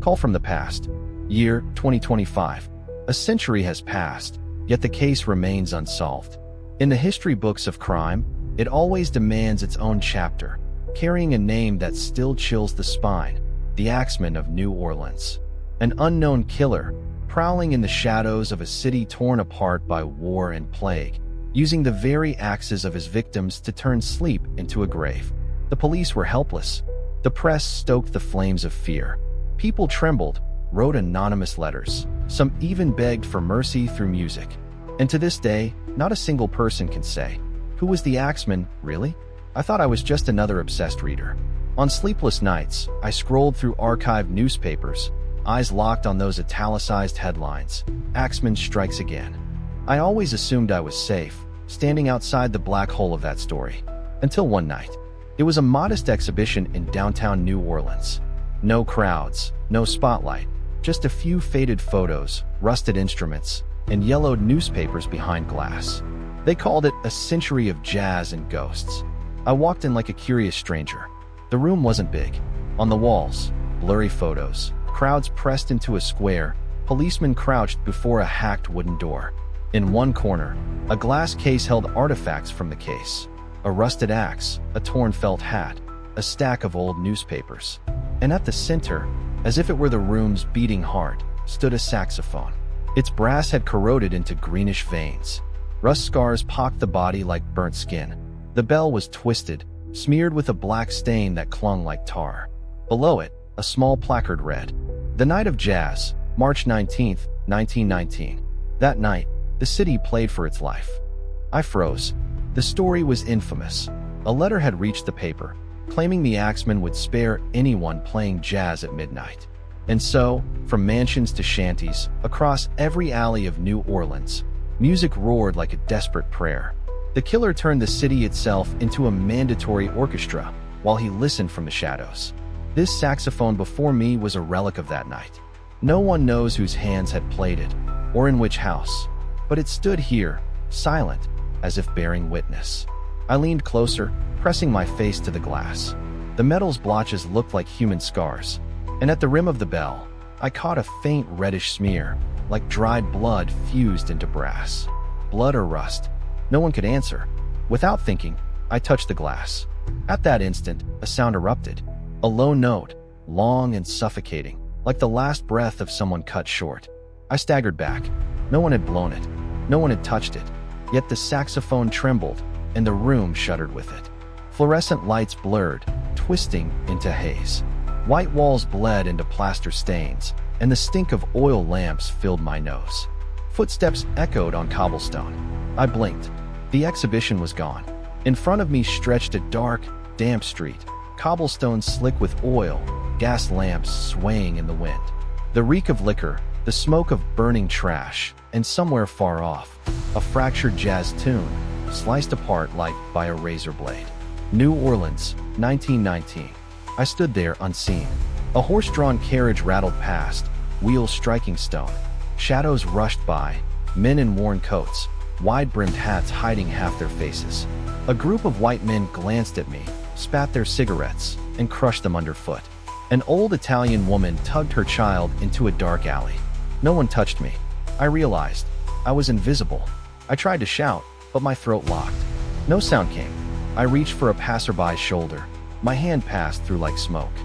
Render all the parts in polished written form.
Call from the past. Year 2025. A century has passed, yet the case remains unsolved. In the history books of crime, it always demands its own chapter, carrying a name that still chills the spine: the Axeman of New Orleans. An unknown killer, prowling in the shadows of a city torn apart by war and plague, using the very axes of his victims to turn sleep into a grave. The police were helpless. The press stoked the flames of fear. People trembled, wrote anonymous letters. Some even begged for mercy through music. And to this day, not a single person can say, "Who was the Axeman, really? I thought I was just another obsessed reader." On sleepless nights, I scrolled through archived newspapers, eyes locked on those italicized headlines: "Axeman strikes again." I always assumed I was safe, standing outside the black hole of that story. Until one night. It was a modest exhibition in downtown New Orleans. No crowds, no spotlight, just a few faded photos, rusted instruments, and yellowed newspapers behind glass. They called it a century of jazz and ghosts. I walked in like a curious stranger. The room wasn't big. On the walls, blurry photos, crowds pressed into a square, policemen crouched before a hacked wooden door. In one corner, a glass case held artifacts from the case: a rusted axe, a torn felt hat, a stack of old newspapers. And at the center, as if it were the room's beating heart, stood a saxophone. Its brass had corroded into greenish veins. Rust scars pocked the body like burnt skin. The bell was twisted, smeared with a black stain that clung like tar. Below it, a small placard read, "The Night of Jazz, March 19th, 1919. That night, the city played for its life." I froze. The story was infamous. A letter had reached the paper, claiming the Axeman would spare anyone playing jazz at midnight. And so, from mansions to shanties, across every alley of New Orleans, music roared like a desperate prayer. The killer turned the city itself into a mandatory orchestra while he listened from the shadows. This saxophone before me was a relic of that night. No one knows whose hands had played it, or in which house, but it stood here, silent, as if bearing witness. I leaned closer, pressing my face to the glass. The metal's blotches looked like human scars, and at the rim of the bell, I caught a faint reddish smear, like dried blood fused into brass. Blood or rust? No one could answer. Without thinking, I touched the glass. At that instant, a sound erupted. A low note, long and suffocating, like the last breath of someone cut short. I staggered back. No one had blown it. No one had touched it. Yet the saxophone trembled, and the room shuddered with it. Fluorescent lights blurred, twisting into haze. White walls bled into plaster stains, and the stink of oil lamps filled my nose. Footsteps echoed on cobblestone. I blinked. The exhibition was gone. In front of me stretched a dark, damp street, cobblestone slick with oil, gas lamps swaying in the wind. The reek of liquor, the smoke of burning trash, and somewhere far off, a fractured jazz tune, sliced apart like by a razor blade. New Orleans, 1919. I stood there unseen. A horse-drawn carriage rattled past, wheels striking stone. Shadows rushed by, men in worn coats, wide-brimmed hats hiding half their faces. A group of white men glanced at me, spat their cigarettes, and crushed them underfoot. An old Italian woman tugged her child into a dark alley. No one touched me. I realized I was invisible. I tried to shout, but my throat locked. No sound came. I reached for a passerby's shoulder. My hand passed through like smoke.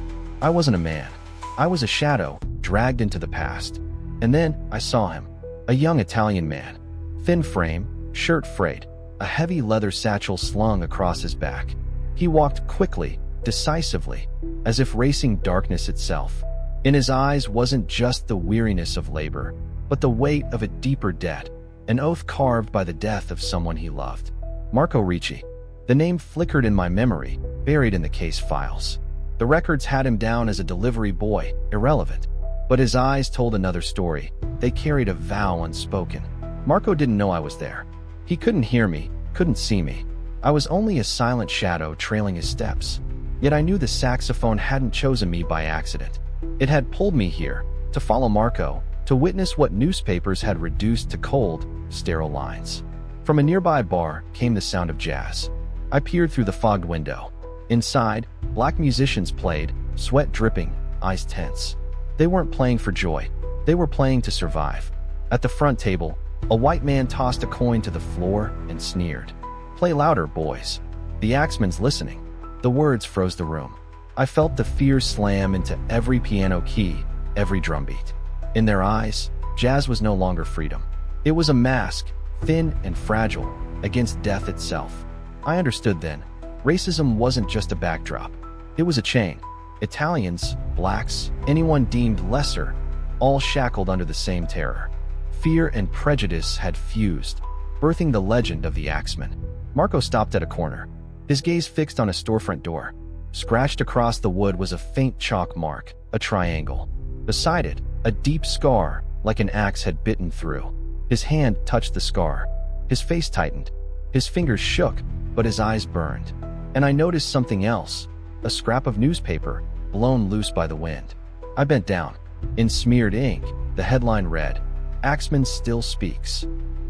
I wasn't a man. I was a shadow, dragged into the past. And then I saw him. A young Italian man. Thin frame, shirt frayed, a heavy leather satchel slung across his back. He walked quickly, decisively, as if racing darkness itself. In his eyes wasn't just the weariness of labor, but the weight of a deeper debt, an oath carved by the death of someone he loved. Marco Ricci. The name flickered in my memory, buried in the case files. The records had him down as a delivery boy, irrelevant. But his eyes told another story. They carried a vow unspoken. Marco didn't know I was there. He couldn't hear me, couldn't see me. I was only a silent shadow trailing his steps. Yet I knew the saxophone hadn't chosen me by accident. It had pulled me here, to follow Marco, to witness what newspapers had reduced to cold, sterile lines. From a nearby bar came the sound of jazz. I peered through the fogged window. Inside, black musicians played, sweat dripping, eyes tense. They weren't playing for joy. They were playing to survive. At the front table, a white man tossed a coin to the floor and sneered. "Play louder, boys." The axeman's listening. The words froze the room. I felt the fear slam into every piano key, every drumbeat. In their eyes, jazz was no longer freedom. It was a mask, thin and fragile, against death itself. I understood then. Racism wasn't just a backdrop. It was a chain. Italians, blacks, anyone deemed lesser, all shackled under the same terror. Fear and prejudice had fused, birthing the legend of the axeman. Marco stopped at a corner, his gaze fixed on a storefront door. Scratched across the wood was a faint chalk mark, a triangle. Beside it, a deep scar, like an axe had bitten through. His hand touched the scar. His face tightened. His fingers shook, but his eyes burned. And I noticed something else, a scrap of newspaper, blown loose by the wind. I bent down. In smeared ink, the headline read, "Axeman Still Speaks."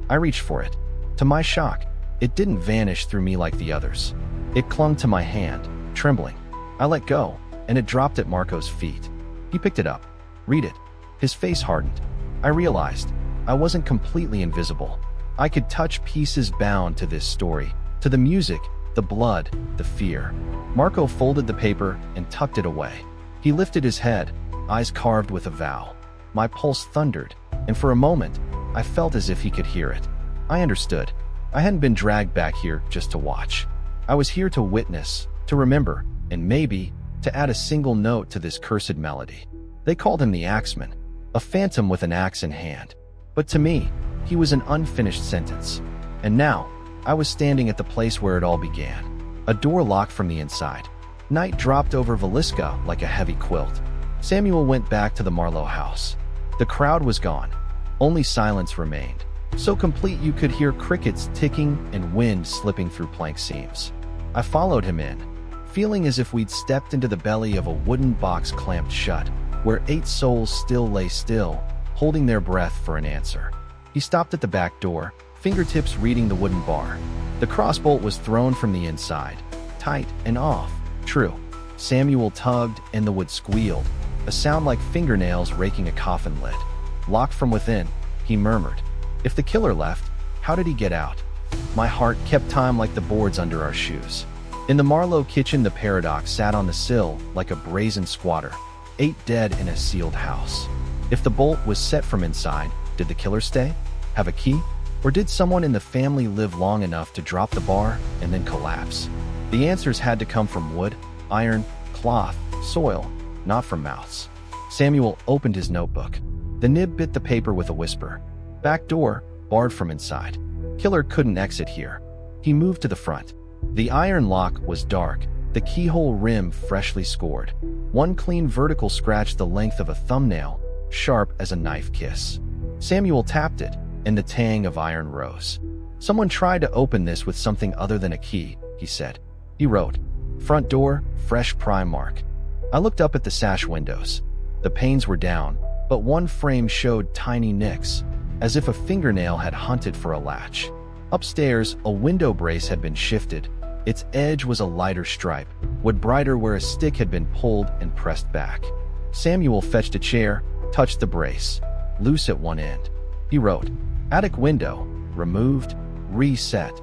I reached for it. To my shock, it didn't vanish through me like the others. It clung to my hand, trembling. I let go, and it dropped at Marco's feet. He picked it up. "Read it." His face hardened. I realized I wasn't completely invisible. I could touch pieces bound to this story, to the music, the blood, the fear. Marco folded the paper and tucked it away. He lifted his head, eyes carved with a vow. My pulse thundered, and for a moment, I felt as if he could hear it. I understood. I hadn't been dragged back here just to watch. I was here to witness, to remember, and maybe to add a single note to this cursed melody. They called him the Axeman, a phantom with an axe in hand. But to me, he was an unfinished sentence. And now, I was standing at the place where it all began. A door locked from the inside. Night dropped over Villisca like a heavy quilt. Samuel went back to the Marlowe house. The crowd was gone. Only silence remained, so complete you could hear crickets ticking and wind slipping through plank seams. I followed him in, feeling as if we'd stepped into the belly of a wooden box clamped shut, where 8 souls still lay still, holding their breath for an answer. He stopped at the back door, fingertips reading the wooden bar. The crossbolt was thrown from the inside, tight and off. True. Samuel tugged and the wood squealed, a sound like fingernails raking a coffin lid. Locked from within, he murmured, "If the killer left, how did he get out?" My heart kept time like the boards under our shoes. In the Marlowe kitchen, the paradox sat on the sill like a brazen squatter, 8 dead in a sealed house. If the bolt was set from inside, did the killer stay? Have a key? Or did someone in the family live long enough to drop the bar and then collapse? The answers had to come from wood, iron, cloth, soil, not from mouths. Samuel opened his notebook. The nib bit the paper with a whisper. Back door, barred from inside. Killer couldn't exit here. He moved to the front. The iron lock was dark, the keyhole rim freshly scored. One clean vertical scratch the length of a thumbnail, sharp as a knife kiss. Samuel tapped it, and the tang of iron rose. "Someone tried to open this with something other than a key," he said. He wrote, "Front door, fresh pry mark." I looked up at the sash windows. The panes were down, but one frame showed tiny nicks, as if a fingernail had hunted for a latch. Upstairs, a window brace had been shifted. Its edge was a lighter stripe, wood brighter where a stick had been pulled and pressed back. Samuel fetched a chair, touched the brace, loose at one end. He wrote, "Attic window, removed, reset."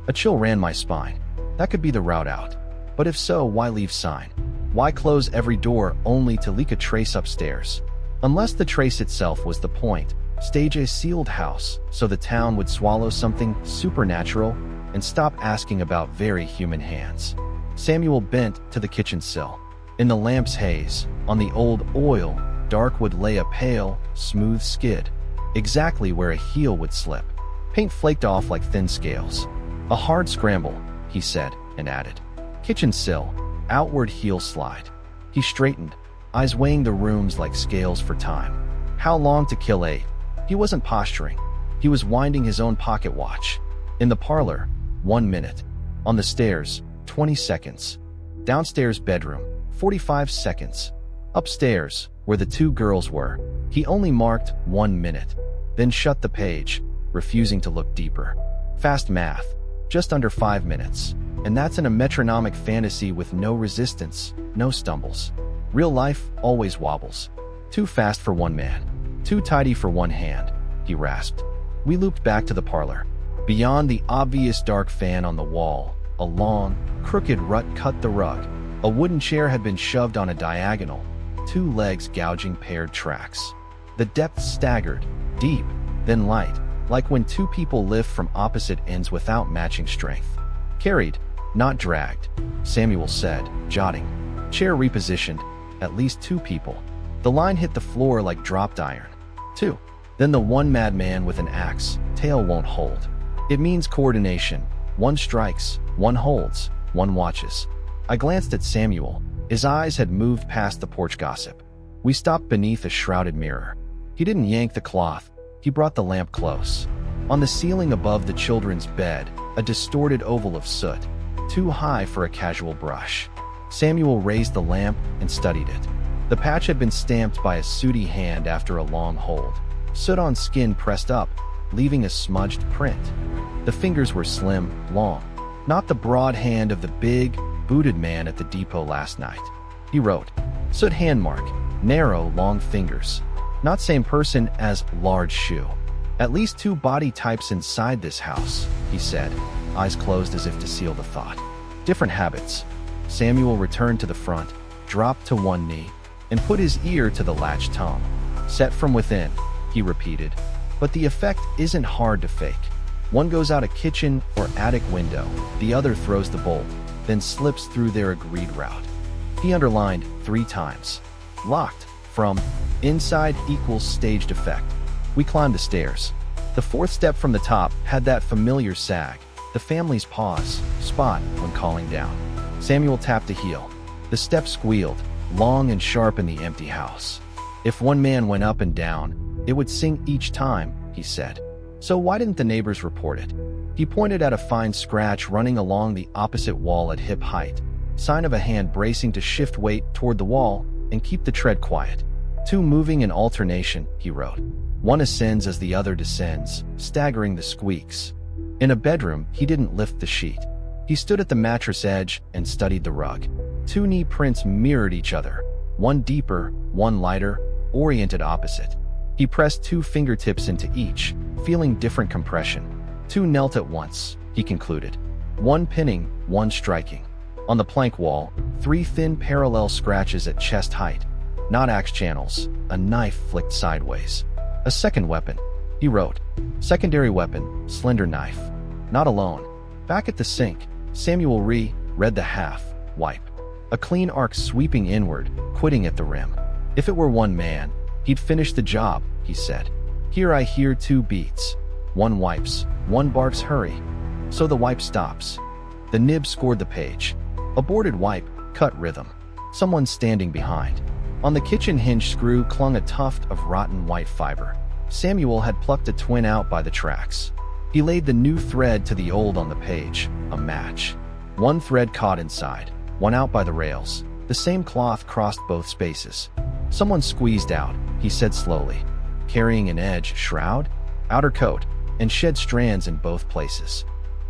A chill ran my spine. That could be the route out. But if so, why leave sign? Why close every door only to leak a trace upstairs? Unless the trace itself was the point, stage a sealed house so the town would swallow something supernatural and stop asking about very human hands. Samuel bent to the kitchen sill. In the lamp's haze, on the old oil, dark would lay a pale, smooth skid, exactly where a heel would slip. Paint flaked off like thin scales. "A hard scramble," he said, and added, "Kitchen sill, outward heel slide." He straightened, eyes weighing the rooms like scales for time. How long to kill 8? He wasn't posturing. He was winding his own pocket watch. In the parlor, 1 minute. On the stairs, 20 seconds. Downstairs bedroom, 45 seconds. Upstairs, where the 2 girls were, he only marked 1 minute, then shut the page, refusing to look deeper. Fast math, just under 5 minutes. And that's in a metronomic fantasy with no resistance, no stumbles. Real life always wobbles. Too fast for one man. Too tidy for one hand, he rasped. We looped back to the parlor. Beyond the obvious dark fan on the wall, a long, crooked rut cut the rug. A wooden chair had been shoved on a diagonal, two legs gouging paired tracks. The depth staggered, deep, then light, like when two people lift from opposite ends without matching strength. Carried, not dragged, Samuel said, jotting. Chair repositioned, at least two people. The line hit the floor like dropped iron. Two. Then the one madman with an axe, tail won't hold. It means coordination. One strikes, one holds, one watches. I glanced at Samuel. His eyes had moved past the porch gossip. We stopped beneath a shrouded mirror. He didn't yank the cloth. He brought the lamp close. On the ceiling above the children's bed, a distorted oval of soot, too high for a casual brush. Samuel raised the lamp and studied it. The patch had been stamped by a sooty hand after a long hold. Soot on skin pressed up, leaving a smudged print. The fingers were slim, long, not the broad hand of the big, booted man at the depot last night. He wrote, soot hand mark, narrow, long fingers. Not same person as large shoe. At least two body types inside this house, he said, eyes closed as if to seal the thought. Different habits. Samuel returned to the front, dropped to one knee, and put his ear to the latch tongue. Set from within, he repeated. But the effect isn't hard to fake. One goes out a kitchen or attic window, the other throws the bolt, then slips through their agreed route. He underlined 3 times. Locked, from, inside equals staged effect. We climbed the stairs. The 4th step from the top had that familiar sag, the family's pause, spot when calling down. Samuel tapped a heel. The step squealed, long and sharp in the empty house. If one man went up and down, it would sing each time, he said. So why didn't the neighbors report it? He pointed at a fine scratch running along the opposite wall at hip height, sign of a hand bracing to shift weight toward the wall and keep the tread quiet. 2 moving in alternation, he wrote. One ascends as the other descends, staggering the squeaks. In a bedroom, he didn't lift the sheet. He stood at the mattress edge and studied the rug. 2 knee prints mirrored each other, one deeper, one lighter, oriented opposite. He pressed 2 fingertips into each, feeling different compression. 2 knelt at once, he concluded. One pinning, one striking. On the plank wall, 3 thin parallel scratches at chest height. Not axe channels, a knife flicked sideways. A second weapon, he wrote. Secondary weapon, slender knife. Not alone. Back at the sink, Samuel read the half, wipe. A clean arc sweeping inward, quitting at the rim. If it were one man, he'd finish the job, he said. Here I hear 2 beats. One wipes, one barks hurry. So the wipe stops. The nib scored the page. Aborted wipe, cut rhythm. Someone standing behind. On the kitchen hinge screw clung a tuft of rotten white fiber. Samuel had plucked a twin out by the tracks. He laid the new thread to the old on the page, a match. One thread caught inside, one out by the rails. The same cloth crossed both spaces. Someone squeezed out, he said slowly, carrying an edge shroud, outer coat, and shed strands in both places.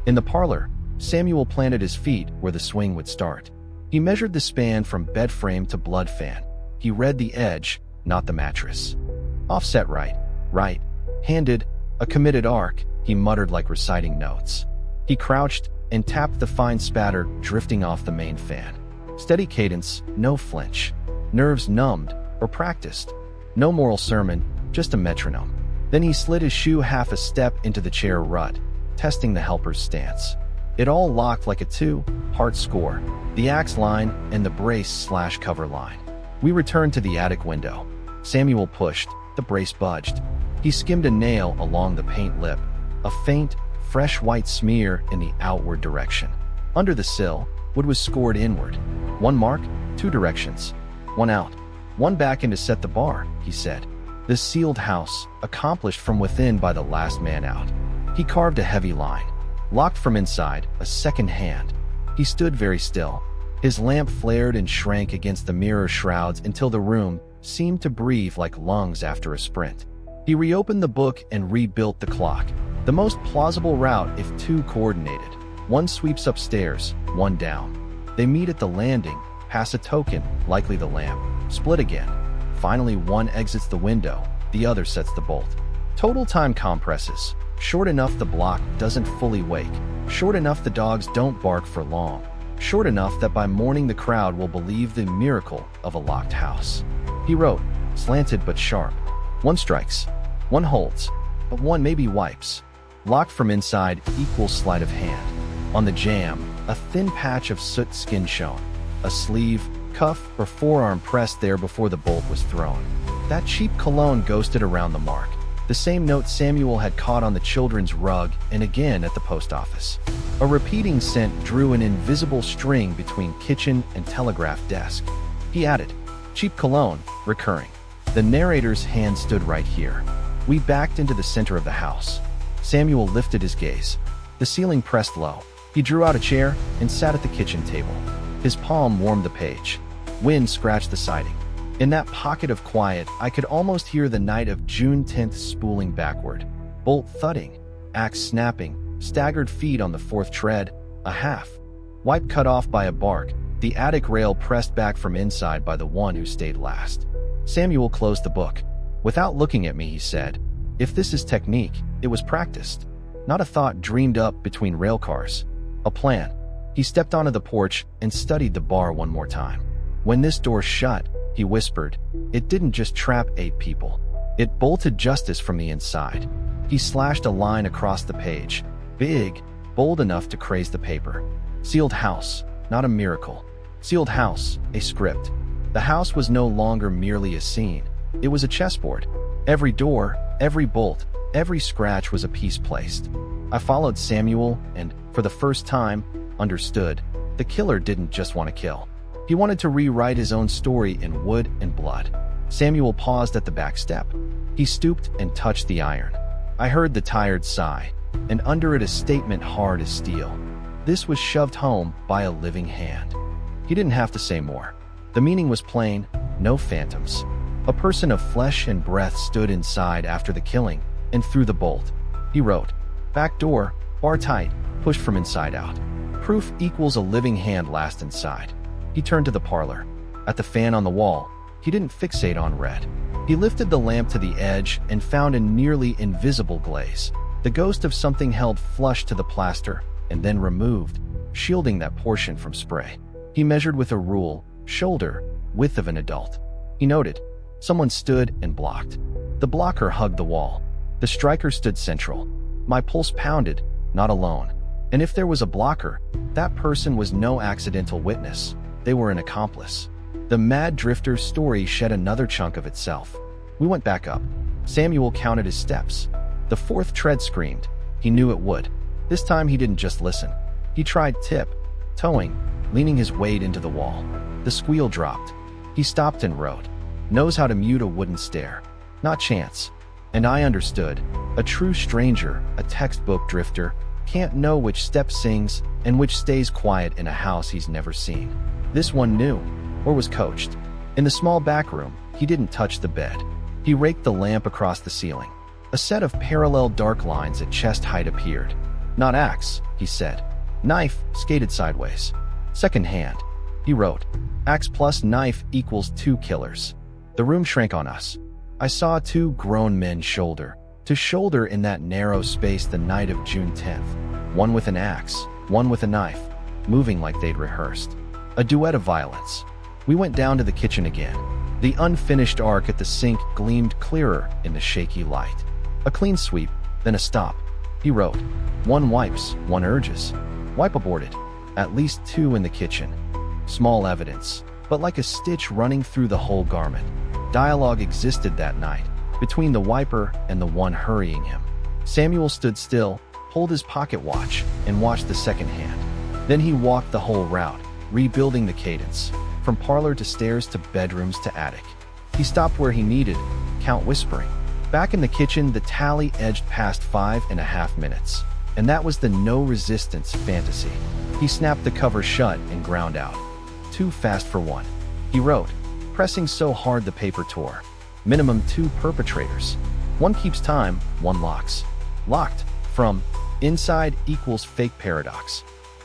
In the parlor, Samuel planted his feet where the swing would start. He measured the span from bed frame to blood fan. He read the edge, not the mattress. Offset right, handed, a committed arc, he muttered like reciting notes. He crouched and tapped the fine spatter drifting off the main fan. Steady cadence, no flinch. Nerves numbed or practiced. No moral sermon, just a metronome. Then he slid his shoe half a step into the chair rut, testing the helper's stance. It all locked like a 2-part score, the axe line and the brace/cover line. We returned to the attic window. Samuel pushed, the brace budged. He skimmed a nail along the paint lip, a faint, fresh white smear in the outward direction. Under the sill, wood was scored inward. One mark, 2 directions. One out, one back in to set the bar, he said. This sealed house, accomplished from within by the last man out. He carved a heavy line. Locked from inside, a second hand. He stood very still. His lamp flared and shrank against the mirror shrouds until the room seemed to breathe like lungs after a sprint. He reopened the book and rebuilt the clock. The most plausible route if 2 coordinated. One sweeps upstairs, one down. They meet at the landing, pass a token, likely the lamp, split again. Finally, one exits the window, the other sets the bolt. Total time compresses. Short enough the block doesn't fully wake. Short enough the dogs don't bark for long. Short enough that by morning the crowd will believe the miracle of a locked house. He wrote, slanted but sharp. One strikes, one holds, but one maybe wipes. Locked from inside equals sleight of hand. On the jamb, a thin patch of soot skin shown. A sleeve, cuff, or forearm pressed there before the bolt was thrown. That cheap cologne ghosted around the mark. The same note Samuel had caught on the children's rug and again at the post office. A repeating scent drew an invisible string between kitchen and telegraph desk. He added, cheap cologne, recurring. The narrator's hand stood right here. We backed into the center of the house. Samuel lifted his gaze. The ceiling pressed low. He drew out a chair and sat at the kitchen table. His palm warmed the page. Wind scratched the siding. In that pocket of quiet, I could almost hear the night of June 10th spooling backward. Bolt thudding, axe snapping, staggered feet on the fourth tread, a half. Wipe cut off by a bark, the attic rail pressed back from inside by the one who stayed last. Samuel closed the book. Without looking at me, he said, if this is technique, it was practiced. Not a thought dreamed up between rail cars. A plan. He stepped onto the porch and studied the bar one more time. When this door shut, he whispered, it didn't just trap 8 people. It bolted justice from the inside. He slashed a line across the page, big, bold enough to craze the paper. Sealed house, not a miracle. Sealed house, a script. The house was no longer merely a scene. It was a chessboard. Every door, every bolt, every scratch was a piece placed. I followed Samuel and, for the first time, understood. The killer didn't just want to kill. He wanted to rewrite his own story in wood and blood. Samuel paused at the back step. He stooped and touched the iron. I heard the tired sigh, and under it a statement hard as steel. This was shoved home by a living hand. He didn't have to say more. The meaning was plain, no phantoms. A person of flesh and breath stood inside after the killing and threw the bolt. He wrote, back door, bar tight, pushed from inside out. Proof equals a living hand last inside. He turned to the parlor. At the fan on the wall, he didn't fixate on red. He lifted the lamp to the edge and found a nearly invisible glaze, the ghost of something held flush to the plaster and then removed, shielding that portion from spray. He measured with a rule, shoulder, width of an adult. He noted, someone stood and blocked. The blocker hugged the wall. The striker stood central. My pulse pounded, not alone. And if there was a blocker, that person was no accidental witness. They were an accomplice. The mad drifter's story shed another chunk of itself. We went back up. Samuel counted his steps. The fourth tread screamed. He knew it would. This time he didn't just listen. He tried tip, towing, leaning his weight into the wall. The squeal dropped. He stopped and wrote. Knows how to mute a wooden stare. Not chance. And I understood. A true stranger, a textbook drifter, can't know which step sings and which stays quiet in a house he's never seen. This one knew, or was coached. In the small back room, he didn't touch the bed. He raked the lamp across the ceiling. A set of parallel dark lines at chest height appeared. Not axe, he said. Knife skated sideways. Second hand. He wrote, axe plus knife equals 2 killers. The room shrank on us. I saw 2 grown men shoulder to shoulder in that narrow space the night of June 10th. One with an axe, one with a knife, moving like they'd rehearsed. A duet of violence. We went down to the kitchen again. The unfinished arc at the sink gleamed clearer in the shaky light. A clean sweep, then a stop. He wrote, one wipes, one urges. Wipe aborted. At least 2 in the kitchen. Small evidence, but like a stitch running through the whole garment. Dialogue existed that night, between the wiper and the one hurrying him. Samuel stood still, pulled his pocket watch, and watched the second hand. Then he walked the whole route, rebuilding the cadence, from parlor to stairs to bedrooms to attic. He stopped where he needed, count whispering. Back in the kitchen, the tally edged past 5.5 minutes, and that was the no resistance fantasy. He snapped the cover shut and ground out. Too fast for one. He wrote, pressing so hard the paper tore. Minimum 2 perpetrators. One keeps time, one locks. Locked. From inside equals fake paradox.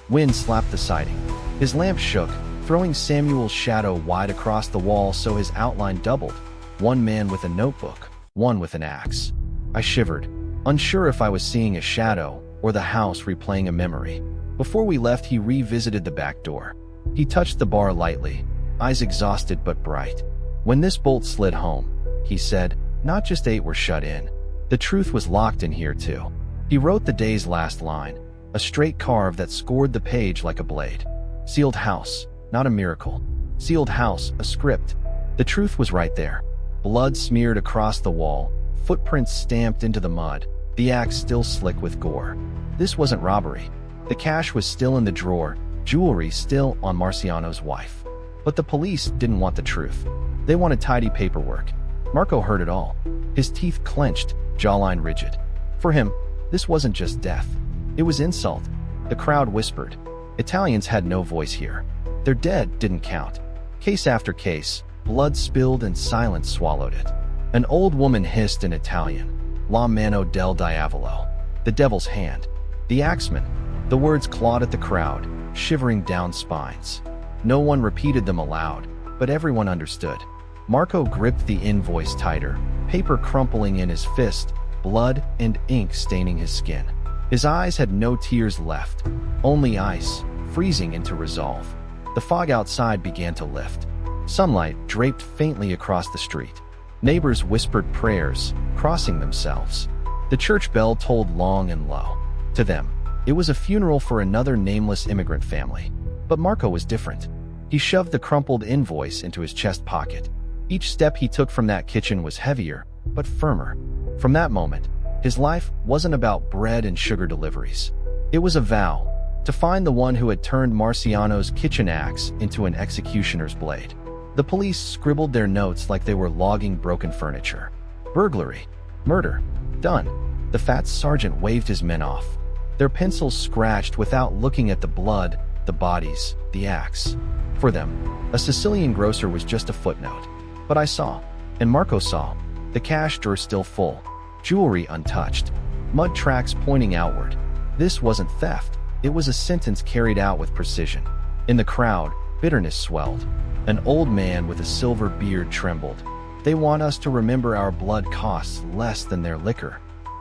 Wind slapped the siding. His lamp shook, throwing Samuel's shadow wide across the wall so his outline doubled. One man with a notebook, one with an axe. I shivered, unsure if I was seeing a shadow or the house replaying a memory. Before we left, he revisited the back door. He touched the bar lightly, eyes exhausted but bright. "When this bolt slid home," he said, "not just 8 were shut in. The truth was locked in here too." He wrote the day's last line, a straight carve that scored the page like a blade. Sealed house, not a miracle. Sealed house, a script. The truth was right there. Blood smeared across the wall, footprints stamped into the mud, the axe still slick with gore. This wasn't robbery. The cash was still in the drawer, jewelry still on Marciano's wife. But the police didn't want the truth. They wanted tidy paperwork. Marco heard it all. His teeth clenched, jawline rigid. For him, this wasn't just death. It was insult. The crowd whispered. Italians had no voice here. Their dead didn't count. Case after case, blood spilled and silence swallowed it. An old woman hissed in Italian, "La mano del diavolo," the devil's hand. The axeman. The words clawed at the crowd, shivering down spines. No one repeated them aloud, but everyone understood. Marco gripped the invoice tighter, paper crumpling in his fist, blood and ink staining his skin. His eyes had no tears left, only ice, freezing into resolve. The fog outside began to lift. Sunlight draped faintly across the street. Neighbors whispered prayers, crossing themselves. The church bell tolled long and low. To them, it was a funeral for another nameless immigrant family. But Marco was different. He shoved the crumpled invoice into his chest pocket. Each step he took from that kitchen was heavier, but firmer. From that moment, his life wasn't about bread and sugar deliveries. It was a vow to find the one who had turned Marciano's kitchen axe into an executioner's blade. The police scribbled their notes like they were logging broken furniture. Burglary. Murder. Done. The fat sergeant waved his men off. Their pencils scratched without looking at the blood, the bodies, the axe. For them, a Sicilian grocer was just a footnote. But I saw, and Marco saw, the cash drawer still full, jewelry untouched, mud tracks pointing outward. This wasn't theft. It was a sentence carried out with precision. In the crowd, bitterness swelled. An old man with a silver beard trembled. "They want us to remember our blood costs less than their liquor."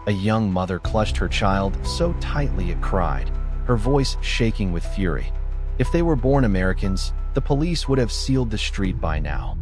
A young mother clutched her child so tightly it cried, her voice shaking with fury. If they were born Americans, the police would have sealed the street by now.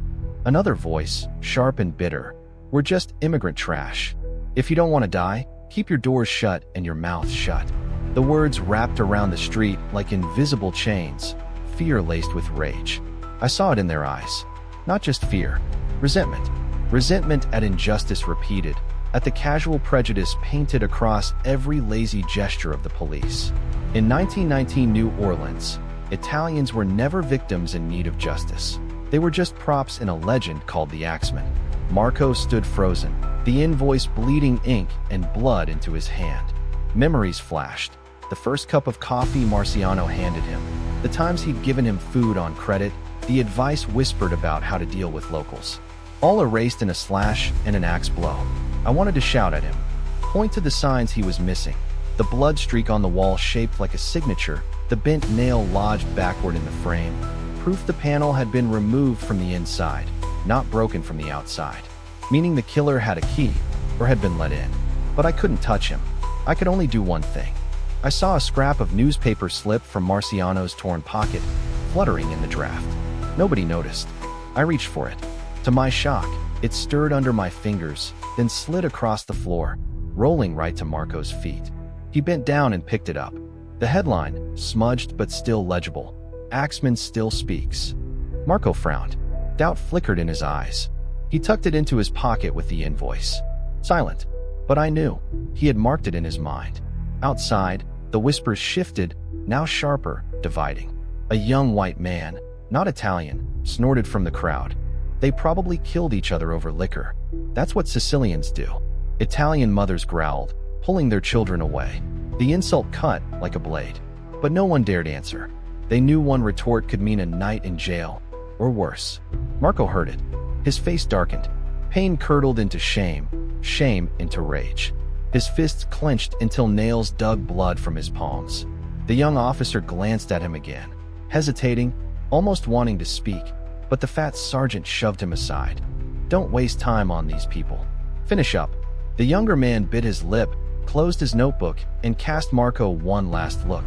Another voice, sharp and bitter, "We're just immigrant trash. If you don't want to die, keep your doors shut and your mouth shut." The words wrapped around the street like invisible chains, fear laced with rage. I saw it in their eyes. Not just fear, resentment. Resentment at injustice repeated, at the casual prejudice painted across every lazy gesture of the police. In 1919 New Orleans, Italians were never victims in need of justice. They were just props in a legend called the Axeman. Marco stood frozen, the invoice bleeding ink and blood into his hand. Memories flashed. The first cup of coffee Marciano handed him, the times he'd given him food on credit, the advice whispered about how to deal with locals. All erased in a slash and an axe blow. I wanted to shout at him, point to the signs he was missing. The blood streak on the wall shaped like a signature, the bent nail lodged backward in the frame. Proof the panel had been removed from the inside, not broken from the outside. Meaning the killer had a key, or had been let in. But I couldn't touch him. I could only do one thing. I saw a scrap of newspaper slip from Marciano's torn pocket, fluttering in the draft. Nobody noticed. I reached for it. To my shock, it stirred under my fingers, then slid across the floor, rolling right to Marco's feet. He bent down and picked it up. The headline, smudged but still legible, "Axeman Still Speaks." Marco frowned. Doubt flickered in his eyes. He tucked it into his pocket with the invoice. Silent. But I knew. He had marked it in his mind. Outside, the whispers shifted, now sharper, dividing. A young white man, not Italian, snorted from the crowd. They probably killed each other over liquor. That's what Sicilians do. Italian mothers growled, pulling their children away. The insult cut like a blade. But no one dared answer. They knew one retort could mean a night in jail, or worse. Marco heard it. His face darkened. Pain curdled into shame, shame into rage. His fists clenched until nails dug blood from his palms. The young officer glanced at him again, hesitating, almost wanting to speak, but the fat sergeant shoved him aside. Don't waste time on these people. Finish up. The younger man bit his lip, closed his notebook, and cast Marco one last look.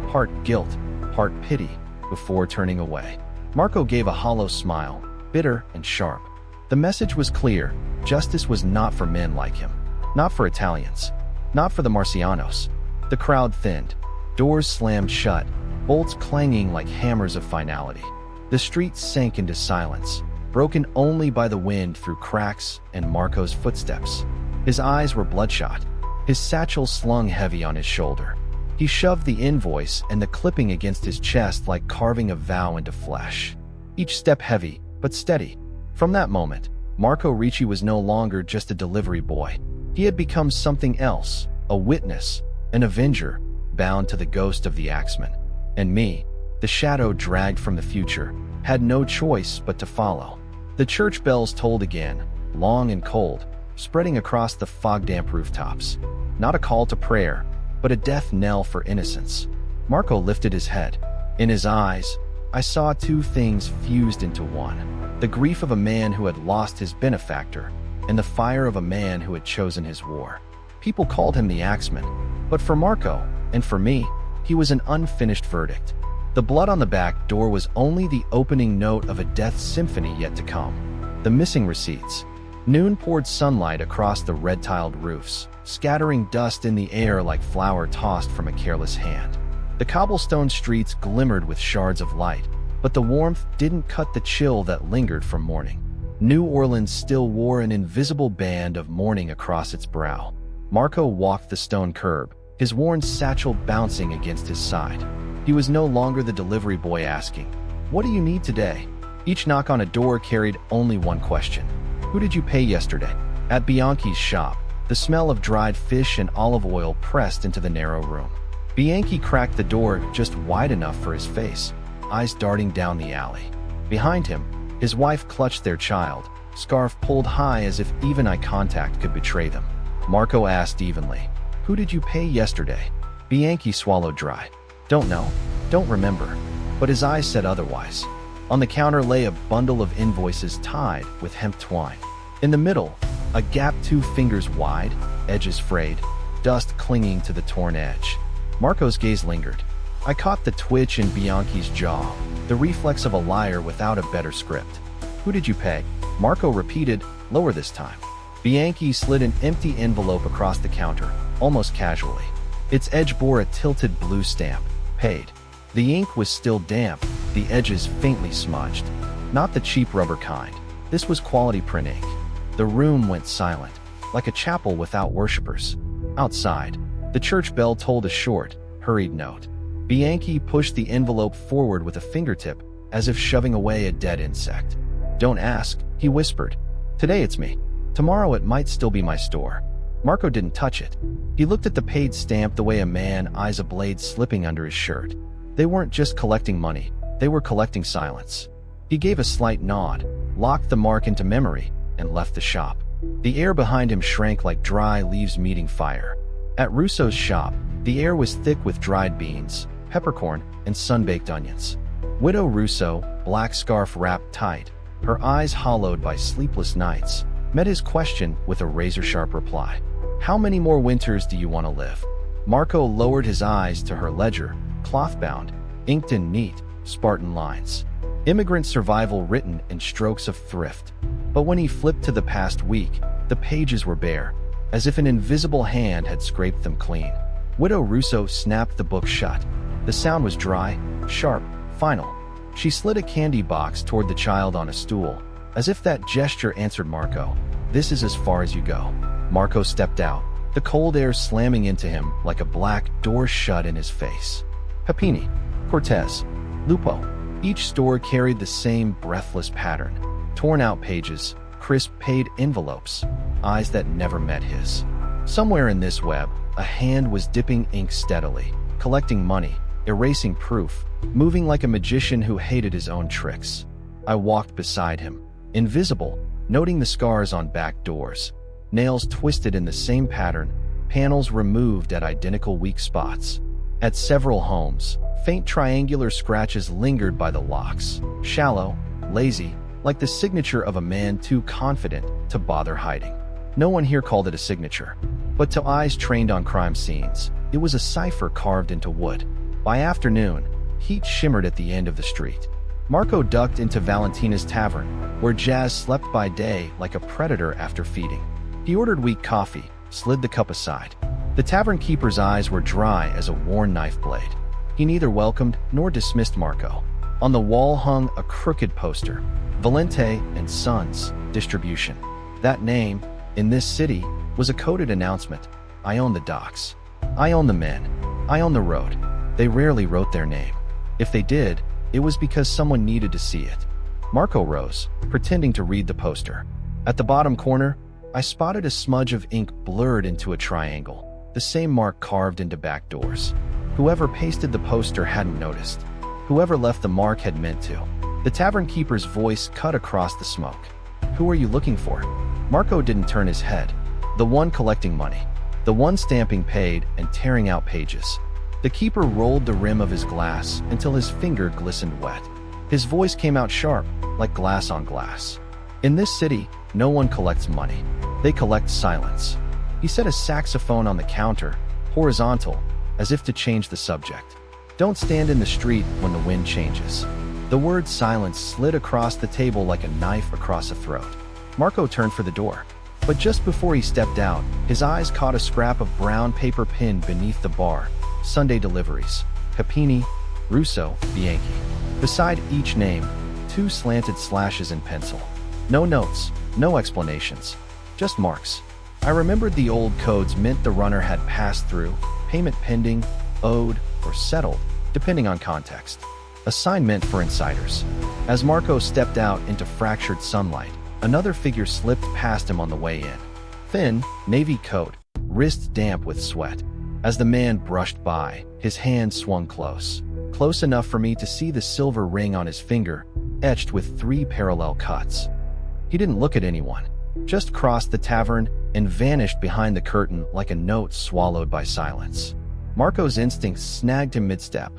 Part guilt, part pity, before turning away. Marco gave a hollow smile, bitter and sharp. The message was clear. Justice was not for men like him. Not for Italians. Not for the Marcianos. The crowd thinned. Doors slammed shut, bolts clanging like hammers of finality. The streets sank into silence, broken only by the wind through cracks and Marco's footsteps. His eyes were bloodshot, his satchel slung heavy on his shoulder. He shoved the invoice and the clipping against his chest like carving a vow into flesh. Each step heavy, but steady. From that moment, Marco Ricci was no longer just a delivery boy. He had become something else, a witness, an avenger, bound to the ghost of the axeman. And me, the shadow dragged from the future, had no choice but to follow. The church bells tolled again, long and cold, spreading across the fog-damp rooftops. Not a call to prayer, but a death knell for innocence. Marco lifted his head. In his eyes, I saw two things fused into one: the grief of a man who had lost his benefactor, and the fire of a man who had chosen his war. People called him the axeman, but for Marco, and for me, he was an unfinished verdict. The blood on the back door was only the opening note of a death symphony yet to come. The missing receipts. Noon poured sunlight across the red-tiled roofs, scattering dust in the air like flour tossed from a careless hand. The cobblestone streets glimmered with shards of light, but the warmth didn't cut the chill that lingered from morning. New Orleans still wore an invisible band of mourning across its brow. Marco walked the stone curb, his worn satchel bouncing against his side. He was no longer the delivery boy asking, "What do you need today?" Each knock on a door carried only one question: "Who did you pay yesterday?" At Bianchi's shop, the smell of dried fish and olive oil pressed into the narrow room. Bianchi cracked the door just wide enough for his face, eyes darting down the alley. Behind him, his wife clutched their child, scarf pulled high as if even eye contact could betray them. Marco asked evenly, "Who did you pay yesterday?" Bianchi swallowed dry. "Don't know, don't remember," but his eyes said otherwise. On the counter lay a bundle of invoices tied with hemp twine. In the middle, a gap 2 fingers wide, edges frayed, dust clinging to the torn edge. Marco's gaze lingered. I caught the twitch in Bianchi's jaw, the reflex of a liar without a better script. "Who did you pay?" Marco repeated, lower this time. Bianchi slid an empty envelope across the counter, almost casually. Its edge bore a tilted blue stamp, paid. The ink was still damp, the edges faintly smudged. Not the cheap rubber kind. This was quality print ink. The room went silent, like a chapel without worshippers. Outside, the church bell tolled a short, hurried note. Bianchi pushed the envelope forward with a fingertip, as if shoving away a dead insect. "Don't ask," he whispered. "Today it's me. Tomorrow it might still be my store." Marco didn't touch it. He looked at the paid stamp the way a man eyes a blade slipping under his shirt. They weren't just collecting money, they were collecting silence. He gave a slight nod, locked the mark into memory, and left the shop. The air behind him shrank like dry leaves meeting fire. At Russo's shop, the air was thick with dried beans, peppercorn, and sun-baked onions. Widow Russo, black scarf wrapped tight, her eyes hollowed by sleepless nights, met his question with a razor-sharp reply. "How many more winters do you want to live?" Marco lowered his eyes to her ledger, cloth-bound, inked in neat, Spartan lines. Immigrant survival written in strokes of thrift. But when he flipped to the past week, the pages were bare, as if an invisible hand had scraped them clean. Widow Russo snapped the book shut. The sound was dry, sharp, final. She slid a candy box toward the child on a stool, as if that gesture answered Marco. "This is as far as you go." Marco stepped out, the cold air slamming into him like a black door shut in his face. Papini, Cortez, Lupo. Each store carried the same breathless pattern. Torn-out pages, crisp paid envelopes, eyes that never met his. Somewhere in this web, a hand was dipping ink steadily, collecting money, erasing proof, moving like a magician who hated his own tricks. I walked beside him, invisible, noting the scars on back doors. Nails twisted in the same pattern, panels removed at identical weak spots. At several homes, faint triangular scratches lingered by the locks, shallow, lazy, like the signature of a man too confident to bother hiding. No one here called it a signature, but to eyes trained on crime scenes, it was a cipher carved into wood. By afternoon, heat shimmered at the end of the street. Marco ducked into Valentina's tavern, where Jazz slept by day like a predator after feeding. He ordered weak coffee, slid the cup aside. The tavern keeper's eyes were dry as a worn knife blade. He neither welcomed nor dismissed Marco. On the wall hung a crooked poster, Valente and Sons, Distribution. That name, in this city, was a coded announcement. I own the docks. I own the men. I own the road. They rarely wrote their name. If they did, it was because someone needed to see it. Marco rose, pretending to read the poster. At the bottom corner, I spotted a smudge of ink blurred into a triangle, the same mark carved into back doors. Whoever pasted the poster hadn't noticed. Whoever left the mark had meant to. The tavern keeper's voice cut across the smoke. Who are you looking for? Marco didn't turn his head. The one collecting money. The one stamping paid and tearing out pages. The keeper rolled the rim of his glass until his finger glistened wet. His voice came out sharp, like glass on glass. In this city, no one collects money. They collect silence. He set a saxophone on the counter, horizontal, as if to change the subject. Don't stand in the street when the wind changes. The word silence slid across the table like a knife across a throat. Marco turned for the door. But just before he stepped out, his eyes caught a scrap of brown paper pinned beneath the bar. Sunday deliveries. Capini, Russo, Bianchi. Beside each name, 2 slanted slashes in pencil. No notes, no explanations, just marks. I remembered the old codes meant the runner had passed through, payment pending, owed, or settled, depending on context. A sign meant for insiders. As Marco stepped out into fractured sunlight, another figure slipped past him on the way in. Thin, navy coat, wrists damp with sweat. As the man brushed by, his hand swung close enough for me to see the silver ring on his finger, etched with 3 parallel cuts. He didn't look at anyone, just crossed the tavern and vanished behind the curtain like a note swallowed by silence. Marco's instincts snagged him mid-step.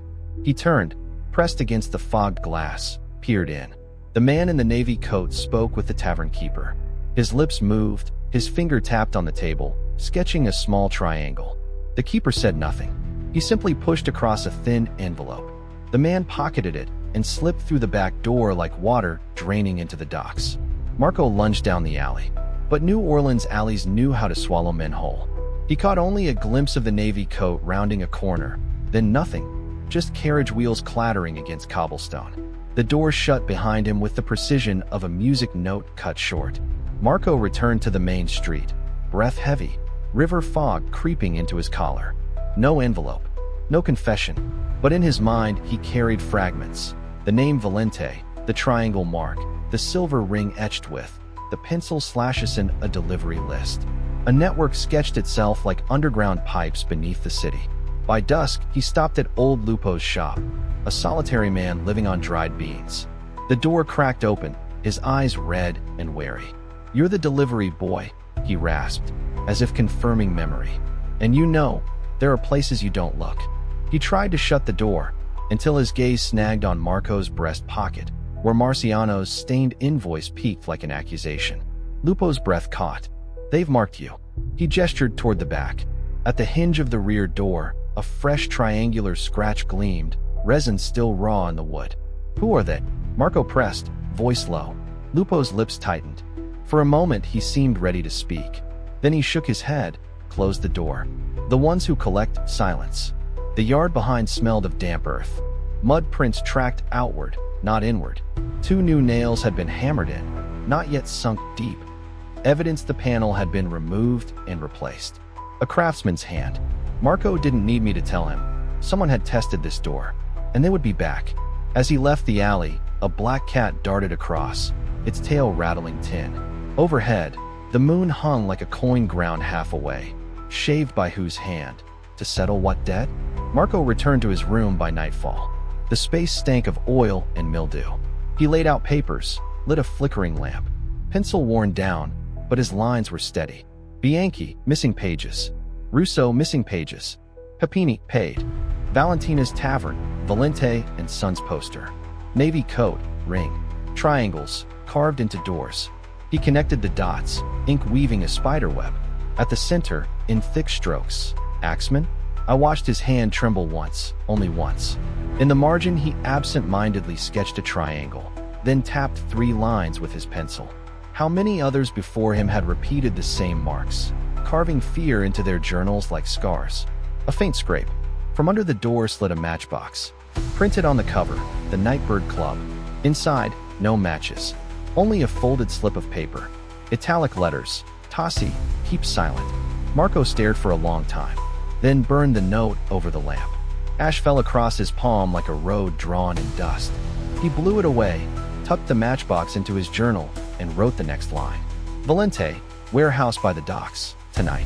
He turned, pressed against the fogged glass, peered in. The man in the navy coat spoke with the tavern keeper. His lips moved, his finger tapped on the table, sketching a small triangle. The keeper said nothing. He simply pushed across a thin envelope. The man pocketed it and slipped through the back door like water draining into the docks. Marco lunged down the alley. But New Orleans alleys knew how to swallow men whole. He caught only a glimpse of the navy coat rounding a corner, then nothing, just carriage wheels clattering against cobblestone. The door shut behind him with the precision of a music note cut short. Marco returned to the main street, breath heavy, river fog creeping into his collar. No envelope, no confession, but in his mind he carried fragments. The name Valente, the triangle mark, the silver ring etched with, the pencil slashes in a delivery list. A network sketched itself like underground pipes beneath the city. By dusk, he stopped at old Lupo's shop, a solitary man living on dried beans. The door cracked open, his eyes red and wary. "You're the delivery boy," he rasped, as if confirming memory. "And you know, there are places you don't look." He tried to shut the door, until his gaze snagged on Marco's breast pocket, where Marciano's stained invoice peaked like an accusation. Lupo's breath caught. "They've marked you." He gestured toward the back. At the hinge of the rear door, a fresh triangular scratch gleamed, resin still raw in the wood. "Who are they?" Marco pressed, voice low. Lupo's lips tightened. For a moment he seemed ready to speak. Then he shook his head, closed the door. "The ones who collect silence." The yard behind smelled of damp earth. Mud prints tracked outward, not inward. 2 new nails had been hammered in, not yet sunk deep. Evidence the panel had been removed and replaced. A craftsman's hand. Marco didn't need me to tell him. Someone had tested this door, and they would be back. As he left the alley, a black cat darted across, its tail rattling tin. Overhead, the moon hung like a coin ground half away. Shaved by whose hand? To settle what debt? Marco returned to his room by nightfall. The space stank of oil and mildew. He laid out papers, lit a flickering lamp. Pencil worn down, but his lines were steady. Bianchi, missing pages. Russo, missing pages. Papini, paid. Valentina's tavern, Valente and Sons poster. Navy coat, ring. Triangles, carved into doors. He connected the dots, ink weaving a spiderweb. At the center, in thick strokes, Axeman. I watched his hand tremble once, only once. In the margin, he absent-mindedly sketched a triangle, then tapped 3 lines with his pencil. How many others before him had repeated the same marks, carving fear into their journals like scars? A faint scrape. From under the door slid a matchbox. Printed on the cover, the Nightbird Club. Inside, no matches. Only a folded slip of paper. Italic letters. Tassi, keep silent. Marco stared for a long time, then burned the note over the lamp. Ash fell across his palm like a road drawn in dust. He blew it away, tucked the matchbox into his journal, and wrote the next line. Valente, warehouse by the docks, tonight.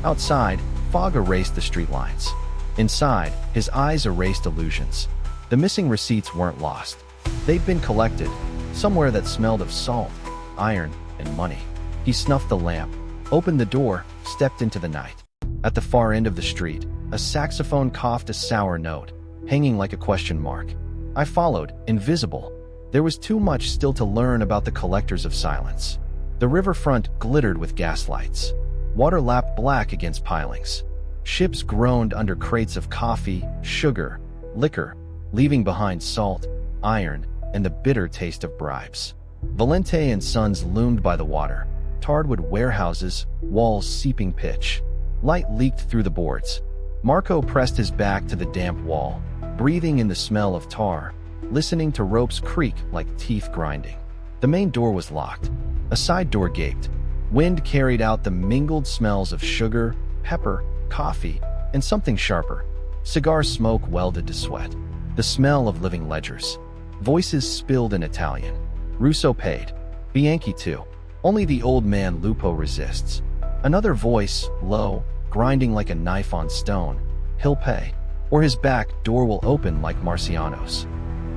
Outside, fog erased the street lines. Inside, his eyes erased illusions. The missing receipts weren't lost. They'd been collected, somewhere that smelled of salt, iron, and money. He snuffed the lamp, opened the door, stepped into the night. At the far end of the street, a saxophone coughed a sour note, hanging like a question mark. I followed, invisible. There was too much still to learn about the collectors of silence. The riverfront glittered with gaslights. Water lapped black against pilings. Ships groaned under crates of coffee, sugar, liquor, leaving behind salt, iron, and the bitter taste of bribes. Valente and Sons loomed by the water, tarred-wood warehouses, walls seeping pitch. Light leaked through the boards. Marco pressed his back to the damp wall, breathing in the smell of tar, listening to ropes creak like teeth grinding. The main door was locked. A side door gaped. Wind carried out the mingled smells of sugar, pepper, coffee, and something sharper. Cigar smoke welded to sweat. The smell of living ledgers. Voices spilled in Italian. Russo paid. Bianchi too. Only the old man Lupo resists. Another voice, low, grinding like a knife on stone. He'll pay. Or his back door will open like Marciano's.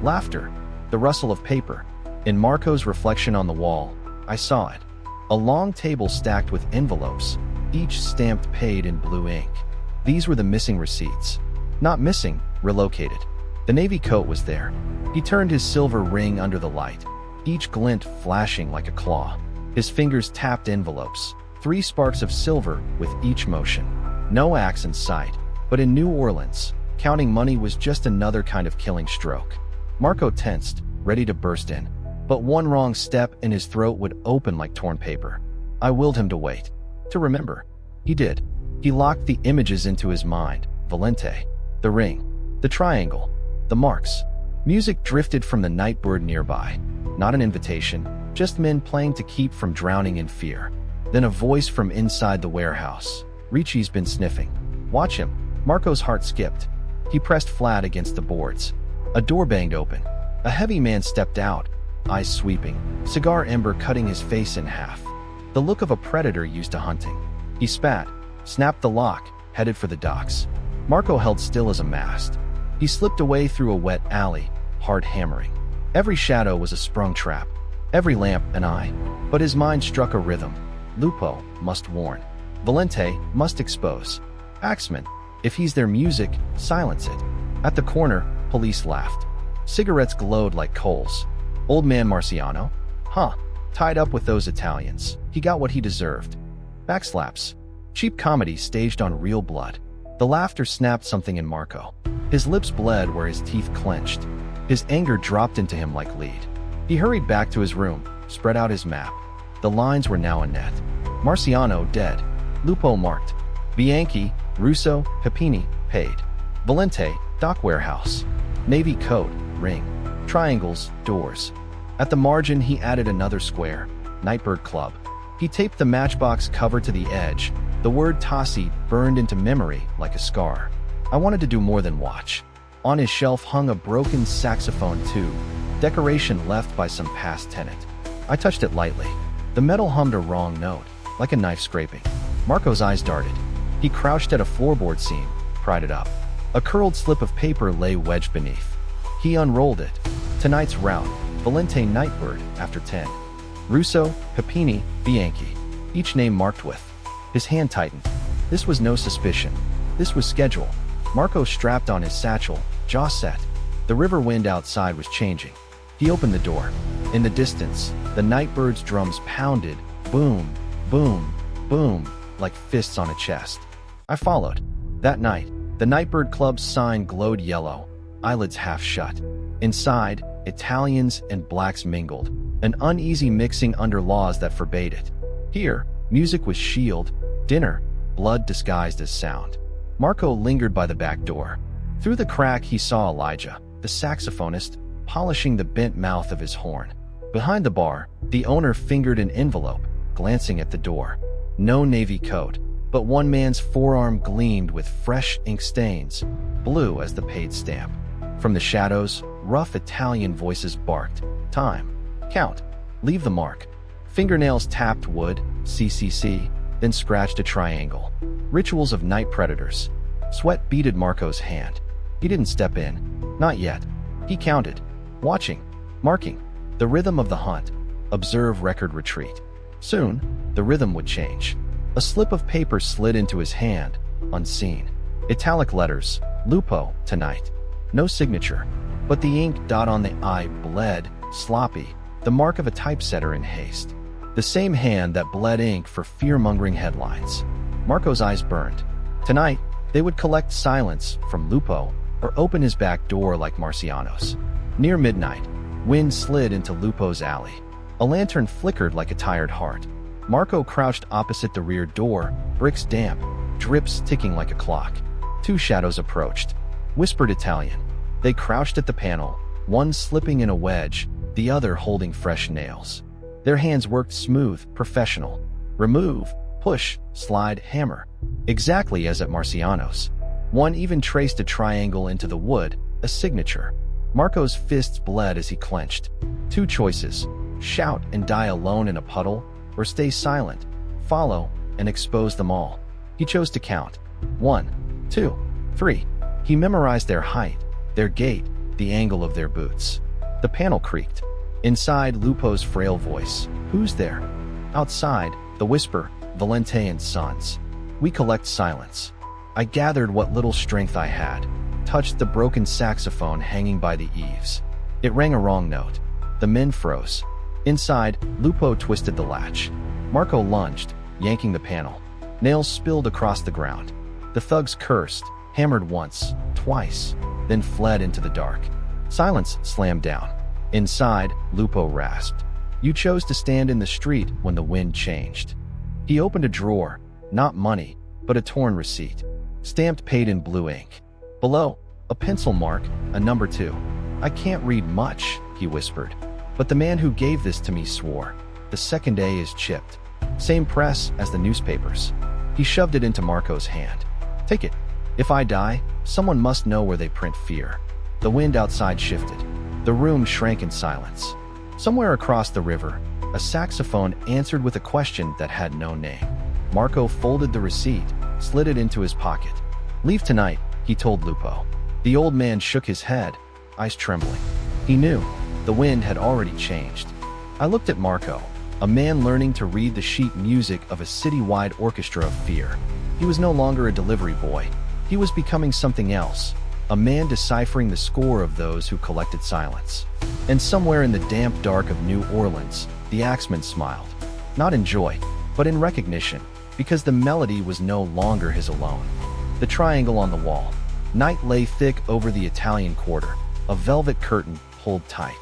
Laughter. The rustle of paper. In Marco's reflection on the wall, I saw it. A long table stacked with envelopes, each stamped paid in blue ink. These were the missing receipts. Not missing, relocated. The navy coat was there. He turned his silver ring under the light, each glint flashing like a claw. His fingers tapped envelopes, 3 sparks of silver with each motion. No axe in sight, but in New Orleans, counting money was just another kind of killing stroke. Marco tensed, ready to burst in, but one wrong step and his throat would open like torn paper. I willed him to wait, to remember. He did. He locked the images into his mind. Valente, the ring, the triangle, the marks. Music drifted from the Nightbird nearby. Not an invitation, just men playing to keep from drowning in fear. Then a voice from inside the warehouse. Ricci's been sniffing. Watch him. Marco's heart skipped. He pressed flat against the boards. A door banged open. A heavy man stepped out, eyes sweeping, cigar ember cutting his face in half. The look of a predator used to hunting. He spat, snapped the lock, headed for the docks. Marco held still as a mast. He slipped away through a wet alley, hard hammering. Every shadow was a sprung trap, every lamp an eye. But his mind struck a rhythm. Lupo must warn. Valente must expose. Axeman, if he's their music, silence it. At the corner, police laughed. Cigarettes glowed like coals. Old man Marciano? Huh. Tied up with those Italians. He got what he deserved. Backslaps. Cheap comedy staged on real blood. The laughter snapped something in Marco. His lips bled where his teeth clenched. His anger dropped into him like lead. He hurried back to his room, spread out his map. The lines were now a net. Marciano dead. Lupo marked. Bianchi, Russo, Pepini, paid. Valente, dock warehouse. Navy coat, ring. Triangles, doors. At the margin he added another square. Nightbird Club. He taped the matchbox cover to the edge. The word Tassi burned into memory like a scar. I wanted to do more than watch. On his shelf hung a broken saxophone tube, decoration left by some past tenant. I touched it lightly. The metal hummed a wrong note, like a knife scraping. Marco's eyes darted. He crouched at a floorboard seam, pried it up. A curled slip of paper lay wedged beneath. He unrolled it. Tonight's route, Valente Nightbird, after 10. Russo, Pepini, Bianchi. Each name marked with. His hand tightened. This was no suspicion. This was schedule. Marco strapped on his satchel, jaw set. The river wind outside was changing. He opened the door. In the distance, The Nightbird's drums pounded, boom, boom, boom, like fists on a chest. I followed. That night, the Nightbird Club's sign glowed yellow, eyelids half shut. Inside, Italians and blacks mingled, an uneasy mixing under laws that forbade it. Here, music was shield, dinner, blood disguised as sound. Marco lingered by the back door. Through the crack he saw Elijah, the saxophonist, polishing the bent mouth of his horn. Behind the bar, the owner fingered an envelope, glancing at the door. No navy coat, but one man's forearm gleamed with fresh ink stains, blue as the paid stamp. From the shadows, rough Italian voices barked. Time. Count. Leave the mark. Fingernails tapped wood, CCC, then scratched a triangle. Rituals of night predators. Sweat beaded Marco's hand. He didn't step in. Not yet. He counted. Watching. Marking. The rhythm of the hunt. Observe record retreat. Soon, the rhythm would change. A slip of paper slid into his hand, unseen. Italic letters. Lupo, tonight. No signature. But the ink dot on the I bled, sloppy, the mark of a typesetter in haste. The same hand that bled ink for fear-mongering headlines. Marco's eyes burned. Tonight, they would collect silence from Lupo or open his back door like Marciano's. Near midnight, wind slid into Lupo's alley. A lantern flickered like a tired heart. Marco crouched opposite the rear door, bricks damp, drips ticking like a clock. Two shadows approached. Whispered Italian. They crouched at the panel, one slipping in a wedge, the other holding fresh nails. Their hands worked smooth, professional. Remove, push, slide, hammer. Exactly as at Marciano's. One even traced a triangle into the wood, a signature. Marco's fists bled as he clenched. Two choices: shout and die alone in a puddle, or stay silent, follow, and expose them all. He chose to count. 1, 2, 3. He memorized their height, their gait, the angle of their boots. The panel creaked. Inside, Lupo's frail voice. Who's there? Outside, the whisper, Valente and Sons. We collect silence. I gathered what little strength I had, touched the broken saxophone hanging by the eaves. It rang a wrong note. The men froze. Inside, Lupo twisted the latch. Marco lunged, yanking the panel. Nails spilled across the ground. The thugs cursed, hammered once, twice, then fled into the dark. Silence slammed down. Inside, Lupo rasped. You chose to stand in the street when the wind changed. He opened a drawer, not money, but a torn receipt. Stamped paid in blue ink. Below, a pencil mark, a number 2. I can't read much, he whispered. But the man who gave this to me swore. The second A is chipped. Same press as the newspapers. He shoved it into Marco's hand. Take it. If I die, someone must know where they print fear. The wind outside shifted. The room shrank in silence. Somewhere across the river, a saxophone answered with a question that had no name. Marco folded the receipt, slid it into his pocket. Leave tonight, he told Lupo. The old man shook his head, eyes trembling. He knew. The wind had already changed. I looked at Marco, a man learning to read the sheet music of a city-wide orchestra of fear. He was no longer a delivery boy. He was becoming something else, a man deciphering the score of those who collected silence. And somewhere in the damp dark of New Orleans, the axeman smiled. Not in joy, but in recognition, because the melody was no longer his alone. The triangle on the wall. Night lay thick over the Italian quarter, a velvet curtain pulled tight.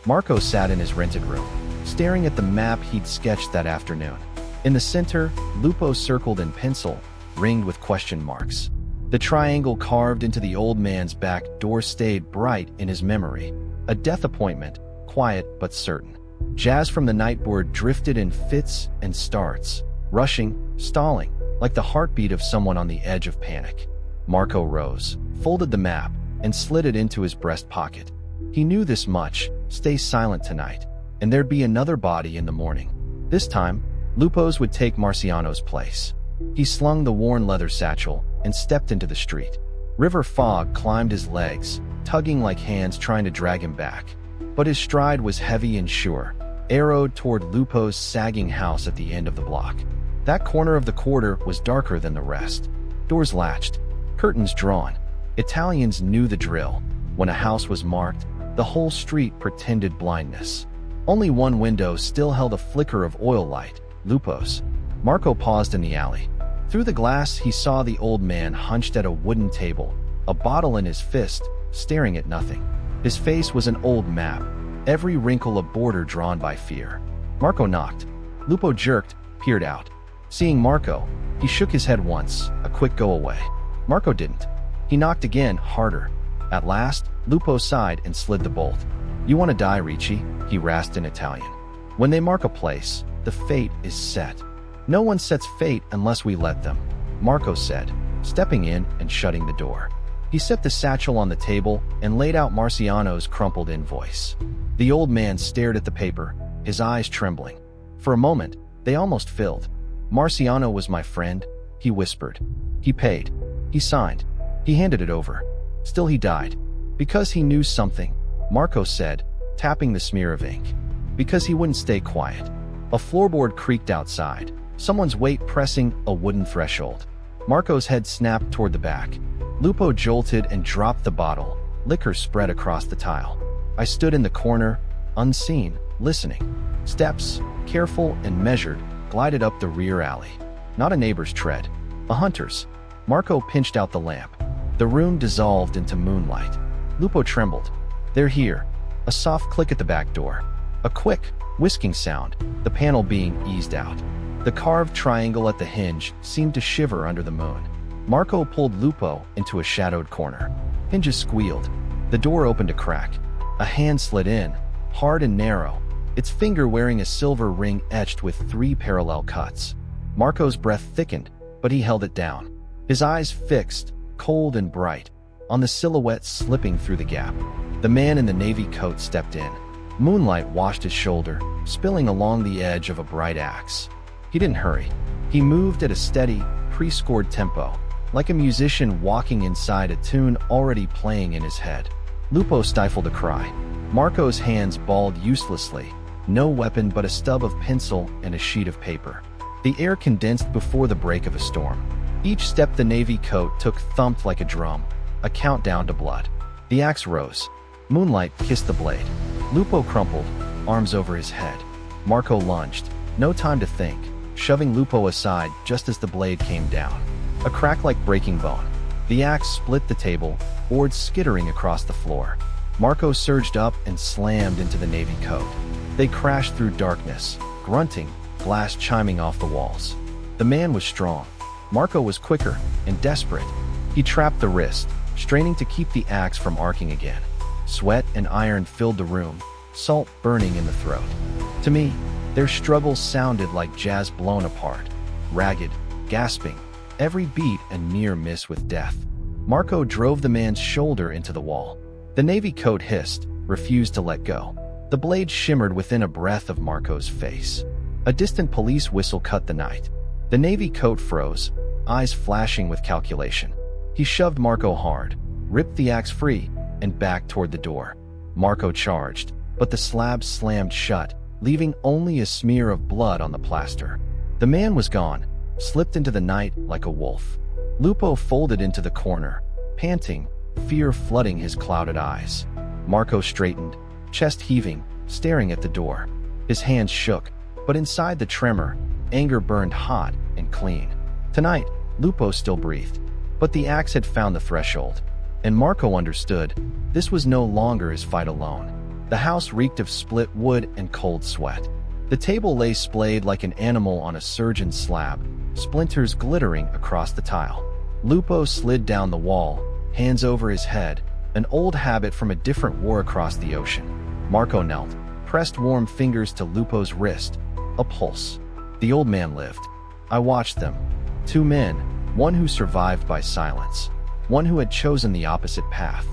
Marco sat in his rented room, staring at the map he'd sketched that afternoon. In the center, Lupo circled in pencil, ringed with question marks. The triangle carved into the old man's back door stayed bright in his memory. A death appointment, quiet but certain. Jazz from the nightboard drifted in fits and starts, rushing, stalling, like the heartbeat of someone on the edge of panic. Marco rose, folded the map, and slid it into his breast pocket. He knew this much: stay silent tonight, and there'd be another body in the morning. This time, Lupo's would take Marciano's place. He slung the worn leather satchel and stepped into the street. River fog climbed his legs, tugging like hands trying to drag him back. But his stride was heavy and sure, arrowed toward Lupo's sagging house at the end of the block. That corner of the quarter was darker than the rest. Doors latched, curtains drawn. Italians knew the drill. When a house was marked, the whole street pretended blindness. Only one window still held a flicker of oil light, Lupo's. Marco paused in the alley. Through the glass, he saw the old man hunched at a wooden table, a bottle in his fist, staring at nothing. His face was an old map, every wrinkle a border drawn by fear. Marco knocked. Lupo jerked, peered out. Seeing Marco, he shook his head once, a quick go away. Marco didn't. He knocked again, harder. At last, Lupo sighed and slid the bolt. "You want to die, Ricci?" he rasped in Italian. "When they mark a place, the fate is set. No one sets fate unless we let them," Marco said, stepping in and shutting the door. He set the satchel on the table and laid out Marciano's crumpled invoice. The old man stared at the paper, his eyes trembling. For a moment, they almost filled. "Marciano was my friend," he whispered. "He paid. He signed. He handed it over. Still he died. Because he knew something," Marco said, tapping the smear of ink. "Because he wouldn't stay quiet." A floorboard creaked outside, someone's weight pressing a wooden threshold. Marco's head snapped toward the back. Lupo jolted and dropped the bottle. Liquor spread across the tile. I stood in the corner, unseen, listening. Steps, careful and measured, glided up the rear alley. Not a neighbor's tread. A hunter's. Marco pinched out the lamp. The room dissolved into moonlight. Lupo trembled. "They're here." A soft click at the back door. A quick, whisking sound, the panel being eased out. The carved triangle at the hinge seemed to shiver under the moon. Marco pulled Lupo into a shadowed corner. Hinges squealed. The door opened a crack. A hand slid in, hard and narrow, its finger wearing a silver ring etched with 3 parallel cuts. Marco's breath thickened, but he held it down. His eyes fixed, cold and bright, on the silhouette slipping through the gap. The man in the navy coat stepped in. Moonlight washed his shoulder, spilling along the edge of a bright axe. He didn't hurry. He moved at a steady, pre-scored tempo, like a musician walking inside a tune already playing in his head. Lupo stifled a cry. Marco's hands balled uselessly, no weapon but a stub of pencil and a sheet of paper. The air condensed before the break of a storm. Each step the navy coat took thumped like a drum, a countdown to blood. The axe rose. Moonlight kissed the blade. Lupo crumpled, arms over his head. Marco lunged, no time to think, shoving Lupo aside just as the blade came down. A crack like breaking bone. The axe split the table, boards skittering across the floor. Marco surged up and slammed into the navy coat. They crashed through darkness, grunting, glass chiming off the walls. The man was strong. Marco was quicker and desperate. He trapped the wrist, straining to keep the axe from arcing again. Sweat and iron filled the room, salt burning in the throat. To me, their struggles sounded like jazz blown apart, ragged, gasping, every beat a near miss with death. Marco drove the man's shoulder into the wall. The navy coat hissed, refused to let go. The blade shimmered within a breath of Marco's face. A distant police whistle cut the night. The navy coat froze, eyes flashing with calculation. He shoved Marco hard, ripped the axe free, and backed toward the door. Marco charged, but the slab slammed shut, leaving only a smear of blood on the plaster. The man was gone, slipped into the night like a wolf. Lupo folded into the corner, panting, fear flooding his clouded eyes. Marco straightened, chest heaving, staring at the door. His hands shook, but inside the tremor, anger burned hot and clean. Tonight, Lupo still breathed, but the axe had found the threshold. And Marco understood, this was no longer his fight alone. The house reeked of split wood and cold sweat. The table lay splayed like an animal on a surgeon's slab, splinters glittering across the tile. Lupo slid down the wall, hands over his head, an old habit from a different war across the ocean. Marco knelt, pressed warm fingers to Lupo's wrist, a pulse. The old man lived. I watched them. 2 men, one who survived by silence, one who had chosen the opposite path.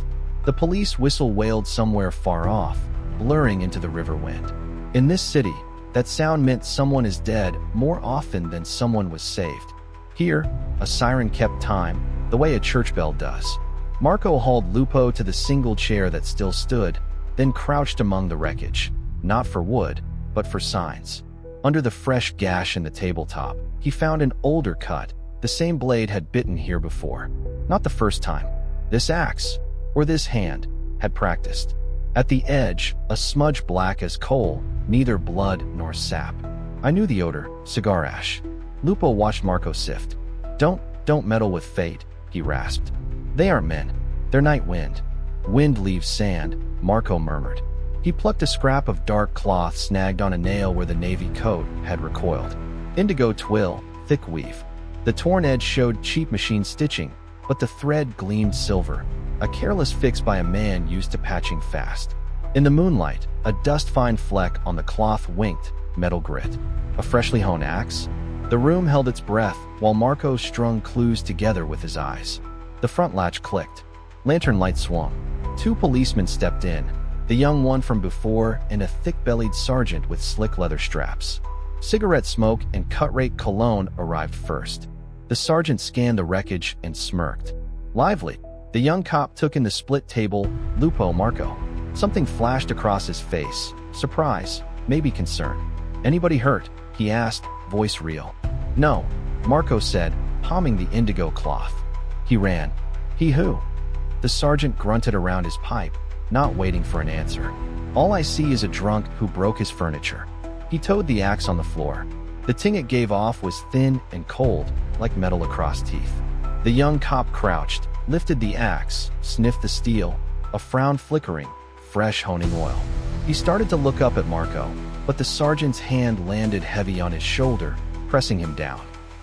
The police whistle wailed somewhere far off, blurring into the river wind. In this city, that sound meant someone is dead more often than someone was saved. Here, a siren kept time, the way a church bell does. Marco hauled Lupo to the single chair that still stood, then crouched among the wreckage, not for wood, but for signs. Under the fresh gash in the tabletop, he found an older cut. The same blade had bitten here before. Not the first time. This axe, or this hand, had practiced. At the edge, a smudge black as coal, neither blood nor sap. I knew the odor, cigar ash. Lupo watched Marco sift. Don't meddle with fate, he rasped. They aren't men. They're night wind. Wind leaves sand, Marco murmured. He plucked a scrap of dark cloth snagged on a nail where the navy coat had recoiled. Indigo twill, thick weave. The torn edge showed cheap machine stitching, but the thread gleamed silver, a careless fix by a man used to patching fast. In the moonlight, a dust-fine fleck on the cloth winked, metal grit. A freshly honed axe? The room held its breath while Marco strung clues together with his eyes. The front latch clicked. Lantern light swung. 2 policemen stepped in, the young one from before and a thick-bellied sergeant with slick leather straps. Cigarette smoke and cut-rate cologne arrived first. The sergeant scanned the wreckage and smirked. Lively, the young cop took in the split table, Lupo, Marco. Something flashed across his face. Surprise, maybe concern. Anybody hurt? He asked, voice real. No, Marco said, palming the indigo cloth. He ran. He who? The sergeant grunted around his pipe, not waiting for an answer. All I see is a drunk who broke his furniture. He toed the axe on the floor. The ting it gave off was thin and cold, like metal across teeth. The young cop crouched, lifted the axe, sniffed the steel, a frown flickering, fresh honing oil. He started to look up at Marco, but the sergeant's hand landed heavy on his shoulder, pressing him down.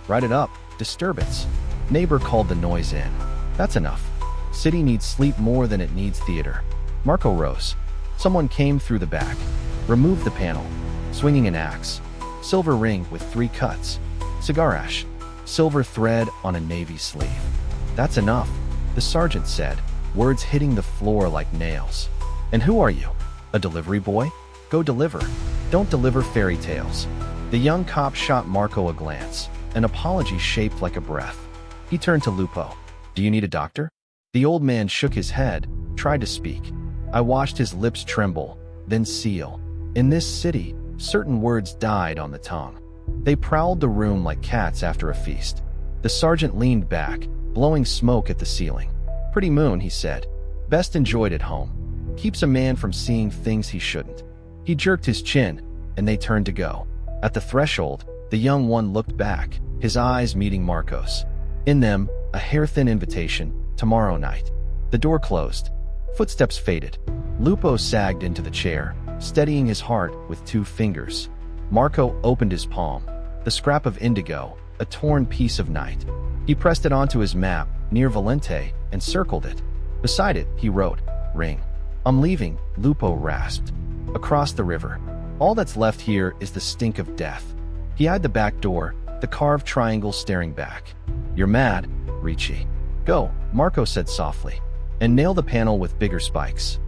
Write it up. Disturbance. Neighbor called the noise in. That's enough. City needs sleep more than it needs theater. Marco rose. Someone came through the back, removed the panel, swinging an axe. Silver ring with 3 cuts. Cigar ash. Silver thread on a navy sleeve. That's enough, the sergeant said, words hitting the floor like nails. And who are you? A delivery boy? Go deliver. Don't deliver fairy tales. The young cop shot Marco a glance, an apology shaped like a breath. He turned to Lupo. Do you need a doctor? The old man shook his head, tried to speak. I watched his lips tremble, then seal. In this city, certain words died on the tongue. They prowled the room like cats after a feast. The sergeant leaned back, blowing smoke at the ceiling. Pretty moon, he said. Best enjoyed at home. Keeps a man from seeing things he shouldn't. He jerked his chin, and they turned to go. At the threshold, the young one looked back, his eyes meeting Marco's. In them, a hair-thin invitation, tomorrow night. The door closed. Footsteps faded. Lupo sagged into the chair, steadying his heart with 2 fingers. Marco opened his palm. The scrap of indigo, a torn piece of night. He pressed it onto his map, near Valente, and circled it. Beside it, he wrote, Ring. I'm leaving, Lupo rasped. Across the river. All that's left here is the stink of death. He eyed the back door, the carved triangle staring back. You're mad, Ricci. Go, Marco said softly, and nail the panel with bigger spikes.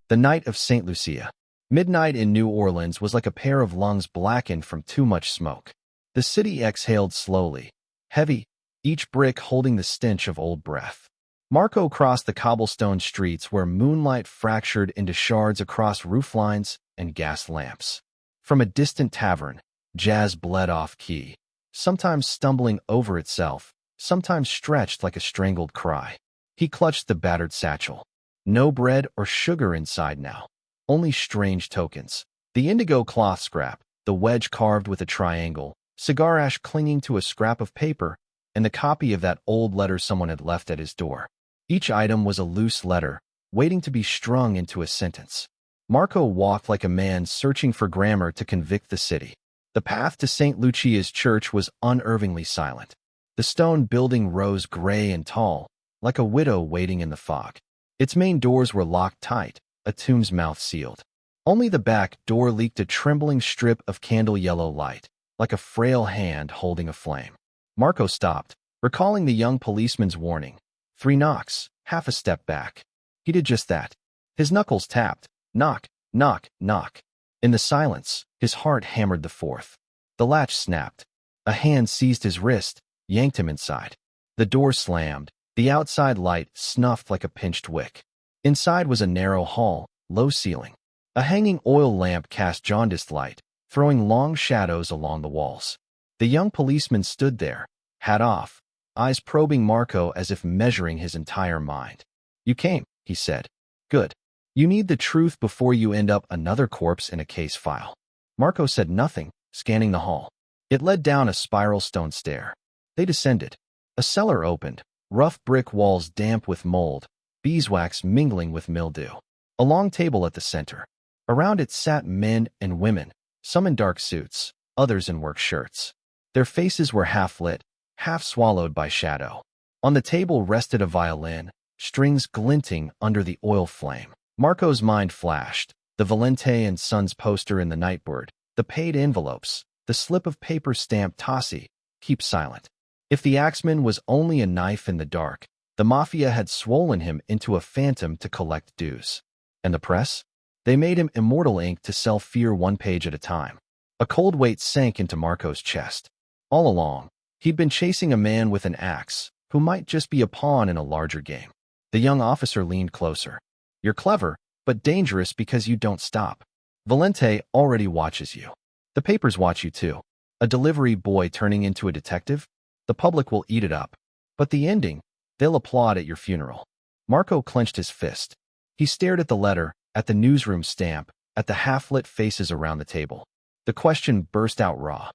The night of St. Lucia. Midnight in New Orleans was like a pair of lungs blackened from too much smoke. The city exhaled slowly, heavy, each brick holding the stench of old breath. Marco crossed the cobblestone streets where moonlight fractured into shards across rooflines and gas lamps. From a distant tavern, jazz bled off-key, sometimes stumbling over itself, sometimes stretched like a strangled cry. He clutched the battered satchel. No bread or sugar inside now. Only strange tokens. The indigo cloth scrap, the wedge carved with a triangle, cigar ash clinging to a scrap of paper, and the copy of that old letter someone had left at his door. Each item was a loose letter, waiting to be strung into a sentence. Marco walked like a man searching for grammar to convict the city. The path to St. Lucia's church was unervingly silent. The stone building rose gray and tall, like a widow waiting in the fog. Its main doors were locked tight, a tomb's mouth sealed. Only the back door leaked a trembling strip of candle-yellow light, like a frail hand holding a flame. Marco stopped, recalling the young policeman's warning. 3 knocks, half a step back. He did just that. His knuckles tapped. Knock, knock, knock. In the silence, his heart hammered the 4th. The latch snapped. A hand seized his wrist, yanked him inside. The door slammed. The outside light snuffed like a pinched wick. Inside was a narrow hall, low ceiling. A hanging oil lamp cast jaundiced light, throwing long shadows along the walls. The young policeman stood there, hat off, eyes probing Marco as if measuring his entire mind. You came, he said. Good. You need the truth before you end up another corpse in a case file. Marco said nothing, scanning the hall. It led down a spiral stone stair. They descended. A cellar opened, rough brick walls damp with mold, beeswax mingling with mildew. A long table at the center. Around it sat men and women, some in dark suits, others in work shirts. Their faces were half lit, half swallowed by shadow. On the table rested a violin, strings glinting under the oil flame. Marco's mind flashed. The Valente and Sons poster in the nightboard, the paid envelopes, the slip of paper stamped Tassi, keep silent. If the axeman was only a knife in the dark, the mafia had swollen him into a phantom to collect dues. And the press? They made him immortal ink to sell fear one page at a time. A cold weight sank into Marco's chest. All along, he'd been chasing a man with an axe, who might just be a pawn in a larger game. The young officer leaned closer. You're clever, but dangerous because you don't stop. Valente already watches you. The papers watch you too. A delivery boy turning into a detective? The public will eat it up. But the ending, they'll applaud at your funeral. Marco clenched his fist. He stared at the letter, at the newsroom stamp, at the half-lit faces around the table. The question burst out raw.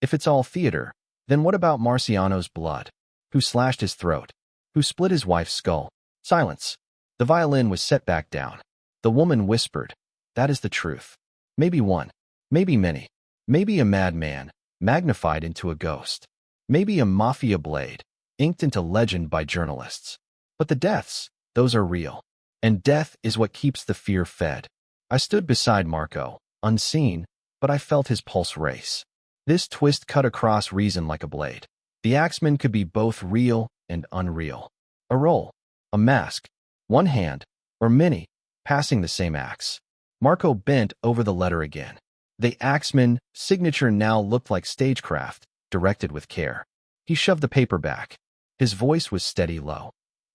If it's all theater, then what about Marciano's blood? Who slashed his throat? Who split his wife's skull? Silence. The violin was set back down. The woman whispered, that is the truth. Maybe one, maybe many, maybe a madman, magnified into a ghost. Maybe a mafia blade, inked into legend by journalists. But the deaths, those are real. And death is what keeps the fear fed. I stood beside Marco, unseen, but I felt his pulse race. This twist cut across reason like a blade. The axeman could be both real and unreal. A role, a mask, one hand, or many, passing the same axe. Marco bent over the letter again. The axeman signature now looked like stagecraft, directed with care. He shoved the paper back. His voice was steady low.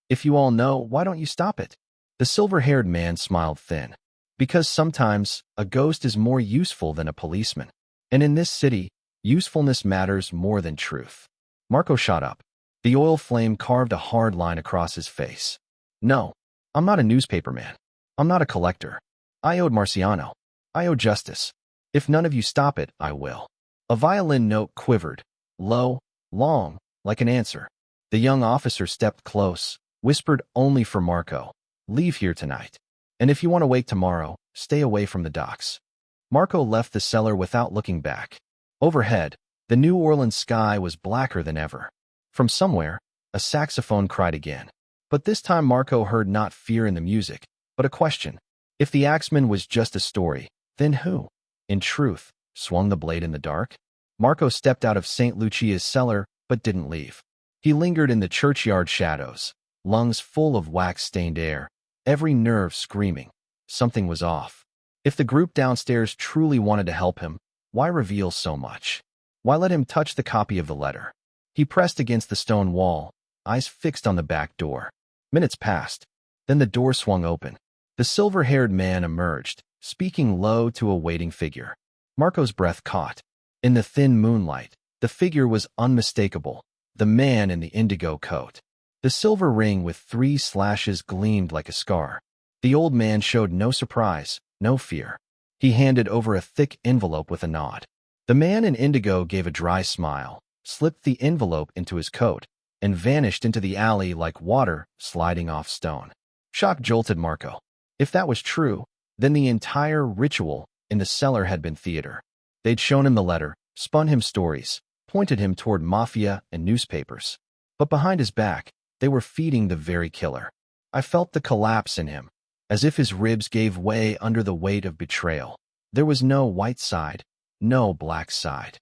If you all know, why don't you stop it? The silver-haired man smiled thin. Because sometimes, a ghost is more useful than a policeman. And in this city, usefulness matters more than truth. Marco shot up. The oil flame carved a hard line across his face. No, I'm not a newspaperman. I'm not a collector. I owed Marciano. I owe justice. If none of you stop it, I will. A violin note quivered, low, long, like an answer. The young officer stepped close, whispered only for Marco, leave here tonight. And if you want to wake tomorrow, stay away from the docks. Marco left the cellar without looking back. Overhead, the New Orleans sky was blacker than ever. From somewhere, a saxophone cried again. But this time Marco heard not fear in the music, but a question. If the axeman was just a story, then who, in truth, swung the blade in the dark? Marco stepped out of St. Lucia's cellar, but didn't leave. He lingered in the churchyard shadows, lungs full of wax-stained air, every nerve screaming. Something was off. If the group downstairs truly wanted to help him, why reveal so much? Why let him touch the copy of the letter? He pressed against the stone wall, eyes fixed on the back door. Minutes passed. Then the door swung open. The silver-haired man emerged, speaking low to a waiting figure. Marco's breath caught. In the thin moonlight, the figure was unmistakable, the man in the indigo coat. The silver ring with 3 slashes gleamed like a scar. The old man showed no surprise, no fear. He handed over a thick envelope with a nod. The man in indigo gave a dry smile, slipped the envelope into his coat, and vanished into the alley like water sliding off stone. Shock jolted Marco. If that was true, then the entire ritual in the cellar had been theater. They'd shown him the letter, spun him stories, pointed him toward mafia and newspapers. But behind his back, they were feeding the very killer. I felt the collapse in him, as if his ribs gave way under the weight of betrayal. There was no white side, no black side.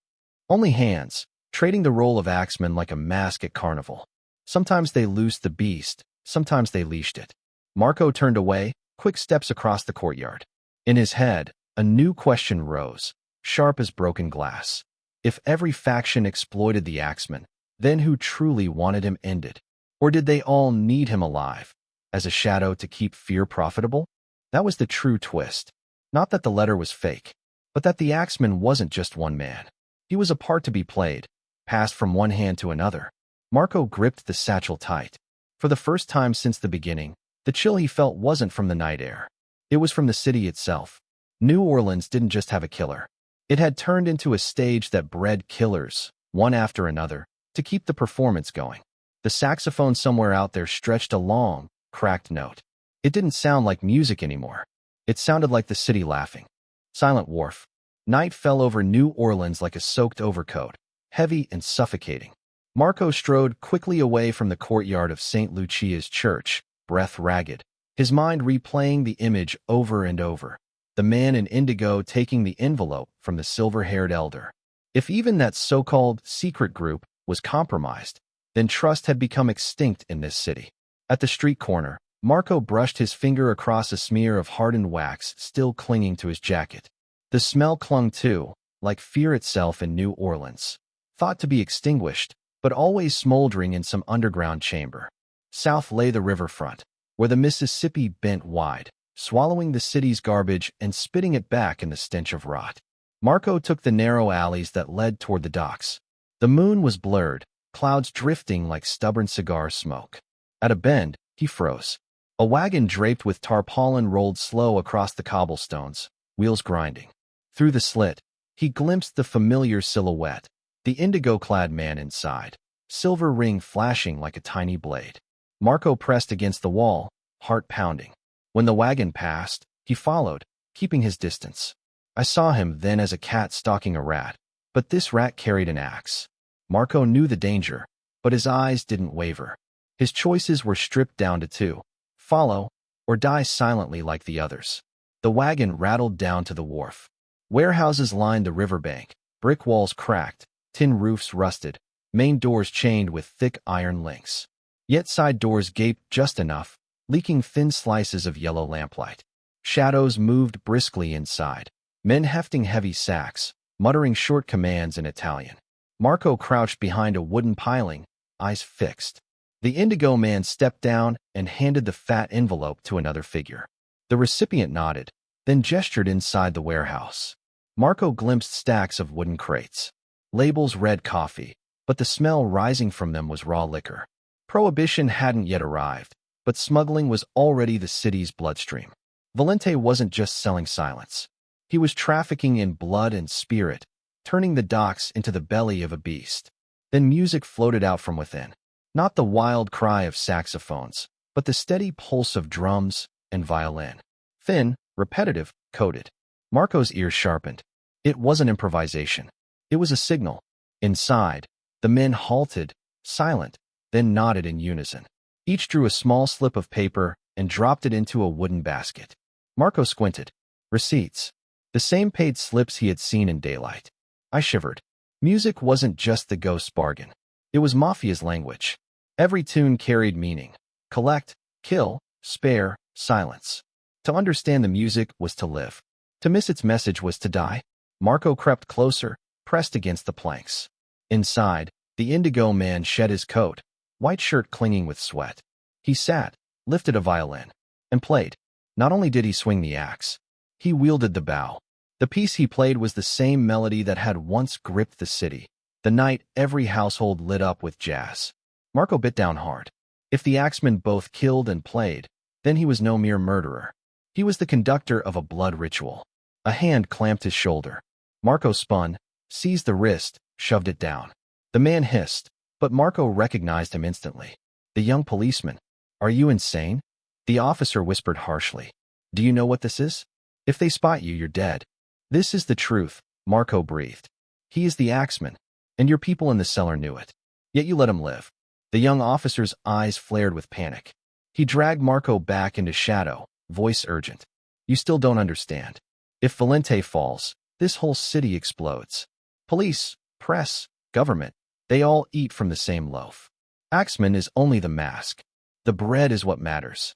Only hands, trading the role of axeman like a mask at carnival. Sometimes they loosed the beast, sometimes they leashed it. Marco turned away, quick steps across the courtyard. In his head, a new question rose, sharp as broken glass. If every faction exploited the axeman, then who truly wanted him ended? Or did they all need him alive, as a shadow to keep fear profitable? That was the true twist. Not that the letter was fake, but that the axeman wasn't just one man. He was a part to be played, passed from one hand to another. Marco gripped the satchel tight. For the first time since the beginning, the chill he felt wasn't from the night air. It was from the city itself. New Orleans didn't just have a killer. It had turned into a stage that bred killers, one after another, to keep the performance going. The saxophone somewhere out there stretched a long, cracked note. It didn't sound like music anymore. It sounded like the city laughing. Silent Wharf. Night fell over New Orleans like a soaked overcoat, heavy and suffocating. Marco strode quickly away from the courtyard of St. Lucia's church, breath ragged, his mind replaying the image over and over. The man in indigo taking the envelope from the silver-haired elder. If even that so-called secret group was compromised, then trust had become extinct in this city. At the street corner, Marco brushed his finger across a smear of hardened wax still clinging to his jacket. The smell clung too, like fear itself in New Orleans. Thought to be extinguished, but always smoldering in some underground chamber. South lay the riverfront, where the Mississippi bent wide, swallowing the city's garbage and spitting it back in the stench of rot. Marco took the narrow alleys that led toward the docks. The moon was blurred, clouds drifting like stubborn cigar smoke. At a bend, he froze. A wagon draped with tarpaulin rolled slow across the cobblestones, wheels grinding. Through the slit, he glimpsed the familiar silhouette, the indigo-clad man inside, silver ring flashing like a tiny blade. Marco pressed against the wall, heart pounding. When the wagon passed, he followed, keeping his distance. I saw him then as a cat stalking a rat, but this rat carried an axe. Marco knew the danger, but his eyes didn't waver. His choices were stripped down to two: follow, or die silently like the others. The wagon rattled down to the wharf. Warehouses lined the riverbank, brick walls cracked, tin roofs rusted, main doors chained with thick iron links. Yet side doors gaped just enough, leaking thin slices of yellow lamplight. Shadows moved briskly inside, men hefting heavy sacks, muttering short commands in Italian. Marco crouched behind a wooden piling, eyes fixed. The indigo man stepped down and handed the fat envelope to another figure. The recipient nodded, then gestured inside the warehouse. Marco glimpsed stacks of wooden crates. Labels read coffee, but the smell rising from them was raw liquor. Prohibition hadn't yet arrived, but smuggling was already the city's bloodstream. Valente wasn't just selling silence. He was trafficking in blood and spirit, turning the docks into the belly of a beast. Then music floated out from within. Not the wild cry of saxophones, but the steady pulse of drums and violin. Thin, repetitive, coded. Marco's ears sharpened. It wasn't improvisation. It was a signal. Inside, the men halted, silent, then nodded in unison. Each drew a small slip of paper and dropped it into a wooden basket. Marco squinted. Receipts. The same paid slips he had seen in daylight. I shivered. Music wasn't just the ghost's bargain. It was mafia's language. Every tune carried meaning. Collect, kill, spare, silence. To understand the music was to live. To miss its message was to die. Marco crept closer, pressed against the planks. Inside, the indigo man shed his coat, white shirt clinging with sweat. He sat, lifted a violin, and played. Not only did he swing the axe, he wielded the bow. The piece he played was the same melody that had once gripped the city. The night every household lit up with jazz. Marco bit down hard. If the axeman both killed and played, then he was no mere murderer. He was the conductor of a blood ritual. A hand clamped his shoulder. Marco spun, seized the wrist, shoved it down. The man hissed, but Marco recognized him instantly. The young policeman. Are you insane? The officer whispered harshly. Do you know what this is? If they spot you, you're dead. This is the truth, Marco breathed. He is the axeman, and your people in the cellar knew it. Yet you let him live. The young officer's eyes flared with panic. He dragged Marco back into shadow, voice urgent. You still don't understand. If Valente falls, this whole city explodes. Police, press, government, they all eat from the same loaf. Axeman is only the mask. The bread is what matters.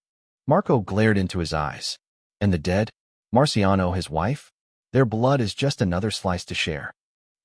Marco glared into his eyes. And the dead? Marciano, his wife? Their blood is just another slice to share.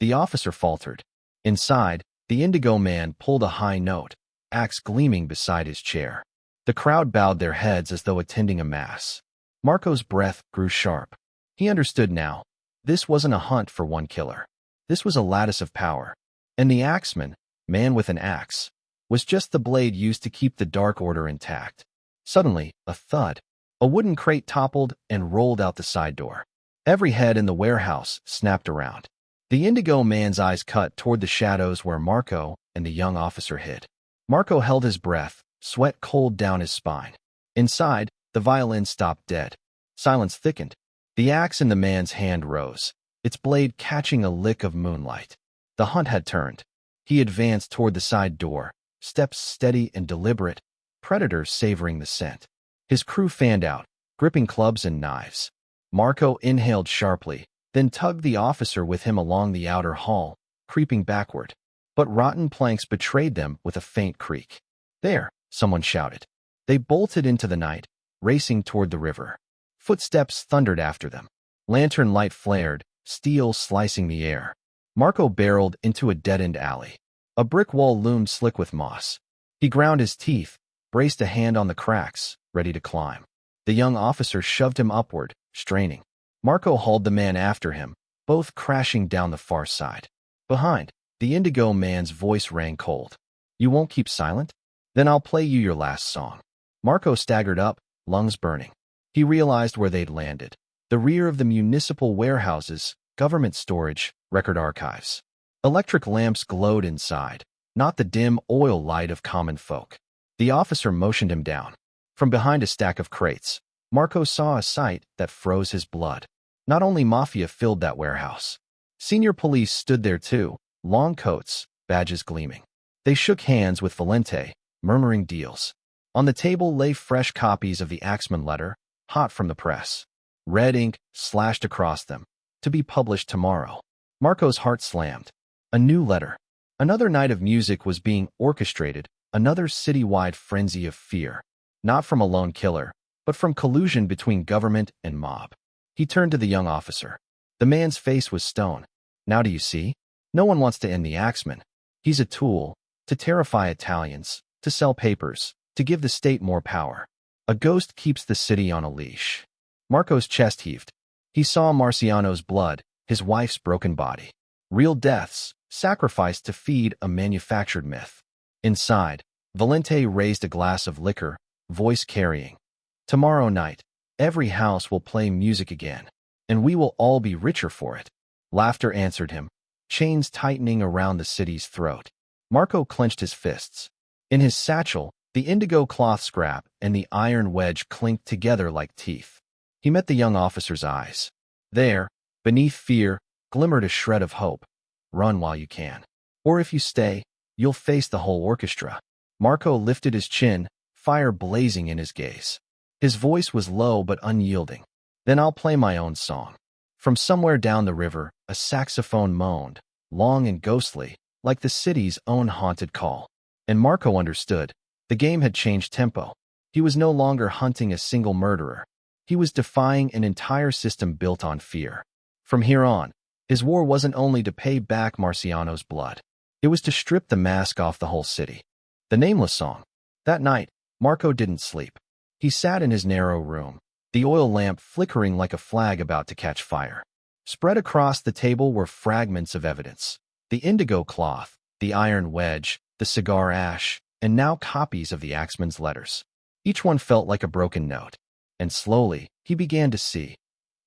The officer faltered. Inside, the indigo man pulled a high note, axe gleaming beside his chair. The crowd bowed their heads as though attending a mass. Marco's breath grew sharp. He understood now. This wasn't a hunt for one killer. This was a lattice of power. And the axeman, man with an axe, was just the blade used to keep the dark order intact. Suddenly, a thud. A wooden crate toppled and rolled out the side door. Every head in the warehouse snapped around. The Indigo Man's eyes cut toward the shadows where Marco and the young officer hid. Marco held his breath, sweat cold down his spine. Inside, the violin stopped dead. Silence thickened. The axe in the man's hand rose, its blade catching a lick of moonlight. The hunt had turned. He advanced toward the side door, steps steady and deliberate, predators savoring the scent. His crew fanned out, gripping clubs and knives. Marco inhaled sharply, then tugged the officer with him along the outer hall, creeping backward. But rotten planks betrayed them with a faint creak. "There!" someone shouted. They bolted into the night, racing toward the river. Footsteps thundered after them. Lantern light flared, steel slicing the air. Marco barreled into a dead-end alley. A brick wall loomed slick with moss. He ground his teeth, braced a hand on the cracks, ready to climb. The young officer shoved him upward, straining. Marco hauled the man after him, both crashing down the far side. Behind, the Indigo Man's voice rang cold. "You won't keep silent? Then I'll play you your last song." Marco staggered up, lungs burning. He realized where they'd landed. The rear of the municipal warehouses, government storage, record archives. Electric lamps glowed inside, not the dim oil light of common folk. The officer motioned him down. From behind a stack of crates, Marco saw a sight that froze his blood. Not only mafia filled that warehouse. Senior police stood there too, long coats, badges gleaming. They shook hands with Valente, murmuring deals. On the table lay fresh copies of the Axeman letter, hot from the press. Red ink slashed across them, to be published tomorrow. Marco's heart slammed. A new letter. Another night of music was being orchestrated, another citywide frenzy of fear. Not from a lone killer, but from collusion between government and mob. He turned to the young officer. The man's face was stone. "Now do you see? No one wants to end the Axeman. He's a tool, to terrify Italians, to sell papers, to give the state more power. A ghost keeps the city on a leash." Marco's chest heaved. He saw Marciano's blood, his wife's broken body. Real deaths, sacrificed to feed a manufactured myth. Inside, Valente raised a glass of liquor, voice carrying. "Tomorrow night, every house will play music again, and we will all be richer for it." Laughter answered him, chains tightening around the city's throat. Marco clenched his fists. In his satchel, the indigo cloth scrap and the iron wedge clinked together like teeth. He met the young officer's eyes. There, beneath fear, glimmered a shred of hope. "Run while you can. Or if you stay, you'll face the whole orchestra." Marco lifted his chin, fire blazing in his gaze. His voice was low but unyielding. "Then I'll play my own song." From somewhere down the river, a saxophone moaned, long and ghostly, like the city's own haunted call. And Marco understood. The game had changed tempo. He was no longer hunting a single murderer. He was defying an entire system built on fear. From here on, his war wasn't only to pay back Marciano's blood. It was to strip the mask off the whole city. The Nameless Song. That night, Marco didn't sleep. He sat in his narrow room, the oil lamp flickering like a flag about to catch fire. Spread across the table were fragments of evidence. The indigo cloth, the iron wedge, the cigar ash, and now copies of the Axeman's letters. Each one felt like a broken note. And slowly, he began to see.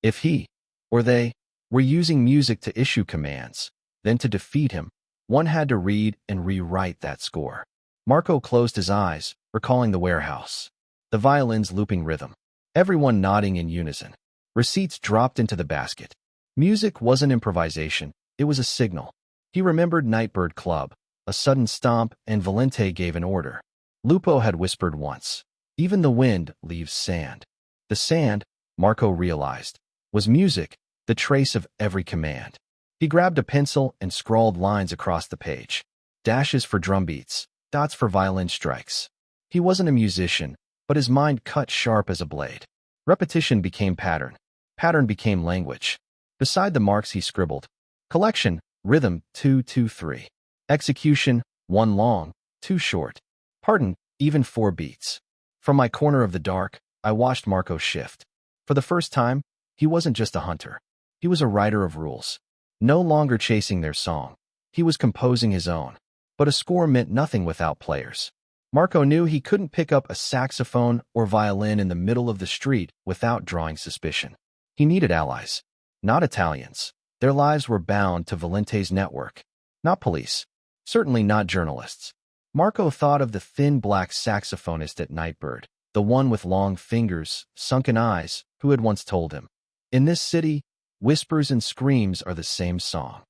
If he, or they, were using music to issue commands, then to defeat him, one had to read and rewrite that score. Marco closed his eyes, recalling the warehouse. The violin's looping rhythm. Everyone nodding in unison. Receipts dropped into the basket. Music wasn't improvisation, it was a signal. He remembered Nightbird Club, a sudden stomp, and Valente gave an order. Lupo had whispered once. Even the wind leaves sand. The sand, Marco realized, was music, the trace of every command. He grabbed a pencil and scrawled lines across the page. Dashes for drum beats, dots for violin strikes. He wasn't a musician, but his mind cut sharp as a blade. Repetition became pattern. Pattern became language. Beside the marks he scribbled. Collection, rhythm, 2-2-3. Execution, 1 long, 2 short. Pardon, even 4 beats. From my corner of the dark, I watched Marco shift. For the first time, he wasn't just a hunter. He was a writer of rules. No longer chasing their song. He was composing his own. But a score meant nothing without players. Marco knew he couldn't pick up a saxophone or violin in the middle of the street without drawing suspicion. He needed allies, not Italians. Their lives were bound to Valente's network, not police, certainly not journalists. Marco thought of the thin black saxophonist at Nightbird, the one with long fingers, sunken eyes, who had once told him, "In this city, whispers and screams are the same song."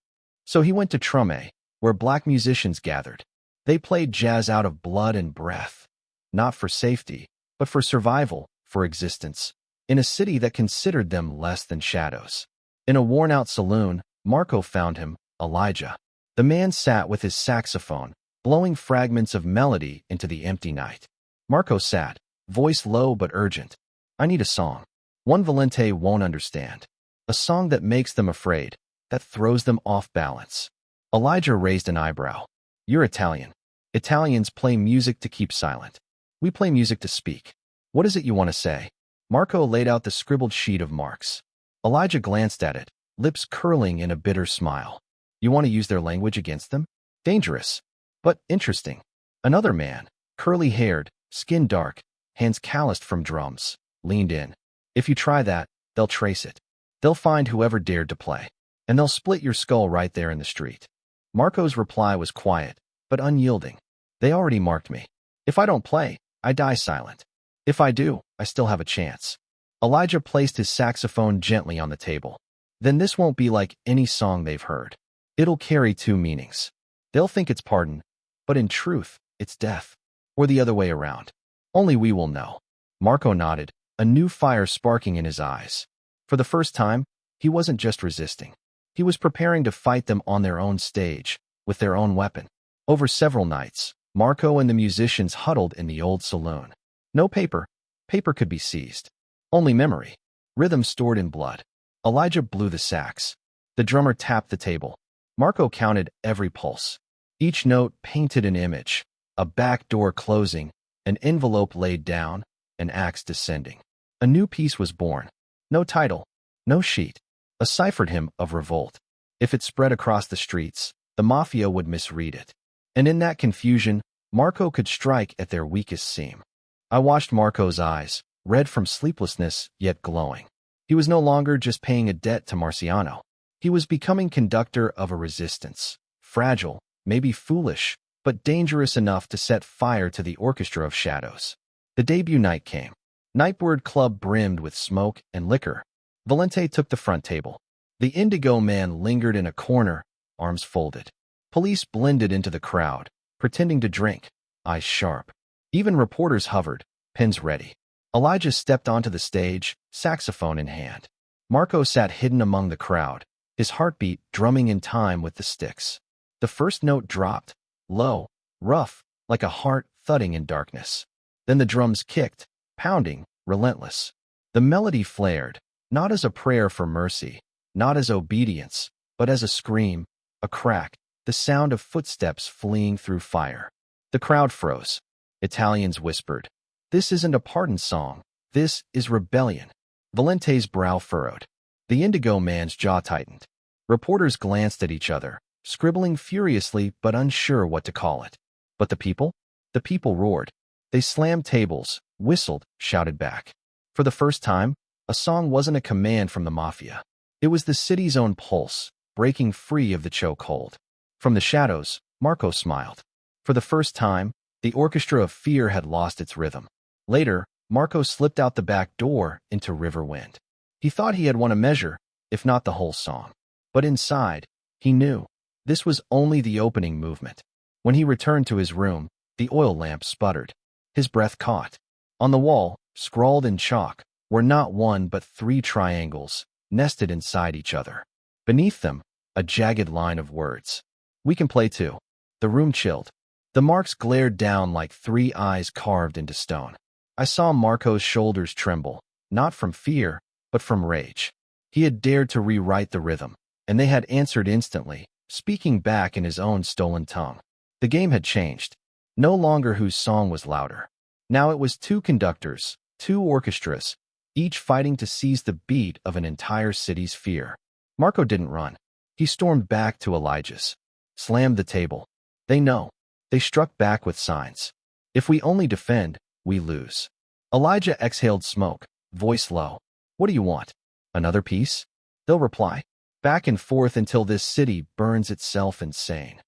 So he went to Trumme, where black musicians gathered. They played jazz out of blood and breath, not for safety, but for survival, for existence, in a city that considered them less than shadows. In a worn-out saloon, Marco found him, Elijah. The man sat with his saxophone, blowing fragments of melody into the empty night. Marco sat, voice low but urgent. "I need a song. One Valente won't understand. A song that makes them afraid, that throws them off balance." Elijah raised an eyebrow. "You're Italian. Italians play music to keep silent. We play music to speak. What is it you want to say?" Marco laid out the scribbled sheet of marks. Elijah glanced at it, lips curling in a bitter smile. "You want to use their language against them? Dangerous, but interesting." Another man, curly-haired, skin dark, hands calloused from drums, leaned in. "If you try that, they'll trace it. They'll find whoever dared to play, and they'll split your skull right there in the street." Marco's reply was quiet, but unyielding. "They already marked me. If I don't play, I die silent. If I do, I still have a chance." Elijah placed his saxophone gently on the table. "Then this won't be like any song they've heard. It'll carry two meanings. They'll think it's pardon, but in truth, it's death. Or the other way around. Only we will know." Marco nodded, a new fire sparking in his eyes. For the first time, he wasn't just resisting. He was preparing to fight them on their own stage, with their own weapon. Over several nights, Marco and the musicians huddled in the old saloon. No paper. Paper could be seized. Only memory. Rhythm stored in blood. Elijah blew the sax. The drummer tapped the table. Marco counted every pulse. Each note painted an image. A back door closing, an envelope laid down, an axe descending. A new piece was born. No title, no sheet. A ciphered hymn of revolt. If it spread across the streets, the mafia would misread it. And in that confusion, Marco could strike at their weakest seam. I watched Marco's eyes, red from sleeplessness yet glowing. He was no longer just paying a debt to Marciano. He was becoming conductor of a resistance, fragile, maybe foolish, but dangerous enough to set fire to the orchestra of shadows. The debut night came. Nightbird Club brimmed with smoke and liquor. Valente took the front table. The Indigo Man lingered in a corner, arms folded. Police blended into the crowd, pretending to drink, eyes sharp. Even reporters hovered, pens ready. Elijah stepped onto the stage, saxophone in hand. Marco sat hidden among the crowd, his heartbeat drumming in time with the sticks. The first note dropped, low, rough, like a heart thudding in darkness. Then the drums kicked, pounding, relentless. The melody flared, not as a prayer for mercy, not as obedience, but as a scream, a crack, the sound of footsteps fleeing through fire. The crowd froze. Italians whispered, "This isn't a pardon song. This is rebellion." Valente's brow furrowed. The Indigo Man's jaw tightened. Reporters glanced at each other, scribbling furiously but unsure what to call it. But the people? The people roared. They slammed tables, whistled, shouted back. For the first time, a song wasn't a command from the mafia. It was the city's own pulse, breaking free of the chokehold. From the shadows, Marco smiled. For the first time, the orchestra of fear had lost its rhythm. Later, Marco slipped out the back door into River Wind. He thought he had won a measure, if not the whole song. But inside, he knew this was only the opening movement. When he returned to his room, the oil lamp sputtered. His breath caught. On the wall, scrawled in chalk, were not one but 3 triangles, nested inside each other. Beneath them, a jagged line of words. "We can play too." The room chilled. The marks glared down like 3 eyes carved into stone. I saw Marco's shoulders tremble, not from fear, but from rage. He had dared to rewrite the rhythm, and they had answered instantly, speaking back in his own stolen tongue. The game had changed. No longer whose song was louder. Now it was 2 conductors, 2 orchestras, each fighting to seize the beat of an entire city's fear. Marco didn't run. He stormed back to Elijah's. Slammed the table. "They know." They struck back with signs. If we only defend, we lose. Elijah exhaled smoke, voice low. What do you want? Another piece? They'll reply. Back and forth until this city burns itself insane.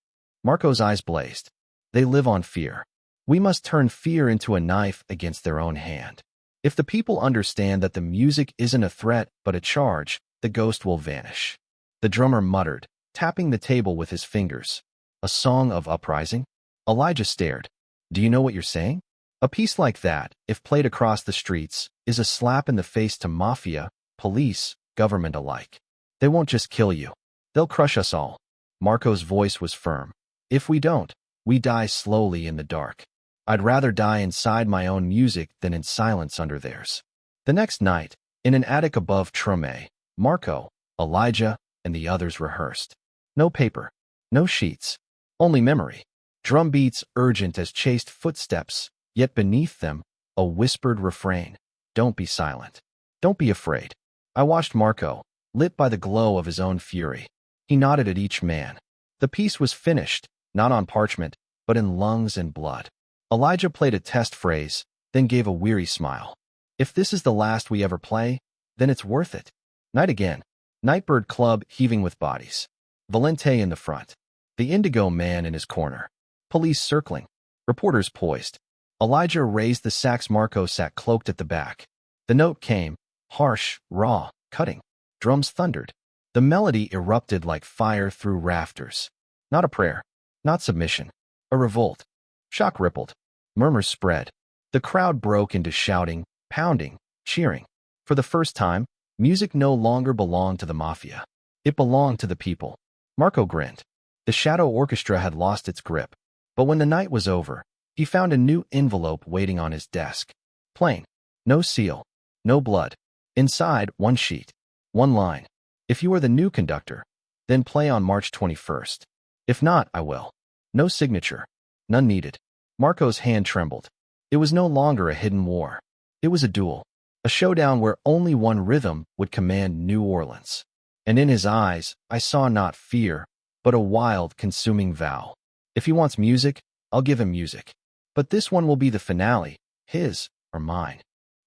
Marco's eyes blazed. They live on fear. We must turn fear into a knife against their own hand. If the people understand that the music isn't a threat but a charge, the ghost will vanish. The drummer muttered, tapping the table with his fingers. A song of uprising? Elijah stared. Do you know what you're saying? A piece like that, if played across the streets, is a slap in the face to mafia, police, government alike. They won't just kill you. They'll crush us all. Marco's voice was firm. If we don't, we die slowly in the dark. I'd rather die inside my own music than in silence under theirs. The next night, in an attic above Trome, Marco, Elijah, and the others rehearsed. No paper, no sheets, only memory. Drum beats urgent as chaste footsteps, yet beneath them, a whispered refrain. Don't be silent. Don't be afraid. I watched Marco, lit by the glow of his own fury. He nodded at each man. The piece was finished, not on parchment, but in lungs and blood. Elijah played a test phrase, then gave a weary smile. If this is the last we ever play, then it's worth it. Night again. Nightbird Club heaving with bodies. Valente in the front. The Indigo Man in his corner. Police circling. Reporters poised. Elijah raised the sax. Marco sat cloaked at the back. The note came, harsh, raw, cutting. Drums thundered. The melody erupted like fire through rafters. Not a prayer. Not submission. A revolt. Shock rippled. Murmurs spread. The crowd broke into shouting, pounding, cheering. For the first time, music no longer belonged to the mafia. It belonged to the people. Marco grinned. The shadow orchestra had lost its grip. But when the night was over, he found a new envelope waiting on his desk. Plain. No seal. No blood. Inside, one sheet. One line. If you are the new conductor, then play on March 21st. If not, I will. No signature. None needed. Marco's hand trembled. It was no longer a hidden war. It was a duel. A showdown where only one rhythm would command New Orleans. And in his eyes, I saw not fear, but a wild, consuming vow. If he wants music, I'll give him music. But this one will be the finale, his or mine.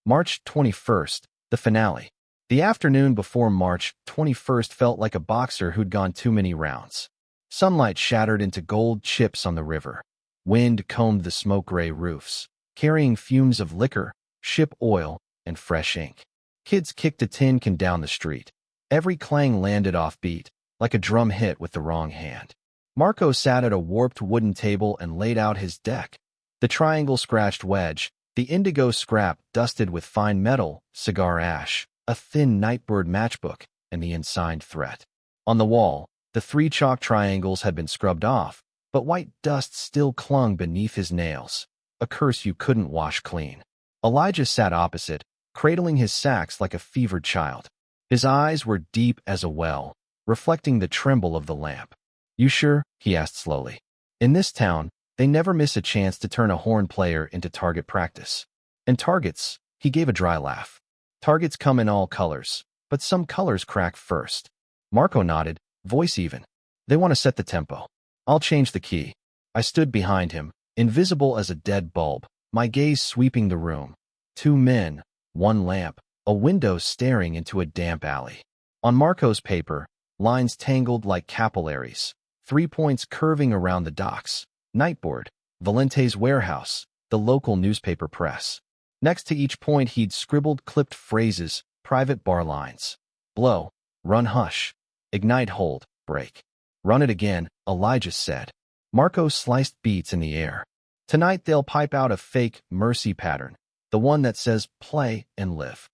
March 21st, the finale. The afternoon before March 21st felt like a boxer who'd gone too many rounds. Sunlight shattered into gold chips on the river. Wind combed the smoke-gray roofs, carrying fumes of liquor, ship oil, and fresh ink. Kids kicked a tin can down the street. Every clang landed off-beat, like a drum hit with the wrong hand. Marco sat at a warped wooden table and laid out his deck. The triangle-scratched wedge, the indigo scrap dusted with fine metal, cigar ash, a thin nightbird matchbook, and the unsigned threat. On the wall, the 3 chalk triangles had been scrubbed off, but white dust still clung beneath his nails, a curse you couldn't wash clean. Elijah sat opposite, cradling his sax like a fevered child. His eyes were deep as a well, reflecting the tremble of the lamp. You sure? He asked slowly. In this town, they never miss a chance to turn a horn player into target practice. And targets, he gave a dry laugh. Targets come in all colors, but some colors crack first. Marco nodded, voice even. They want to set the tempo. I'll change the key. I stood behind him, invisible as a dead bulb, my gaze sweeping the room. 2 men, 1 lamp, a window staring into a damp alley. On Marco's paper, lines tangled like capillaries, 3 points curving around the docks. Nightboard, Valente's warehouse, the local newspaper press. Next to each point he'd scribbled clipped phrases, private bar lines. Blow, run hush, ignite hold, break. Run it again, Elijah said. Marco sliced beats in the air. Tonight they'll pipe out a fake mercy pattern, the one that says play and live.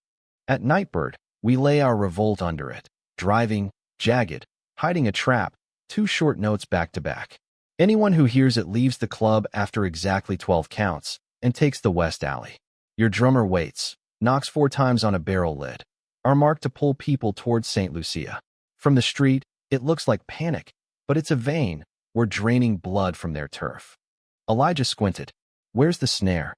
At Nightbird, we lay our revolt under it, driving, jagged, hiding a trap, 2 short notes back to back. Anyone who hears it leaves the club after exactly 12 counts and takes the west alley. Your drummer waits, knocks 4 times on a barrel lid. Our mark to pull people towards St. Lucia. From the street, it looks like panic, but it's a vein. We're draining blood from their turf. Elijah squinted. Where's the snare?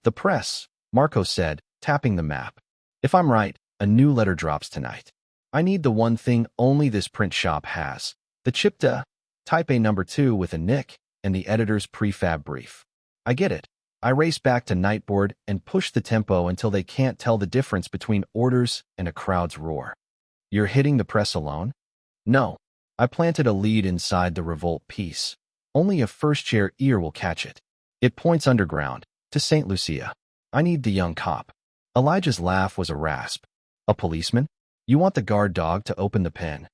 The press, Marco said, tapping the map. If I'm right, a new letter drops tonight. I need the one thing only this print shop has. The chipta, type A number 2 with a nick, and the editor's prefab brief. I get it. I race back to Nightboard and push the tempo until they can't tell the difference between orders and a crowd's roar. You're hitting the press alone? No. I planted a lead inside the revolt piece. Only a first-chair ear will catch it. It points underground, to St. Lucia. I need the young cop. Elijah's laugh was a rasp. A policeman? You want the guard dog to open the pen?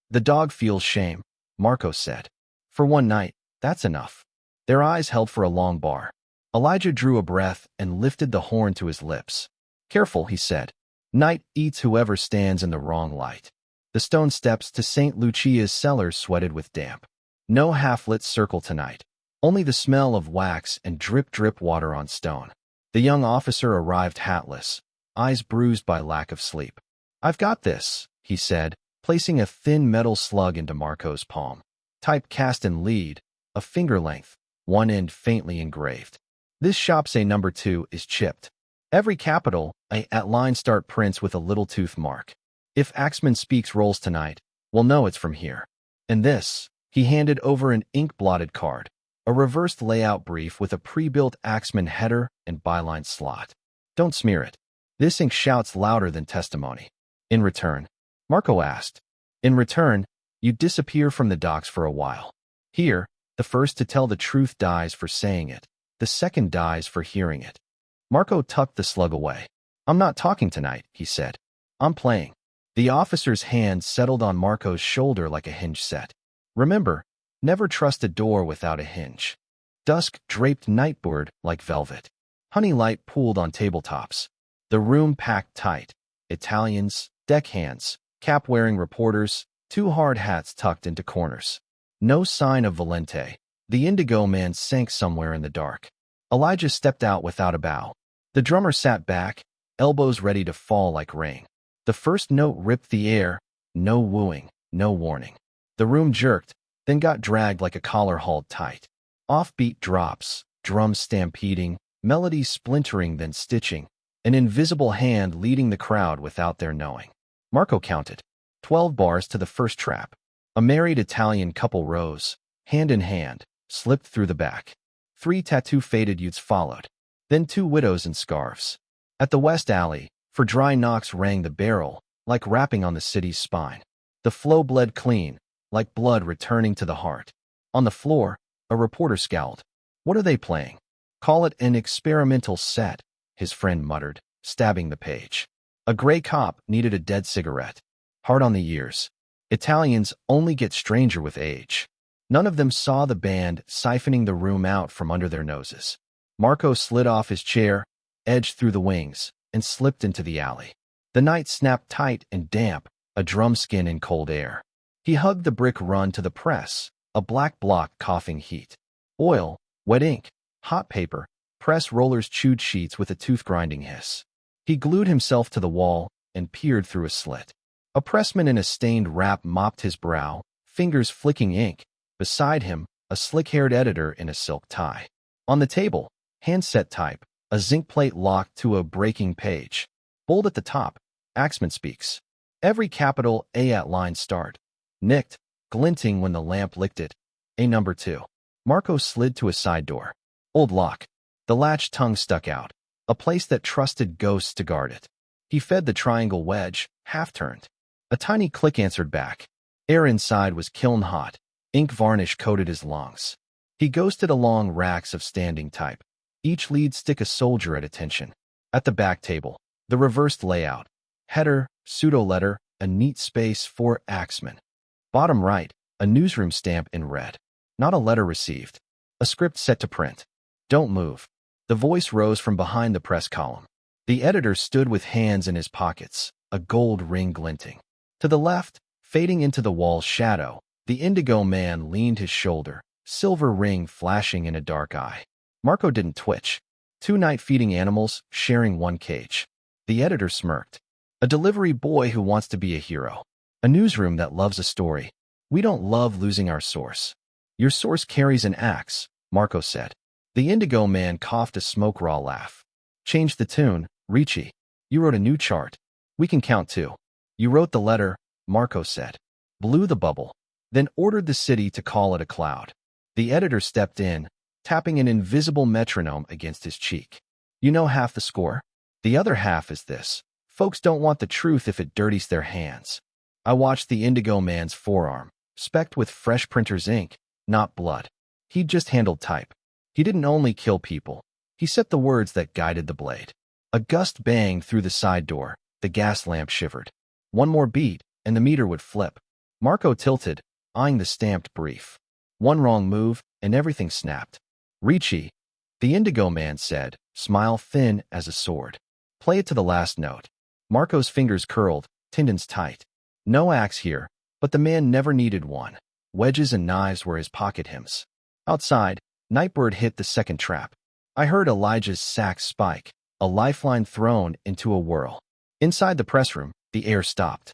The dog feels shame, Marco said. For one night, that's enough. Their eyes held for a long bar. Elijah drew a breath and lifted the horn to his lips. Careful, he said. Night eats whoever stands in the wrong light. The stone steps to St. Lucia's cellar sweated with damp. No half-lit circle tonight. Only the smell of wax and drip-drip water on stone. The young officer arrived hatless, eyes bruised by lack of sleep. I've got this, he said, placing a thin metal slug into Marco's palm. Type cast in lead, a finger length, one end faintly engraved. This shop's A number 2 is chipped. Every capital, A at line start prints with a little tooth mark. If Axman speaks rolls tonight, we'll know it's from here. And this, he handed over an ink-blotted card, a reversed layout brief with a pre-built Axman header and byline slot. Don't smear it. This ink shouts louder than testimony. In return, Marco asked. In return, you disappear from the docks for a while. Here, the first to tell the truth dies for saying it. The second dies for hearing it. Marco tucked the slug away. I'm not talking tonight, he said. I'm playing. The officer's hand settled on Marco's shoulder like a hinge set. Remember, never trust a door without a hinge. Dusk draped Nightboard like velvet. Honey light pooled on tabletops. The room packed tight. Italians, deckhands, cap-wearing reporters, two hard hats tucked into corners. No sign of Valente. The Indigo Man sank somewhere in the dark. Elijah stepped out without a bow. The drummer sat back, elbows ready to fall like rain. The first note ripped the air, no wooing, no warning. The room jerked, then got dragged like a collar hauled tight. Offbeat drops, drums stampeding, melodies splintering then stitching, an invisible hand leading the crowd without their knowing. Marco counted. 12 bars to the first trap. A married Italian couple rose, hand in hand, slipped through the back. 3 tattoo-faded youths followed. Then 2 widows in scarves. At the west alley, for dry knocks rang the barrel, like rapping on the city's spine. The flow bled clean, like blood returning to the heart. On the floor, a reporter scowled. What are they playing? Call it an experimental set, his friend muttered, stabbing the page. A gray cop needed a dead cigarette. Hard on the ears. Italians only get stranger with age. None of them saw the band siphoning the room out from under their noses. Marco slid off his chair, edged through the wings, and slipped into the alley. The night snapped tight and damp, a drum skin in cold air. He hugged the brick run to the press, a black block coughing heat. Oil, wet ink, hot paper, press rollers chewed sheets with a tooth-grinding hiss. He glued himself to the wall and peered through a slit. A pressman in a stained wrap mopped his brow, fingers flicking ink. Beside him, a slick-haired editor in a silk tie. On the table, handset type, a zinc plate locked to a breaking page. Bold at the top, Axman speaks. Every capital A at line start. Nicked, glinting when the lamp licked it. A number 2. Marco slid to a side door. Old lock. The latch tongue stuck out, a place that trusted ghosts to guard it. He fed the triangle wedge, half-turned. A tiny click answered back. Air inside was kiln hot. Ink varnish coated his lungs. He ghosted along racks of standing type. Each lead stick a soldier at attention. At the back table, the reversed layout. Header, pseudo-letter, a neat space for Axman. Bottom right, a newsroom stamp in red. Not a letter received. A script set to print. Don't move. The voice rose from behind the press column. The editor stood with hands in his pockets, a gold ring glinting. To the left, fading into the wall's shadow, the Indigo Man leaned his shoulder, silver ring flashing in a dark eye. Marco didn't twitch. 2 night-feeding animals sharing one cage. The editor smirked. A delivery boy who wants to be a hero. A newsroom that loves a story. We don't love losing our source. Your source carries an axe, Marco said. The Indigo Man coughed a smoke-raw laugh. Change the tune, Ricci. You wrote a new chart. We can count too. You wrote the letter, Marco said. Blew the bubble. Then ordered the city to call it a cloud. The editor stepped in, tapping an invisible metronome against his cheek. You know half the score? The other half is this. Folks don't want the truth if it dirties their hands. I watched the Indigo Man's forearm, specked with fresh printer's ink, not blood. He'd just handled type. He didn't only kill people. He set the words that guided the blade. A gust banged through the side door. The gas lamp shivered. One more beat, and the meter would flip. Marco tilted, eyeing the stamped brief. One wrong move, and everything snapped. Ricci, the Indigo Man said, smile thin as a sword. Play it to the last note. Marco's fingers curled, tendons tight. No axe here, but the man never needed one. Wedges and knives were his pocket hymns. Outside, Nightbird hit the second trap. I heard Elijah's sax spike, a lifeline thrown into a whirl. Inside the press room, the air stopped.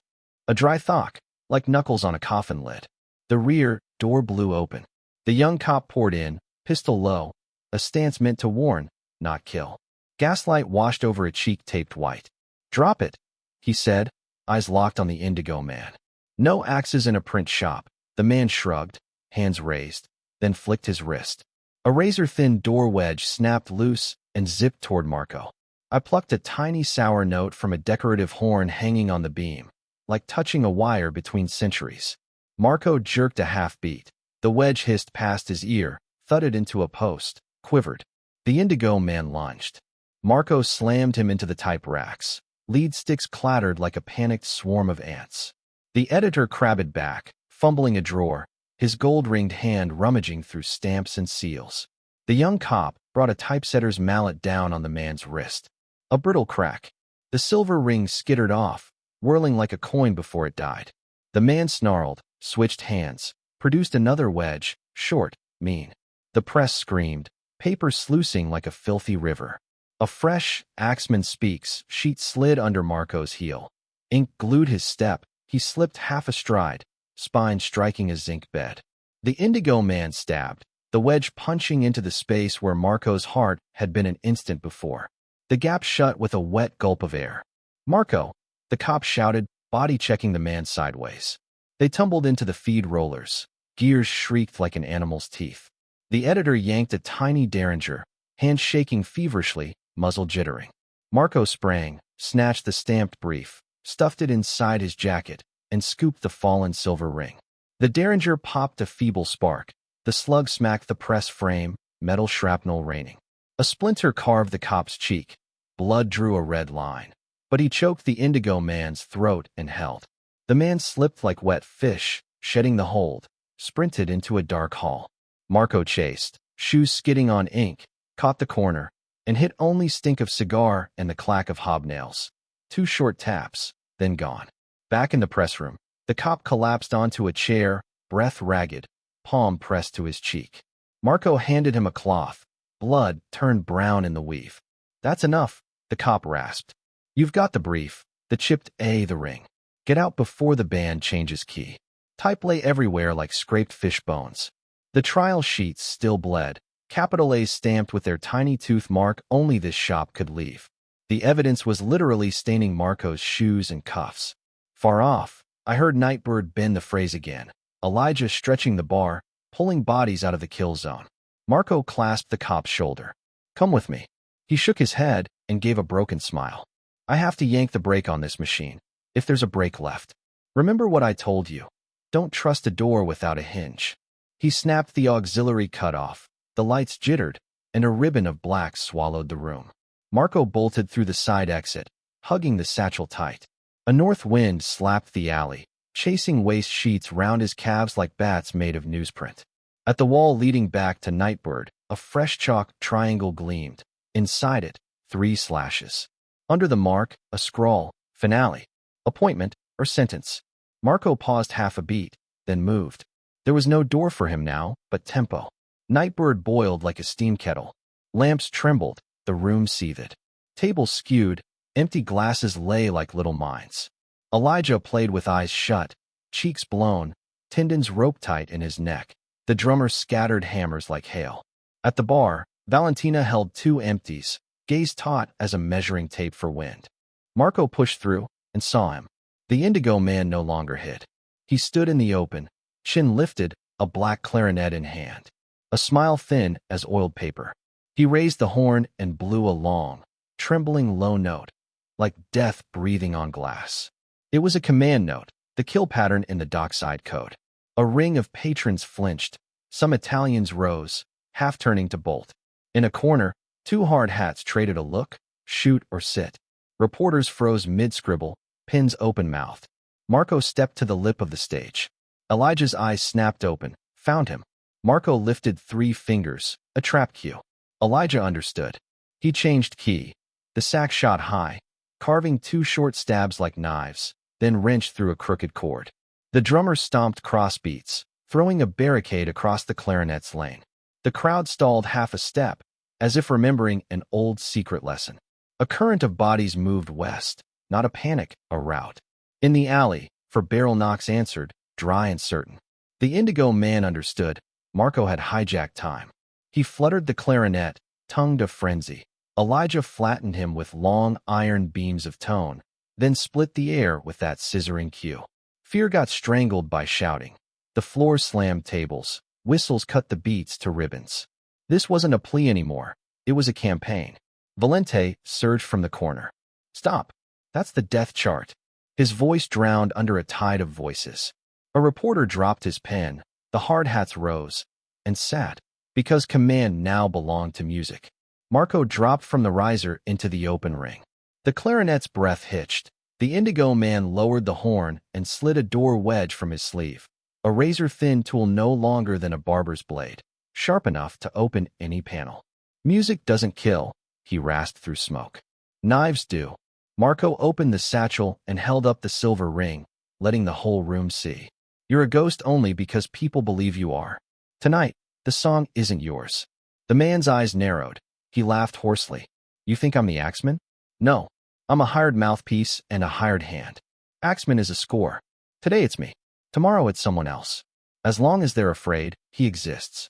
A dry thok, like knuckles on a coffin lid. The rear door blew open. The young cop poured in, pistol low, a stance meant to warn, not kill. Gaslight washed over a cheek taped white. Drop it, he said, eyes locked on the Indigo Man. No axes in a print shop. The man shrugged, hands raised, then flicked his wrist. A razor-thin door wedge snapped loose and zipped toward Marco. I plucked a tiny sour note from a decorative horn hanging on the beam, like touching a wire between centuries. Marco jerked a half-beat. The wedge hissed past his ear, thudded into a post, quivered. The Indigo Man lunged. Marco slammed him into the type racks. Lead sticks clattered like a panicked swarm of ants. The editor crabbed back, fumbling a drawer, his gold-ringed hand rummaging through stamps and seals. The young cop brought a typesetter's mallet down on the man's wrist. A brittle crack. The silver ring skittered off, whirling like a coin before it died. The man snarled, switched hands, produced another wedge, short, mean. The press screamed, paper sluicing like a filthy river. A fresh, Axeman Speaks sheet slid under Marco's heel. Ink glued his step. He slipped half a stride, spine striking a zinc bed. The Indigo Man stabbed, the wedge punching into the space where Marco's heart had been an instant before. The gap shut with a wet gulp of air. Marco, the cop shouted, body-checking the man sideways. They tumbled into the feed rollers. Gears shrieked like an animal's teeth. The editor yanked a tiny derringer, hand shaking feverishly, muzzle jittering. Marco sprang, snatched the stamped brief, stuffed it inside his jacket, and scooped the fallen silver ring. The derringer popped a feeble spark. The slug smacked the press frame, metal shrapnel raining. A splinter carved the cop's cheek. Blood drew a red line. But he choked the Indigo Man's throat and held. The man slipped like wet fish, shedding the hold, sprinted into a dark hall. Marco chased, shoes skidding on ink, caught the corner, and hit only stink of cigar and the clack of hobnails. 2 short taps, then gone. Back in the press room, the cop collapsed onto a chair, breath ragged, palm pressed to his cheek. Marco handed him a cloth. Blood turned brown in the weave. That's enough, the cop rasped. You've got the brief, the chipped A, the ring. Get out before the band changes key. Type lay everywhere like scraped fish bones. The trial sheets still bled, capital A's stamped with their tiny tooth mark only this shop could leave. The evidence was literally staining Marco's shoes and cuffs. Far off, I heard Nightbird bend the phrase again. Elijah stretching the bar, pulling bodies out of the kill zone. Marco clasped the cop's shoulder. Come with me. He shook his head and gave a broken smile. I have to yank the brake on this machine, if there's a brake left. Remember what I told you. Don't trust a door without a hinge. He snapped the auxiliary cutoff. The lights jittered, and a ribbon of black swallowed the room. Marco bolted through the side exit, hugging the satchel tight. A north wind slapped the alley, chasing waste sheets round his calves like bats made of newsprint. At the wall leading back to Nightbird, a fresh chalk triangle gleamed. Inside it, 3 slashes. Under the mark, a scrawl, finale, appointment, or sentence. Marco paused half a beat, then moved. There was no door for him now, but tempo. Nightbird boiled like a steam kettle. Lamps trembled, the room seethed. Tables skewed, empty glasses lay like little mines. Elijah played with eyes shut, cheeks blown, tendons rope-tight in his neck. The drummer scattered hammers like hail. At the bar, Valentina held 2 empties, gaze taut as a measuring tape for wind. Marco pushed through and saw him. The Indigo Man no longer hid. He stood in the open, chin lifted, a black clarinet in hand. a smile thin as oiled paper. He raised the horn and blew a long, trembling low note, like death breathing on glass. It was a command note, the kill pattern in the dockside code. A ring of patrons flinched. Some Italians rose, half turning to bolt. In a corner, two hard hats traded a look, shoot or sit. Reporters froze mid-scribble, pins open-mouthed. Marco stepped to the lip of the stage. Elijah's eyes snapped open. Found him. Marco lifted 3 fingers, a trap cue. Elijah understood. He changed key. The sax shot high, carving 2 short stabs like knives, then wrenched through a crooked chord. The drummer stomped cross beats, throwing a barricade across the clarinet's lane. The crowd stalled half a step, as if remembering an old secret lesson. A current of bodies moved west, not a panic, a rout. In the alley, for barrel knocks answered, dry and certain. The Indigo Man understood. Marco had hijacked time. He fluttered the clarinet, tongue to frenzy. Elijah flattened him with long iron beams of tone, then split the air with that scissoring cue. Fear got strangled by shouting. The floor slammed tables. Whistles cut the beats to ribbons. This wasn't a plea anymore. It was a campaign. Valente surged from the corner. Stop. That's the death chart. His voice drowned under a tide of voices. A reporter dropped his pen. The hard hats rose and sat, because command now belonged to music. Marco dropped from the riser into the open ring. The clarinet's breath hitched. The Indigo Man lowered the horn and slid a door wedge from his sleeve. A razor-thin tool no longer than a barber's blade, sharp enough to open any panel. Music doesn't kill, he rasped through smoke. Knives do. Marco opened the satchel and held up the silver ring, letting the whole room see. You're a ghost only because people believe you are. Tonight, the song isn't yours. The man's eyes narrowed. He laughed hoarsely. You think I'm the axeman? No. I'm a hired mouthpiece and a hired hand. Axeman is a score. Today it's me. Tomorrow it's someone else. As long as they're afraid, he exists.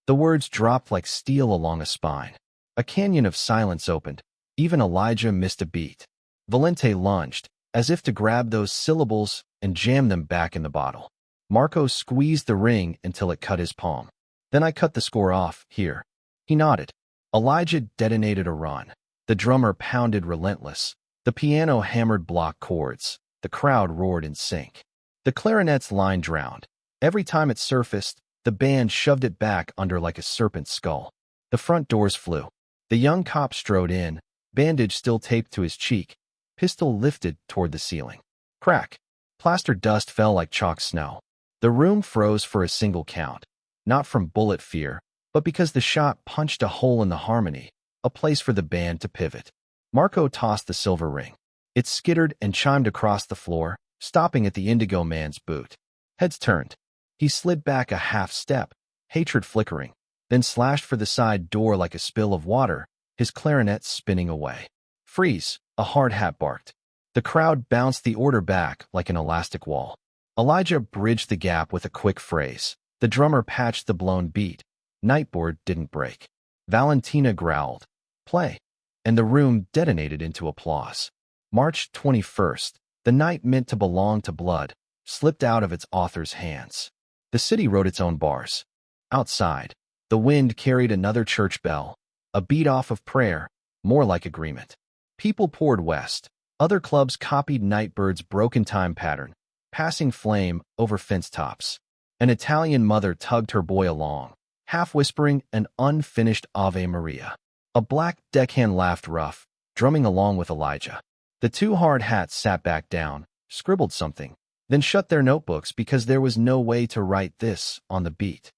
The words dropped like steel along a spine. A canyon of silence opened. Even Elijah missed a beat. Valente lunged, as if to grab those syllables and jam them back in the bottle. Marco squeezed the ring until it cut his palm. Then I cut the score off, here. He nodded. Elijah detonated a run. The drummer pounded relentless. The piano hammered block chords. The crowd roared in sync. The clarinet's line drowned. Every time it surfaced, the band shoved it back under like a serpent's skull. The front doors flew. The young cop strode in, bandage still taped to his cheek, pistol lifted toward the ceiling. Crack. Plaster dust fell like chalk snow. The room froze for a single count, not from bullet fear, but because the shot punched a hole in the harmony, a place for the band to pivot. Marco tossed the silver ring. It skittered and chimed across the floor, stopping at the Indigo Man's boot. Heads turned. He slid back a half step, hatred flickering, then slashed for the side door like a spill of water, his clarinet spinning away. Freeze, a hard hat barked. The crowd bounced the order back like an elastic wall. Elijah bridged the gap with a quick phrase. The drummer patched the blown beat. Nightboard didn't break. Valentina growled, "Play," and the room detonated into applause. March 21st, the night meant to belong to blood, slipped out of its author's hands. The city wrote its own bars. Outside, the wind carried another church bell, a beat off of prayer, more like agreement. People poured west. Other clubs copied Nightbird's broken time pattern, passing flame over fence tops. An Italian mother tugged her boy along, half whispering an unfinished Ave Maria. A black deckhand laughed rough, drumming along with Elijah. The 2 hard hats sat back down, scribbled something, then shut their notebooks because there was no way to write this on the beat.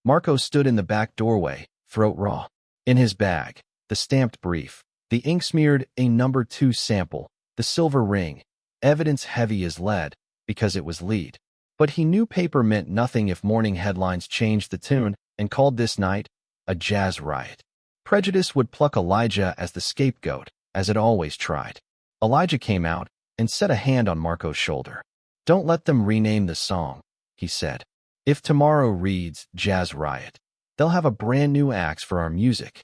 Marco stood in the back doorway, throat raw. In his bag, the stamped brief, the ink-smeared A No. 2 sample, the silver ring, evidence heavy as lead, because it was lead. But he knew paper meant nothing if morning headlines changed the tune and called this night a jazz riot. Prejudice would pluck Elijah as the scapegoat, as it always tried. Elijah came out and set a hand on Marco's shoulder. Don't let them rename the song, he said. If tomorrow reads Jazz Riot, they'll have a brand new axe for our music.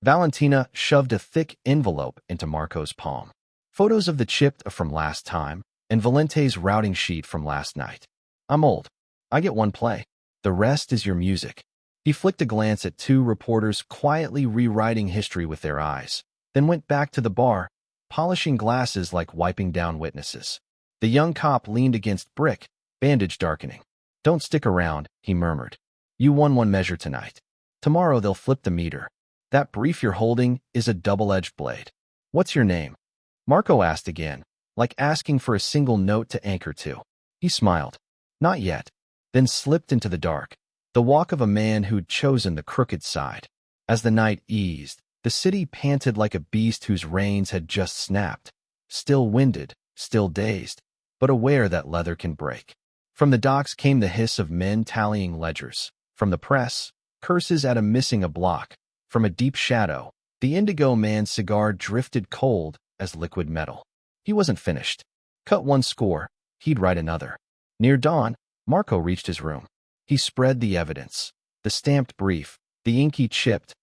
Valentina shoved a thick envelope into Marco's palm. Photos of the chipped from last time and Valente's routing sheet from last night. I'm old. I get one play. The rest is your music. He flicked a glance at two reporters quietly rewriting history with their eyes, then went back to the bar, polishing glasses like wiping down witnesses. The young cop leaned against Brick, bandage darkening. "Don't stick around," he murmured. "You won one measure tonight. Tomorrow they'll flip the meter. That brief you're holding is a double-edged blade." "What's your name?" Marco asked again, like asking for a single note to anchor to. He smiled. "Not yet," then slipped into the dark, the walk of a man who'd chosen the crooked side. As the night eased, the city panted like a beast whose reins had just snapped, still winded, still dazed, but aware that leather can break. From the docks came the hiss of men tallying ledgers. From the press, curses at missing a block. From a deep shadow, the Indigo Man's cigar drifted cold as liquid metal. He wasn't finished. Cut one score, he'd write another. Near dawn, Marco reached his room. He spread the evidence. The stamped brief, the inky chipped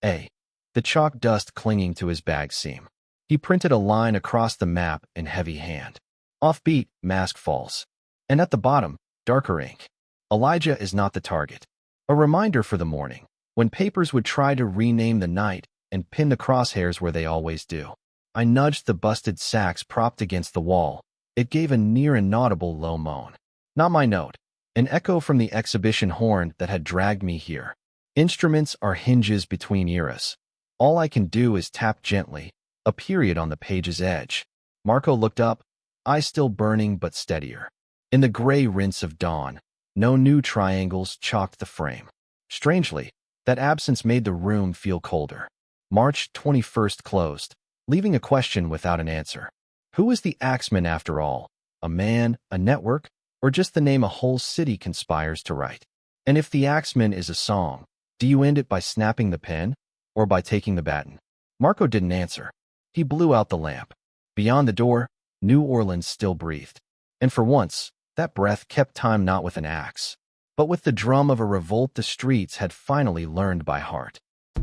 A, the chalk dust clinging to his bag seam. He printed a line across the map in heavy hand. Offbeat, mask falls. And at the bottom, darker ink. Elijah is not the target. A reminder for the morning, when papers would try to rename the night and pin the crosshairs where they always do. I nudged the busted sacks propped against the wall. It gave a near inaudible low moan. Not my note. An echo from the exhibition horn that had dragged me here. Instruments are hinges between eras. All I can do is tap gently, a period on the page's edge. Marco looked up, eyes still burning but steadier. In the gray rinse of dawn, no new triangles chalked the frame. Strangely, that absence made the room feel colder. March 21st closed, leaving a question without an answer. Who was the Axeman after all? A man, a network, or just the name a whole city conspires to write? And if the Axeman is a song, do you end it by snapping the pen, or by taking the baton? Marco didn't answer. He blew out the lamp. Beyond the door, New Orleans still breathed. And for once, that breath kept time not with an axe, but with the drum of a revolt the streets had finally learned by heart.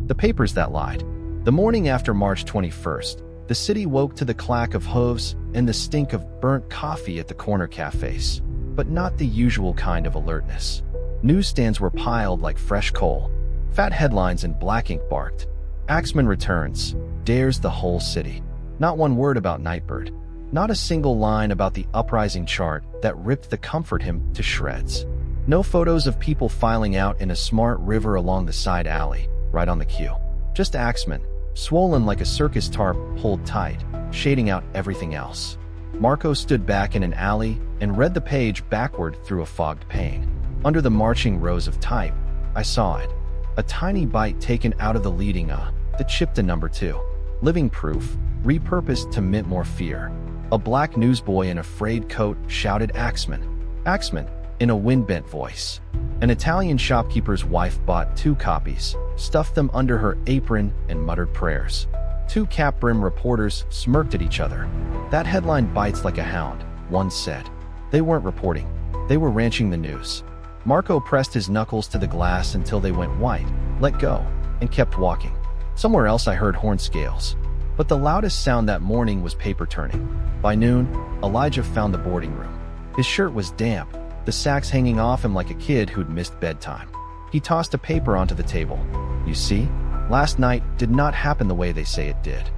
The papers that lied. The morning after March 21st, the city woke to the clack of hooves and the stink of burnt coffee at the corner cafes, but not the usual kind of alertness. Newsstands were piled like fresh coal. Fat headlines in black ink barked. Axeman returns, dares the whole city. Not one word about Nightbird. Not a single line about the uprising chart that ripped the comfort hymn to shreds. No photos of people filing out in a smart river along the side alley, right on the queue. Just Axeman, swollen like a circus tarp pulled tight, shading out everything else. Marco stood back in an alley and read the page backward through a fogged pane. Under the marching rows of type, I saw it. A tiny bite taken out of the leading that chipped to number 2. Living proof, repurposed to mint more fear. A black newsboy in a frayed coat shouted Axeman. Axeman, in a wind-bent voice. An Italian shopkeeper's wife bought 2 copies, stuffed them under her apron, and muttered prayers. 2 cap-brim reporters smirked at each other. "That headline bites like a hound," one said. They weren't reporting. They were ranching the news. Marco pressed his knuckles to the glass until they went white, let go, and kept walking. Somewhere else I heard horn scales. But the loudest sound that morning was paper turning. By noon, Elijah found the boarding room. His shirt was damp, the sacks hanging off him like a kid who'd missed bedtime. He tossed a paper onto the table. "You see, last night did not happen the way they say it did."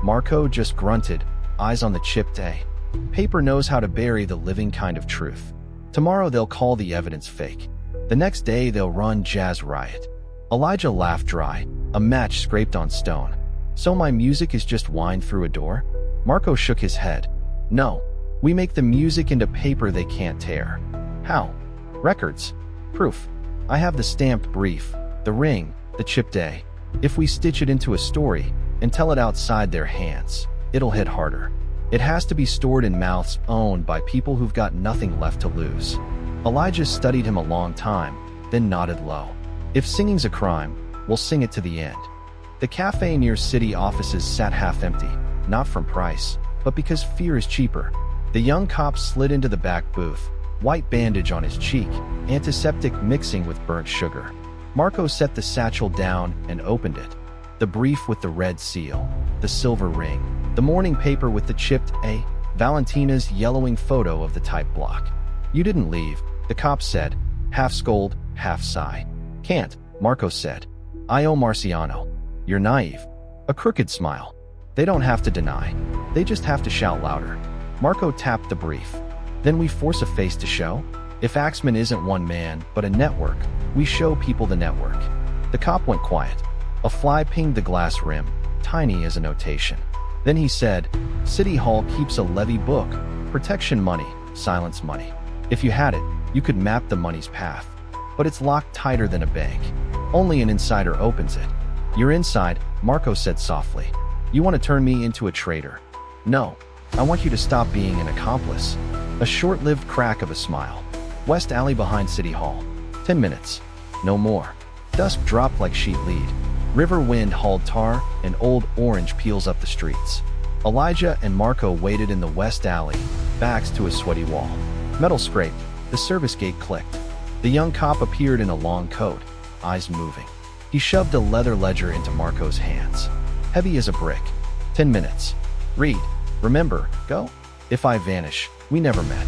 Marco just grunted, eyes on the chipped A. Paper knows how to bury the living kind of truth. Tomorrow they'll call the evidence fake. The next day they'll run jazz riot. Elijah laughed dry, a match scraped on stone. "So my music is just wine through a door?" Marco shook his head. "No, we make the music into paper they can't tear." "How?" "Records. Proof. I have the stamped brief, the ring, the chipped A. If we stitch it into a story and tell it outside their hands, it'll hit harder. It has to be stored in mouths owned by people who've got nothing left to lose." Elijah studied him a long time, then nodded low. "If singing's a crime, we'll sing it to the end." The cafe near city offices sat half empty, not from price, but because fear is cheaper. The young cop slid into the back booth, white bandage on his cheek, antiseptic mixing with burnt sugar. Marco set the satchel down and opened it. The brief with the red seal, the silver ring, the morning paper with the chipped A, Valentina's yellowing photo of the type block. "You didn't leave," the cop said, half scold, half sigh. "Can't. Marco said. "Io Marciano. You're naive." A crooked smile. "They don't have to deny. They just have to shout louder." Marco tapped the brief. "Then we force a face to show? If Axman isn't one man, but a network, we show people the network." The cop went quiet. A fly pinged the glass rim, tiny as a notation. Then he said, "City Hall keeps a levy book. Protection money, silence money. If you had it, you could map the money's path. But it's locked tighter than a bank. Only an insider opens it." "You're inside," Marco said softly. "You want to turn me into a traitor?" "No. I want you to stop being an accomplice." A short-lived crack of a smile. "West Alley behind City Hall. 10 minutes. No more." Dusk dropped like sheet lead. River wind hauled tar and old orange peels up the streets. Elijah and Marco waited in the West Alley, backs to a sweaty wall. Metal scraped. The service gate clicked. The young cop appeared in a long coat, eyes moving. He shoved a leather ledger into Marco's hands. Heavy as a brick. 10 minutes. "Read. Remember, go. If I vanish, we never met."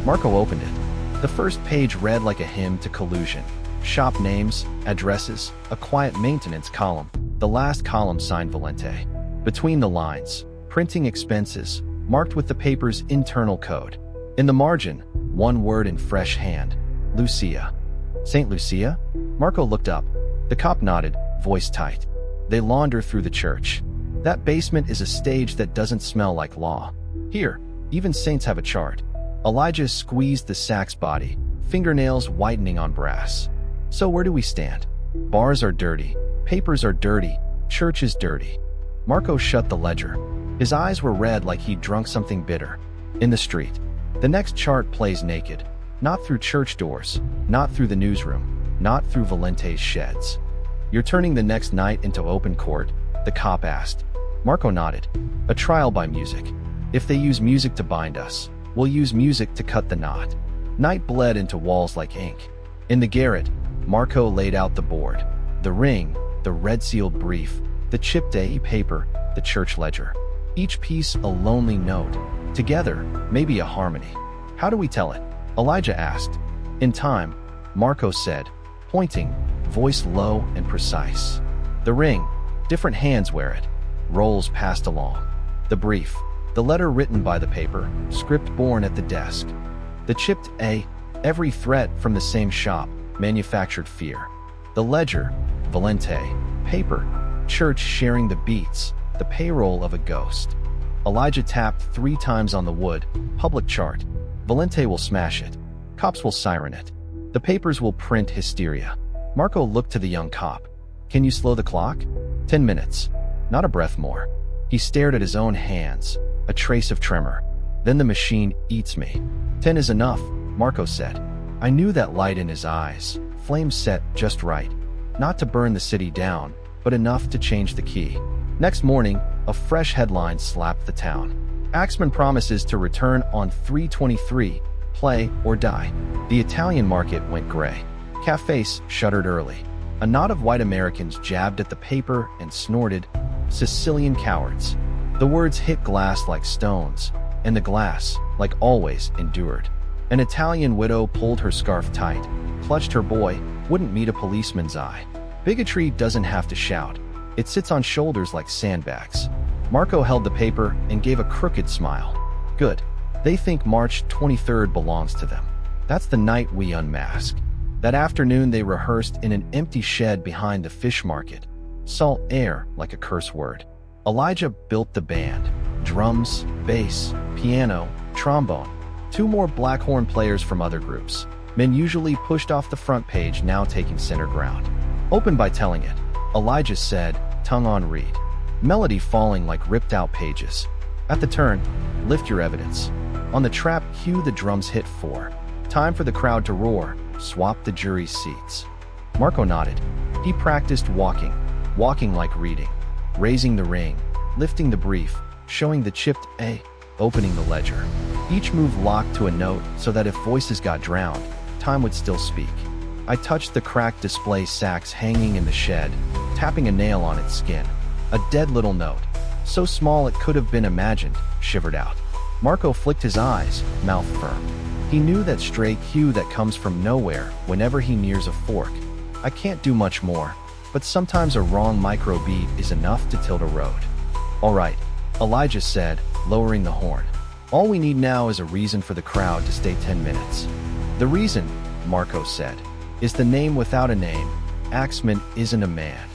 Marco opened it. The first page read like a hymn to collusion. Shop names, addresses, a quiet maintenance column. The last column signed Valente. Between the lines, printing expenses, marked with the paper's internal code. In the margin, one word in fresh hand. Lucia. St. Lucia? Marco looked up. The cop nodded, voice tight. "They launder through the church. That basement is a stage that doesn't smell like law. Here, even saints have a chart." Elijah squeezed the sack's body, fingernails whitening on brass. "So where do we stand? Bars are dirty, papers are dirty, church is dirty." Marco shut the ledger. His eyes were red like he'd drunk something bitter. In the street, the next chart plays naked. Not through church doors, not through the newsroom, not through Valente's sheds. "You're turning the next night into open court?" the cop asked. Marco nodded. "A trial by music. If they use music to bind us, we'll use music to cut the knot." Night bled into walls like ink. In the garret, Marco laid out the board. The ring, the red-sealed brief, the chipped A paper, the church ledger. Each piece a lonely note. Together, maybe a harmony. "How do we tell it?" Elijah asked. "In time," Marco said, pointing, voice low and precise. "The ring, different hands wear it. Rolls passed along. The brief, the letter written by the paper, script born at the desk. The chipped A, every threat from the same shop, manufactured fear. The ledger, Valente, paper, church sharing the beats, the payroll of a ghost." Elijah tapped 3 times on the wood. "Public chart. Valente will smash it. Cops will siren it. The papers will print hysteria." Marco looked to the young cop. "Can you slow the clock?" 10 minutes. Not a breath more. He stared at his own hands, a trace of tremor. "Then the machine eats me." 10 is enough, Marco said. I knew that light in his eyes, flames set just right. Not to burn the city down, but enough to change the key. Next morning, a fresh headline slapped the town. Axman promises to return on 3/23, play or die. The Italian market went gray. Cafes shuttered early. A knot of white Americans jabbed at the paper and snorted, "Sicilian cowards." The words hit glass like stones, and the glass, like always, endured. An Italian widow pulled her scarf tight, clutched her boy, wouldn't meet a policeman's eye. Bigotry doesn't have to shout. It sits on shoulders like sandbags. Marco held the paper and gave a crooked smile. "Good. They think March 23rd belongs to them. That's the night we unmask." That afternoon they rehearsed in an empty shed behind the fish market. Salt air like a curse word. Elijah built the band. Drums, bass, piano, trombone. 2 more black horn players from other groups. Men usually pushed off the front page, now taking center ground. "Open by telling it," Elijah said, tongue on reed. Melody falling like ripped-out pages. At the turn, "Lift your evidence." On the trap cue, the drums hit 4. Time for the crowd to roar, swap the jury's seats. Marco nodded. He practiced walking like reading. Raising the ring, lifting the brief, showing the chipped A, opening the ledger. Each move locked to a note so that if voices got drowned, time would still speak. I touched the cracked display sacks hanging in the shed, tapping a nail on its skin. A dead little note, so small it could have been imagined, shivered out. Marco flicked his eyes, mouth firm. He knew that stray cue that comes from nowhere whenever he nears a fork. I can't do much more, but sometimes a wrong microbeat is enough to tilt a road. All right, Elijah said, lowering the horn. All we need now is a reason for the crowd to stay 10 minutes. The reason, Marco said, is the name without a name. Axeman isn't a man.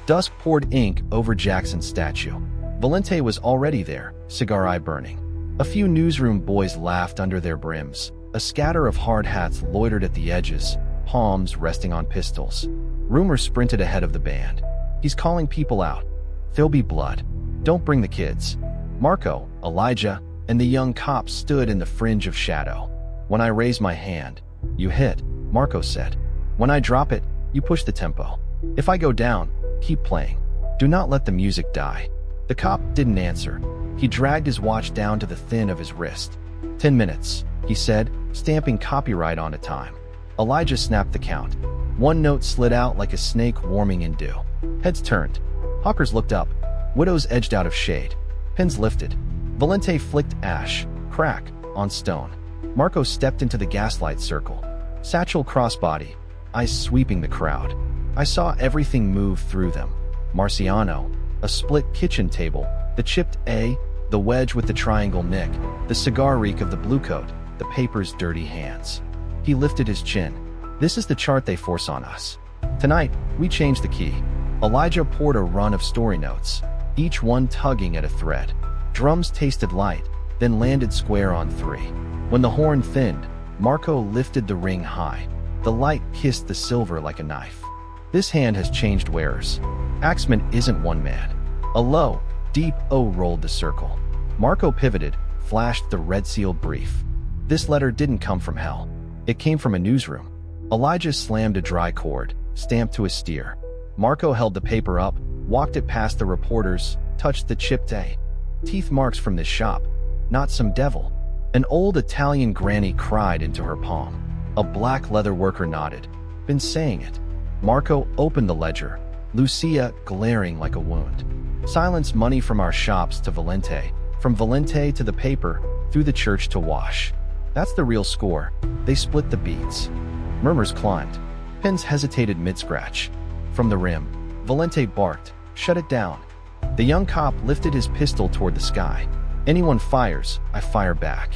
Dusk poured ink over Jackson's statue. Valente was already there, cigar eye burning. A few newsroom boys laughed under their brims. A scatter of hard hats loitered at the edges, palms resting on pistols. Rumor sprinted ahead of the band. He's calling people out. There'll be blood. Don't bring the kids. Marco, Elijah, and the young cop stood in the fringe of shadow. When I raise my hand, you hit, Marco said. When I drop it, you push the tempo. If I go down, keep playing. Do not let the music die. The cop didn't answer. He dragged his watch down to the thin of his wrist. 10 minutes, he said, stamping copyright on a time. Elijah snapped the count. One note slid out like a snake warming in dew. Heads turned. Hawkers looked up. Widows edged out of shade. Pins lifted. Valente flicked ash, crack, on stone. Marco stepped into the gaslight circle. Satchel crossbody, eyes sweeping the crowd. I saw everything move through them. Marciano, a split kitchen table, the chipped A, the wedge with the triangle nick, the cigar reek of the blue coat, the paper's dirty hands. He lifted his chin. This is the chart they force on us. Tonight, we changed the key. Elijah poured a run of story notes, each one tugging at a thread. Drums tasted light, then landed square on 3. When the horn thinned, Marco lifted the ring high. The light kissed the silver like a knife. This hand has changed wearers. Axeman isn't one man. A low, deep O rolled the circle. Marco pivoted, flashed the red-sealed brief. This letter didn't come from hell. It came from a newsroom. Elijah slammed a dry cord, stamped to a steer. Marco held the paper up, walked it past the reporters, touched the chipped A. Teeth marks from this shop, not some devil. An old Italian granny cried into her palm. A black leather worker nodded. Been saying it. Marco opened the ledger, Lucia glaring like a wound. Silence money from our shops to Valente, from Valente to the paper, through the church to wash. That's the real score. They split the beats. Murmurs climbed. Pins hesitated mid-scratch. From the rim, Valente barked, shut it down. The young cop lifted his pistol toward the sky. Anyone fires, I fire back.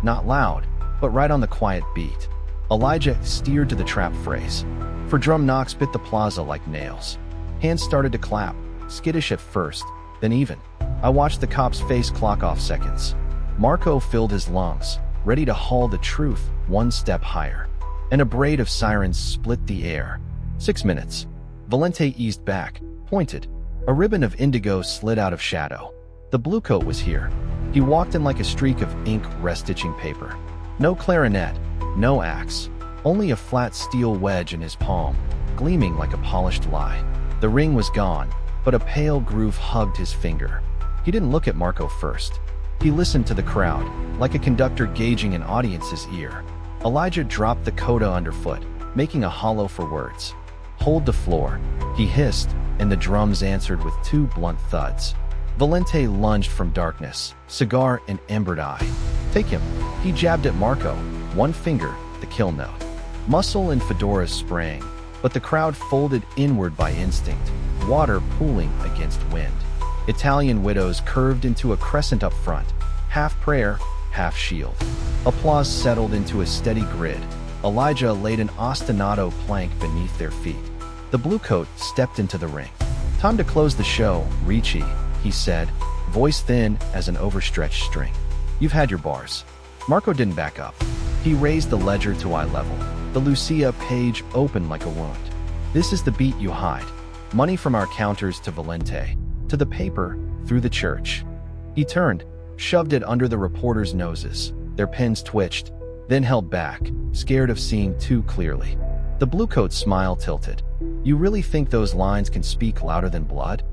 Not loud, but right on the quiet beat. Elijah steered to the trap phrase. For drum knocks bit the plaza like nails. Hands started to clap, skittish at first, then even. I watched the cop's face clock off seconds. Marco filled his lungs, ready to haul the truth one step higher. And a braid of sirens split the air. 6 minutes. Valente eased back, pointed. A ribbon of indigo slid out of shadow. The blue coat was here. He walked in like a streak of ink rest-stitching paper. No clarinet, no axe, only a flat steel wedge in his palm, gleaming like a polished lie. The ring was gone, but a pale groove hugged his finger. He didn't look at Marco first. He listened to the crowd, like a conductor gauging an audience's ear. Elijah dropped the coda underfoot, making a hollow for words. Hold the floor, he hissed, and the drums answered with 2 blunt thuds. Valente lunged from darkness, cigar and embered eye. Take him. He jabbed at Marco, one finger, the kill note. Muscle and fedoras sprang, but the crowd folded inward by instinct, water pooling against wind. Italian widows curved into a crescent up front, half prayer, half shield. Applause settled into a steady grid. Elijah laid an ostinato plank beneath their feet. The blue coat stepped into the ring. Time to close the show, Ricci, he said, voice thin as an overstretched string. You've had your bars. Marco didn't back up. He raised the ledger to eye level. The Lucia page opened like a wound. This is the beat you hide. Money from our counters to Valente, to the paper, through the church. He turned, shoved it under the reporters' noses. Their pens twitched, then held back, scared of seeing too clearly. The bluecoat's smile tilted. You really think those lines can speak louder than blood?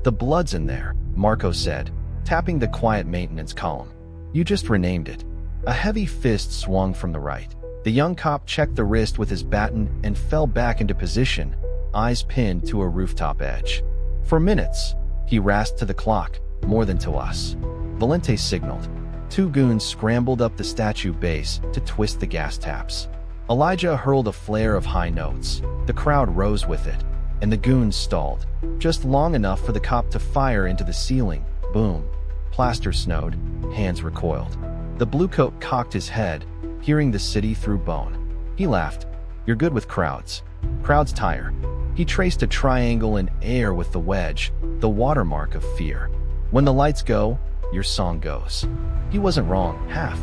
The blood's in there, Marco said, tapping the quiet maintenance column. You just renamed it. A heavy fist swung from the right. The young cop checked the wrist with his baton and fell back into position, eyes pinned to a rooftop edge. For minutes, he rasped to the clock, more than to us. Valente signaled. 2 goons scrambled up the statue base to twist the gas taps. Elijah hurled a flare of high notes. The crowd rose with it, and the goons stalled, just long enough for the cop to fire into the ceiling. Boom. Plaster snowed, hands recoiled. The bluecoat cocked his head, hearing the city through bone. He laughed. You're good with crowds. Crowds tire. He traced a triangle in air with the wedge, the watermark of fear. When the lights go, your song goes. He wasn't wrong, half.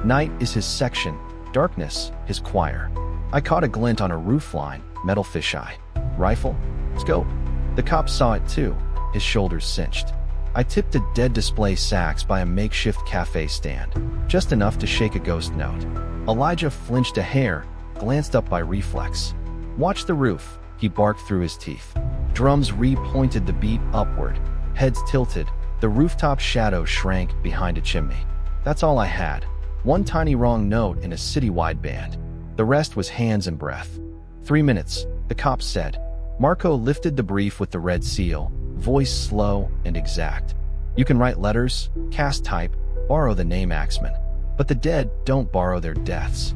Night is his section, darkness, his choir. I caught a glint on a roofline, metal fisheye. Rifle? Scope. The cop saw it too, his shoulders cinched. I tipped a dead display sacks by a makeshift cafe stand, just enough to shake a ghost note. Elijah flinched a hair, glanced up by reflex. Watch the roof, he barked through his teeth. Drums re-pointed the beat upward, heads tilted, the rooftop shadow shrank behind a chimney. That's all I had. One tiny wrong note in a citywide band. The rest was hands and breath. 3 minutes, the cop said. Marco lifted the brief with the red seal, voice slow and exact. You can write letters, cast type, borrow the name Axeman. But the dead don't borrow their deaths.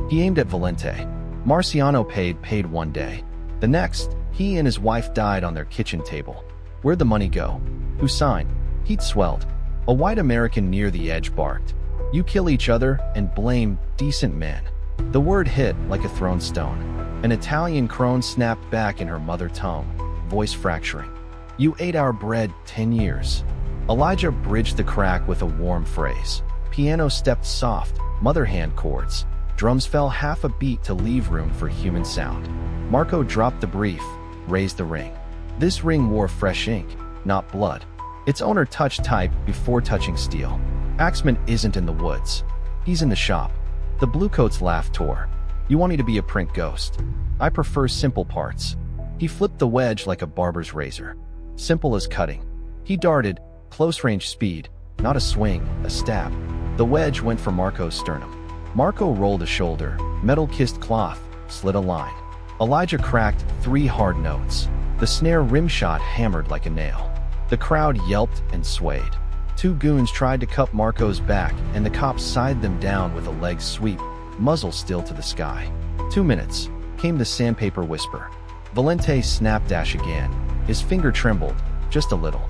He aimed at Valente. Marciano paid one day. The next, he and his wife died on their kitchen table. Where'd the money go? Who signed? Heat swelled. A white American near the edge barked. You kill each other and blame decent men. The word hit like a thrown stone. An Italian crone snapped back in her mother tongue, voice fracturing. You ate our bread 10 years. Elijah bridged the crack with a warm phrase. Piano stepped soft, mother hand chords. Drums fell half a beat to leave room for human sound. Marco dropped the brief, raised the ring. This ring wore fresh ink, not blood. Its owner touched type before touching steel. Axeman isn't in the woods. He's in the shop. The bluecoat's laugh tore. You want me to be a print ghost? I prefer simple parts. He flipped the wedge like a barber's razor. Simple as cutting. He darted, close-range speed, not a swing, a stab. The wedge went for Marco's sternum. Marco rolled a shoulder, metal-kissed cloth, slid a line. Elijah cracked 3 hard notes. The snare rim shot hammered like a nail. The crowd yelped and swayed. 2 goons tried to cup Marco's back, and the cops side them down with a leg sweep, muzzle still to the sky. 2 minutes, came the sandpaper whisper. Valente snapped dash again. His finger trembled, just a little.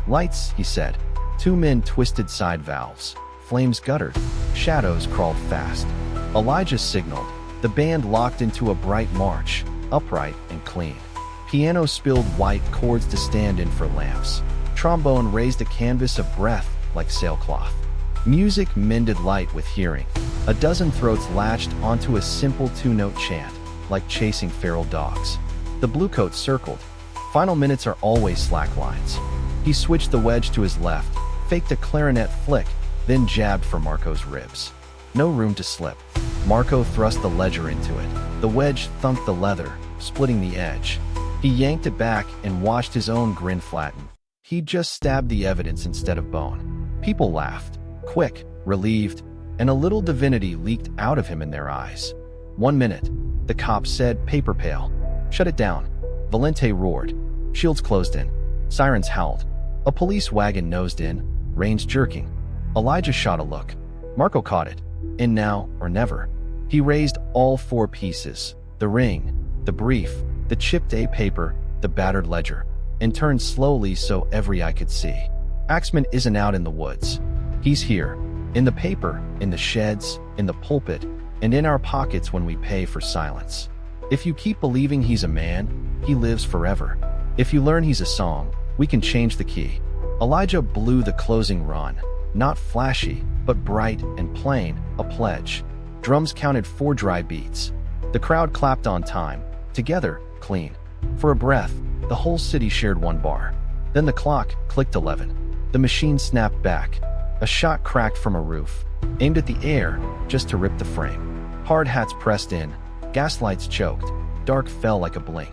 Lights, he said. 2 men twisted side valves. Flames guttered. Shadows crawled fast. Elijah signaled. The band locked into a bright march, upright and clean. Piano spilled white chords to stand in for lamps. Trombone raised a canvas of breath like sailcloth. Music mended light with hearing. A dozen throats latched onto a simple 2-note chant, like chasing feral dogs. The bluecoat circled. Final minutes are always slack lines. He switched the wedge to his left, faked a clarinet flick, then jabbed for Marco's ribs. No room to slip. Marco thrust the ledger into it. The wedge thunked the leather, splitting the edge. He yanked it back and watched his own grin flatten. He'd just stabbed the evidence instead of bone. People laughed, quick, relieved, and a little divinity leaked out of him in their eyes. 1 minute, the cop said, paper pail. Shut it down. Valente roared. Shields closed in. Sirens howled. A police wagon nosed in, reins jerking. Elijah shot a look. Marco caught it. In now or never. He raised all 4 pieces. The ring, the brief, the chipped A paper, the battered ledger, and turned slowly so every eye could see. Axeman isn't out in the woods. He's here. In the paper, in the sheds, in the pulpit, and in our pockets when we pay for silence. If you keep believing he's a man, he lives forever. If you learn he's a song, we can change the key. Elijah blew the closing run. Not flashy, but bright and plain, a pledge. Drums counted 4 dry beats. The crowd clapped on time, together, clean. For a breath, the whole city shared 1 bar. Then the clock clicked 11. The machine snapped back. A shot cracked from a roof, aimed at the air, just to rip the frame. Hard hats pressed in, gaslights choked, dark fell like a blink.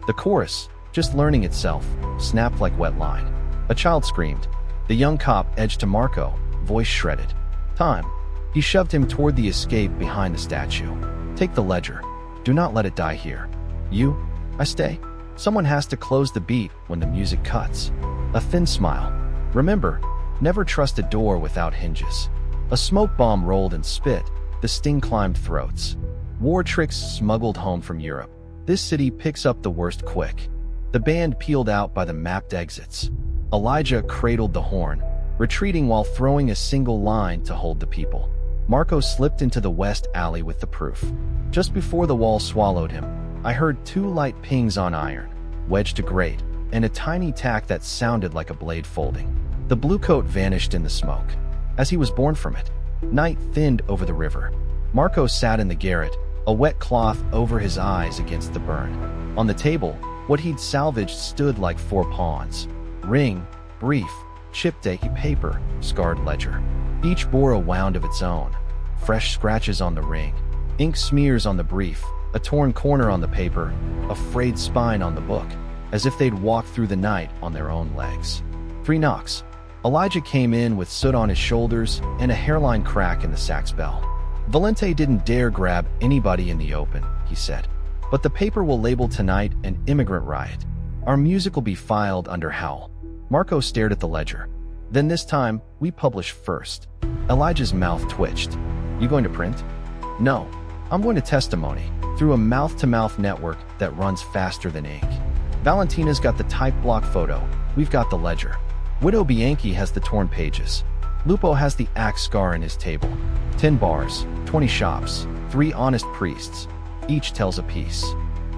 The chorus, just learning itself, snapped like wet line. A child screamed. The young cop edged to Marco, voice shredded. Time. He shoved him toward the escape behind the statue. Take the ledger. Do not let it die here. You? I stay. Someone has to close the beat when the music cuts. A thin smile. Remember, never trust a door without hinges. A smoke bomb rolled and spit. The sting climbed throats. War tricks smuggled home from Europe. This city picks up the worst quick. The band peeled out by the mapped exits. Elijah cradled the horn, retreating while throwing a single line to hold the people. Marco slipped into the west alley with the proof. Just before the wall swallowed him, I heard 2 light pings on iron, wedged to grate, and a tiny tack that sounded like a blade folding. The blue coat vanished in the smoke. As he was born from it, night thinned over the river. Marco sat in the garret, a wet cloth over his eyes against the burn. On the table, what he'd salvaged stood like 4 pawns. Ring, brief, chipped paper, scarred ledger. Each bore a wound of its own. Fresh scratches on the ring, ink smears on the brief, a torn corner on the paper, a frayed spine on the book, as if they'd walked through the night on their own legs. 3 knocks. Elijah came in with soot on his shoulders and a hairline crack in the sax bell. Valente didn't dare grab anybody in the open, he said. But the paper will label tonight an immigrant riot. Our music will be filed under Howl. Marco stared at the ledger. Then this time, we publish first. Elijah's mouth twitched. You going to print? No. I'm going to testimony, through a mouth-to-mouth network that runs faster than ink. Valentina's got the type block photo. We've got the ledger. Widow Bianchi has the torn pages. Lupo has the axe scar in his table. 10 bars, 20 shops, 3 honest priests. Each tells a piece.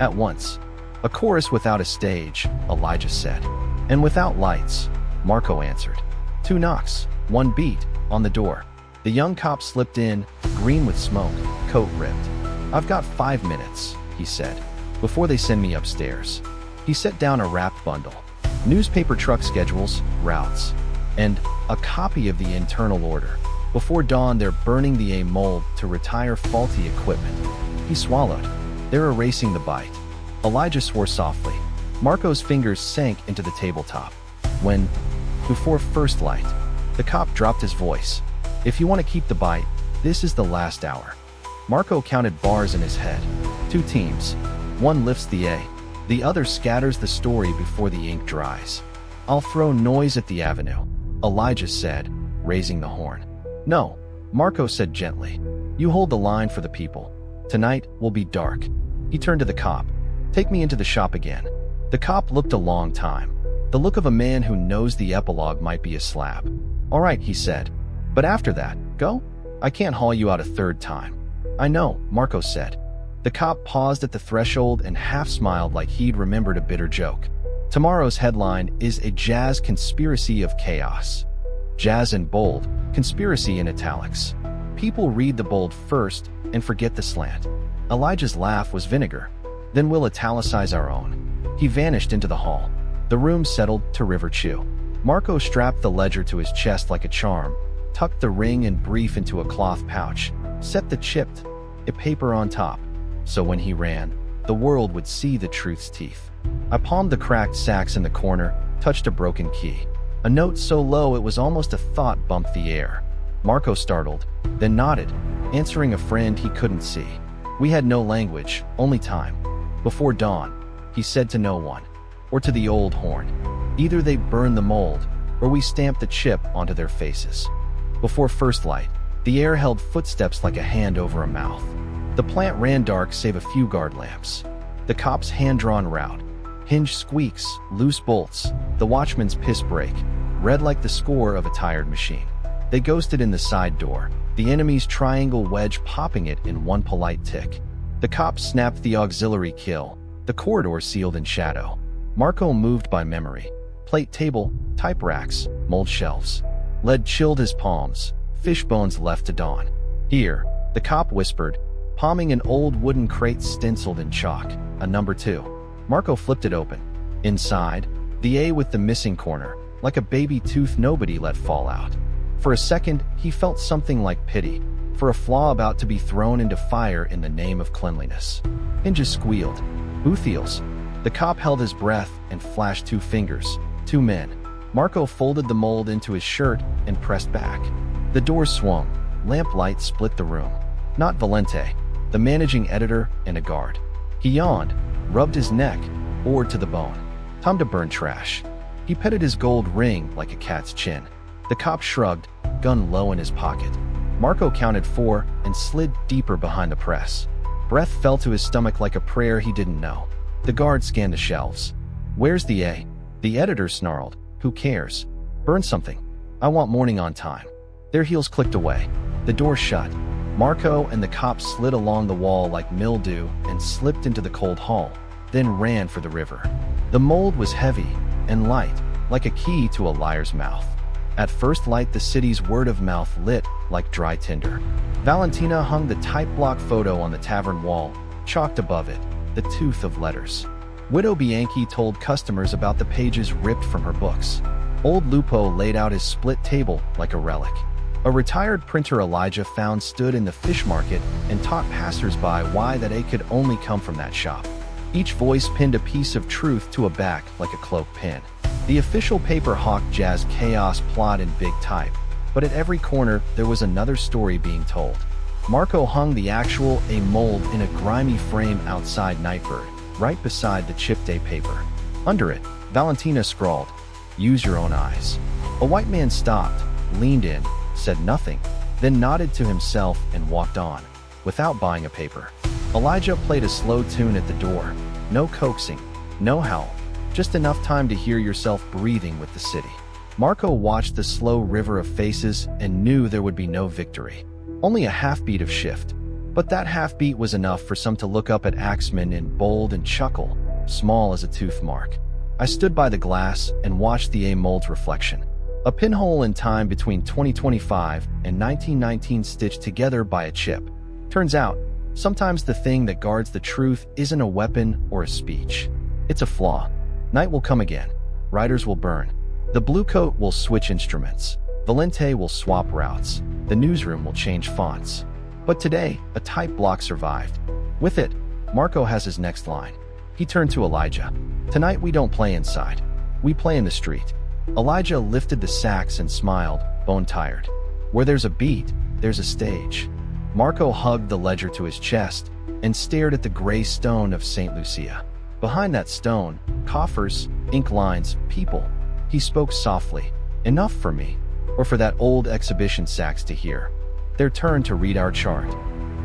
At once. A chorus without a stage, Elijah said. And without lights, Marco answered. 2 knocks, 1 beat, on the door. The young cop slipped in, green with smoke, coat ripped. I've got 5 minutes, he said, before they send me upstairs. He set down a wrapped bundle. Newspaper truck schedules, routes, and a copy of the internal order. Before dawn, they're burning the mold to retire faulty equipment. He swallowed. They're erasing the bite. Elijah swore softly. Marco's fingers sank into the tabletop. When, before first light, the cop dropped his voice. If you want to keep the bite, this is the last hour. Marco counted bars in his head. 2 teams. One lifts the A. The other scatters the story before the ink dries. I'll throw noise at the avenue, Elijah said, raising the horn. No, Marco said gently. You hold the line for the people. Tonight will be dark. He turned to the cop. Take me into the shop again. The cop looked a long time. The look of a man who knows the epilogue might be a slap. All right, he said. But after that, go? I can't haul you out a 3rd time. I know, Marco said. The cop paused at the threshold and half smiled like he'd remembered a bitter joke. Tomorrow's headline is a jazz conspiracy of chaos. Jazz in bold, conspiracy in italics. People read the bold first and forget the slant. Elijah's laugh was vinegar. Then we'll italicize our own. He vanished into the hall. The room settled to River Chew. Marco strapped the ledger to his chest like a charm, tucked the ring and brief into a cloth pouch, set the chipped paper on top. So when he ran, the world would see the truth's teeth. I palmed the cracked sax in the corner, touched a broken key. A note so low it was almost a thought bumped the air. Marco startled, then nodded, answering a friend he couldn't see. We had no language, only time. Before dawn, he said to no one, or to the old horn. Either they burned the mold, or we stamped the chip onto their faces. Before first light, the air held footsteps like a hand over a mouth. The plant ran dark save a few guard lamps. The cop's hand-drawn route. Hinge squeaks, loose bolts, the watchman's piss break, read like the score of a tired machine. They ghosted in the side door, the enemy's triangle wedge popping it in one polite tick. The cop snapped the auxiliary kill, the corridor sealed in shadow. Marco moved by memory. Plate table, type racks, mold shelves. Lead chilled his palms, fish bones left to dawn. Here, the cop whispered, palming an old wooden crate stenciled in chalk, a number 2. Marco flipped it open. Inside, the A with the missing corner, like a baby tooth nobody let fall out. For a second, he felt something like pity, for a flaw about to be thrown into fire in the name of cleanliness. Hinges squealed. Boothiels. The cop held his breath and flashed 2 fingers, 2 men. Marco folded the mold into his shirt and pressed back. The door swung. Lamplight split the room. Not Valente, the managing editor and a guard. He yawned, rubbed his neck, bored to the bone. Time to burn trash. He petted his gold ring like a cat's chin. The cop shrugged, gun low in his pocket. Marco counted 4 and slid deeper behind the press. Breath fell to his stomach like a prayer he didn't know. The guard scanned the shelves. "Where's the A?" The editor snarled. "Who cares? Burn something. I want morning on time." Their heels clicked away. The door shut. Marco and the cop slid along the wall like mildew and slipped into the cold hall, then ran for the river. The mold was heavy and light, like a key to a liar's mouth. At first light, the city's word of mouth lit like dry tinder. Valentina hung the type block photo on the tavern wall, chalked above it, the tooth of letters. Widow Bianchi told customers about the pages ripped from her books. Old Lupo laid out his split table like a relic. A retired printer Elijah found stood in the fish market and taught passers-by why that A could only come from that shop. Each voice pinned a piece of truth to a back like a cloak pin. The official paper hawked Jazz Chaos plot in big type, but at every corner there was another story being told. Marco hung the actual A mold in a grimy frame outside Nightbird, right beside the chipped A paper. Under it, Valentina scrawled, "Use your own eyes." A white man stopped, leaned in, said nothing, then nodded to himself and walked on, without buying a paper. Elijah played a slow tune at the door. No coaxing, no howl, just enough time to hear yourself breathing with the city. Marco watched the slow river of faces and knew there would be no victory. Only a half-beat of shift. But that half-beat was enough for some to look up at Axeman in bold and chuckle, small as a tooth mark. I stood by the glass and watched the A mold's reflection. A pinhole in time between 2025 and 1919 stitched together by a chip. Turns out, sometimes the thing that guards the truth isn't a weapon or a speech. It's a flaw. Night will come again. Writers will burn. The blue coat will switch instruments. Valente will swap routes. The newsroom will change fonts. But today, a type block survived. With it, Marco has his next line. He turned to Elijah. "Tonight we don't play inside. We play in the street." Elijah lifted the sax and smiled, bone-tired. "Where there's a beat, there's a stage." Marco hugged the ledger to his chest and stared at the gray stone of St. Lucia. Behind that stone, coffers, ink lines, people. He spoke softly. "Enough for me, or for that old exhibition sax to hear." Their turn to read our chart.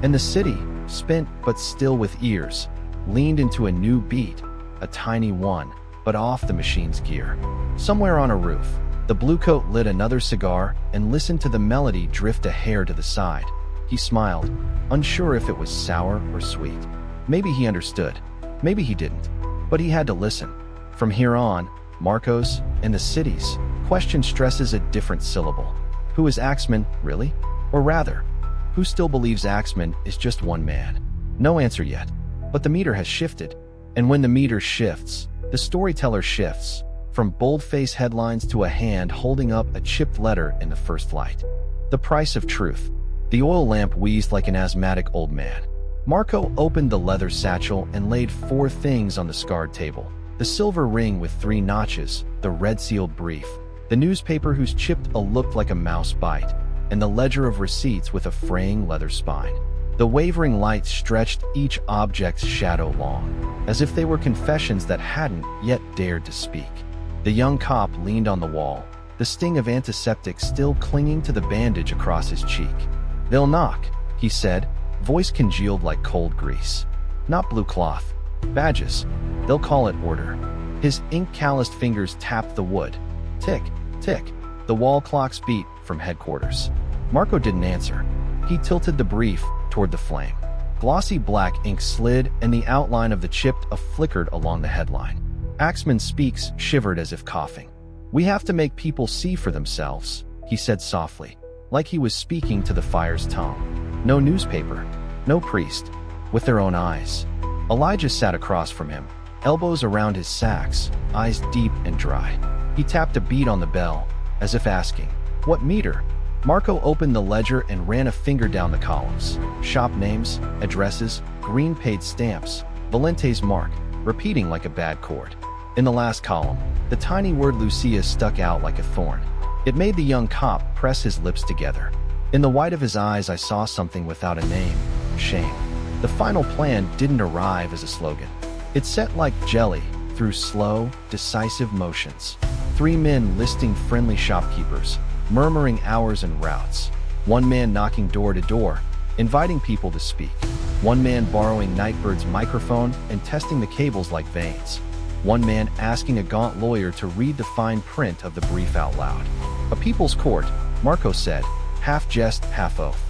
And the city, spent but still with ears, leaned into a new beat, a tiny one, but off the machine's gear. Somewhere on a roof, the bluecoat lit another cigar and listened to the melody drift a hair to the side. He smiled, unsure if it was sour or sweet. Maybe he understood, maybe he didn't, but he had to listen. From here on, Marco's and the city's question stresses a different syllable. Who is Axeman, really? Or rather, who still believes Axeman is just one man? No answer yet, but the meter has shifted. And when the meter shifts, the storyteller shifts, from boldface headlines to a hand holding up a chipped letter in the first light. The price of truth. The oil lamp wheezed like an asthmatic old man. Marco opened the leather satchel and laid 4 things on the scarred table. The silver ring with 3 notches, the red-sealed brief, the newspaper whose chipped A looked like a mouse bite, and the ledger of receipts with a fraying leather spine. The wavering light stretched each object's shadow long, as if they were confessions that hadn't yet dared to speak. The young cop leaned on the wall, the sting of antiseptic still clinging to the bandage across his cheek. "They'll knock," he said, voice congealed like cold grease. "Not blue cloth. Badges. They'll call it order." His ink-calloused fingers tapped the wood. Tick, tick. The wall clocks beat from headquarters. Marco didn't answer. He tilted the brief toward the flame. Glossy black ink slid and the outline of the chipped A flickered along the headline. Axeman speaks shivered as if coughing. "We have to make people see for themselves," he said softly, like he was speaking to the fire's tongue. No newspaper, no priest, with their own eyes. Elijah sat across from him, elbows around his sax, eyes deep and dry. He tapped a beat on the bell, as if asking, "What meter?" Marco opened the ledger and ran a finger down the columns. Shop names, addresses, green paid stamps, Valente's mark, repeating like a bad chord. In the last column, the tiny word Lucia stuck out like a thorn. It made the young cop press his lips together. In the white of his eyes I saw something without a name. Shame. The final plan didn't arrive as a slogan. It set like jelly through slow, decisive motions. 3 men listing friendly shopkeepers, murmuring hours and routes. 1 man knocking door to door, inviting people to speak. One man borrowing Nightbird's microphone and testing the cables like veins. One man asking a gaunt lawyer to read the fine print of the brief out loud. A people's court, Marco said, half jest, half oath.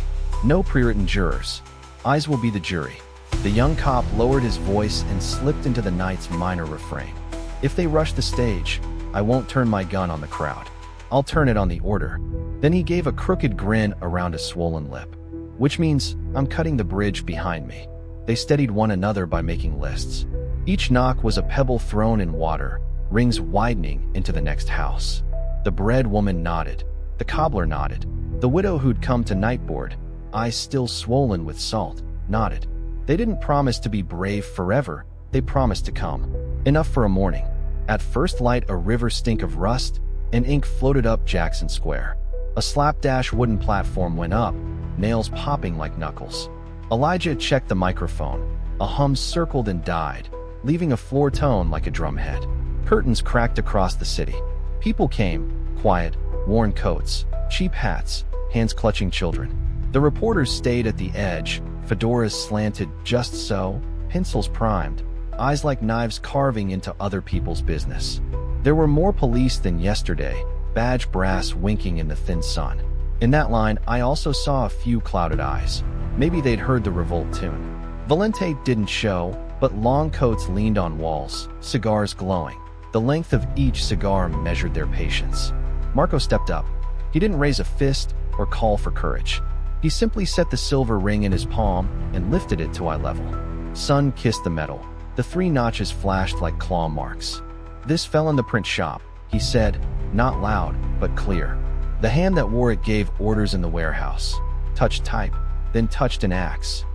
No pre-written jurors. Eyes will be the jury. The young cop lowered his voice and slipped into the night's minor refrain. If they rush the stage, I won't turn my gun on the crowd. I'll turn it on the order. Then he gave a crooked grin around a swollen lip. Which means I'm cutting the bridge behind me. They steadied one another by making lists. Each knock was a pebble thrown in water, rings widening into the next house. The bread woman nodded. The cobbler nodded. The widow who'd come to nightboard, eyes still swollen with salt, nodded. They didn't promise to be brave forever, they promised to come. Enough for a morning. At first light, a river stink of rust and ink floated up Jackson Square. A slapdash wooden platform went up, nails popping like knuckles. Elijah checked the microphone. A hum circled and died, leaving a floor tone like a drumhead. Curtains cracked across the city. People came, quiet, worn coats, cheap hats, hands clutching children. The reporters stayed at the edge, fedoras slanted just so, pencils primed, eyes like knives carving into other people's business. There were more police than yesterday, badge brass winking in the thin sun. In that line, I also saw a few clouded eyes. Maybe they'd heard the revolt tune. Valente didn't show, but long coats leaned on walls, cigars glowing. The length of each cigar measured their patience. Marco stepped up. He didn't raise a fist or call for courage. He simply set the silver ring in his palm and lifted it to eye level. Sun kissed the metal. The 3 notches flashed like claw marks. This fell in the print shop, he said, not loud, but clear. The hand that wore it gave orders in the warehouse. Touched type, then touched an axe.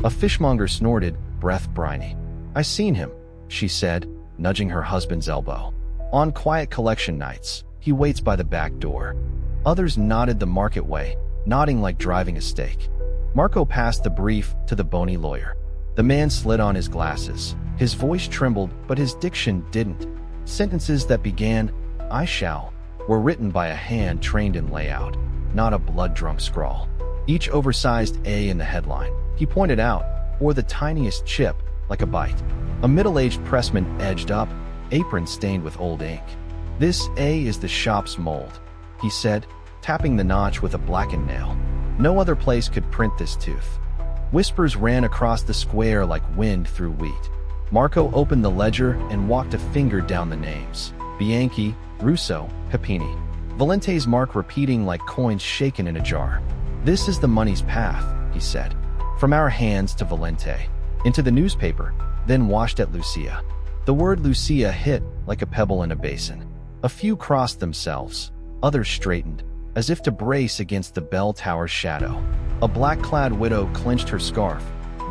A fishmonger snorted, breath briny. I seen him, she said, nudging her husband's elbow. On quiet collection nights, he waits by the back door. Others nodded the market way, nodding like driving a stake. Marco passed the brief to the bony lawyer. The man slid on his glasses. His voice trembled, but his diction didn't. Sentences that began, I shall, were written by a hand trained in layout, not a blood-drunk scrawl. Each oversized A in the headline, he pointed out, bore the tiniest chip, like a bite. A middle-aged pressman edged up, apron stained with old ink. This A is the shop's mold, he said, tapping the notch with a blackened nail. No other place could print this tooth. Whispers ran across the square like wind through wheat. Marco opened the ledger and walked a finger down the names. Bianchi, Russo, Pepini. Valente's mark repeating like coins shaken in a jar. This is the money's path, he said. From our hands to Valente. Into the newspaper, then washed at Lucia. The word Lucia hit like a pebble in a basin. A few crossed themselves. Others straightened, as if to brace against the bell tower's shadow. A black-clad widow clenched her scarf,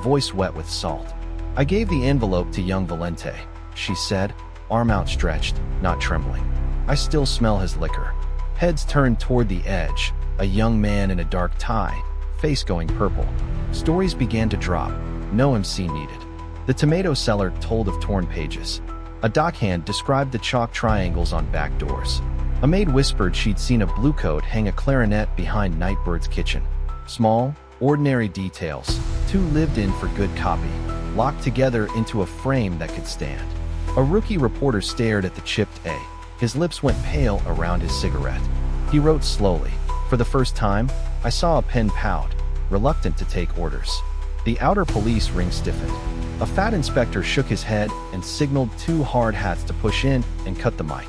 voice wet with salt. I gave the envelope to young Valente, she said, arm outstretched, not trembling. I still smell his liquor. Heads turned toward the edge, a young man in a dark tie, face going purple. Stories began to drop, no MC needed. The tomato seller told of torn pages. A dockhand described the chalk triangles on back doors. A maid whispered she'd seen a bluecoat hang a clarinet behind Nightbird's kitchen. Small, ordinary details, 2 lived in for good copy, locked together into a frame that could stand. A rookie reporter stared at the chipped A. His lips went pale around his cigarette. He wrote slowly. For the first time, I saw a pen pout, reluctant to take orders. The outer police ring stiffened. A fat inspector shook his head and signaled 2 hard hats to push in and cut the mic.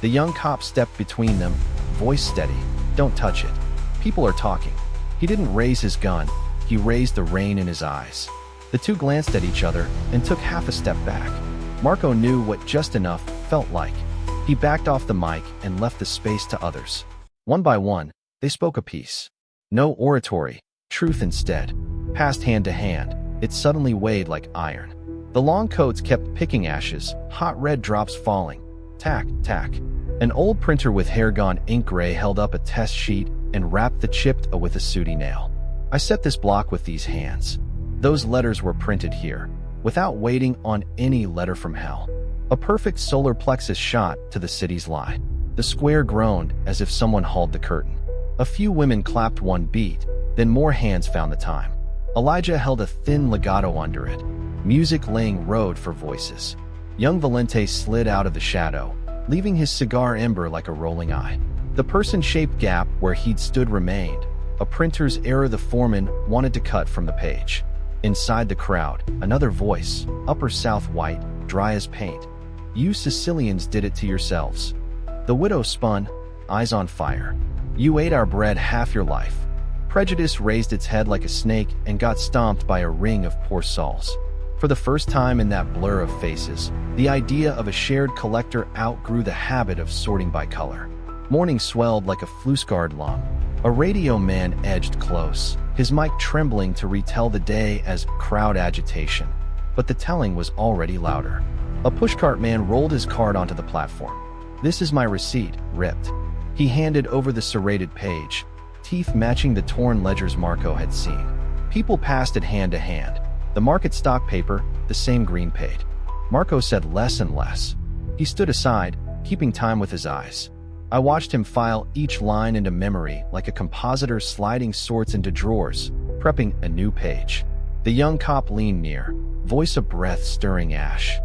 The young cop stepped between them, voice steady. Don't touch it. People are talking. He didn't raise his gun. He raised the rain in his eyes. The 2 glanced at each other and took half a step back. Marco knew what just enough felt like. He backed off the mic and left the space to others. One by one, they spoke a piece. No oratory, truth instead. Passed hand to hand, it suddenly weighed like iron. The long coats kept picking ashes, hot red drops falling. Tack, tack. An old printer with hair gone ink gray held up a test sheet and wrapped the chipped A with a sooty nail. I set this block with these hands. Those letters were printed here, without waiting on any letter from hell. A perfect solar plexus shot to the city's lie. The square groaned as if someone hauled the curtain. A few women clapped one beat, then more hands found the time. Elijah held a thin legato under it, music laying road for voices. Young Valente slid out of the shadow, leaving his cigar ember like a rolling eye. The person-shaped gap where he'd stood remained, a printer's error the foreman wanted to cut from the page. Inside the crowd, another voice, Upper South white, dry as paint. You Sicilians did it to yourselves. The widow spun, eyes on fire. You ate our bread half your life. Prejudice raised its head like a snake and got stomped by a ring of poor souls. For the first time in that blur of faces, the idea of a shared collector outgrew the habit of sorting by color. Mourning swelled like a flu-scarred lung. A radio man edged close, his mic trembling to retell the day as crowd agitation. But the telling was already louder. A pushcart man rolled his cart onto the platform. This is my receipt, ripped. He handed over the serrated page, teeth matching the torn ledgers Marco had seen. People passed it hand to hand. The market stock paper, the same green paid. Marco said less and less. He stood aside, keeping time with his eyes. I watched him file each line into memory like a compositor sliding sorts into drawers, prepping a new page. The young cop leaned near, voice a breath stirring ash.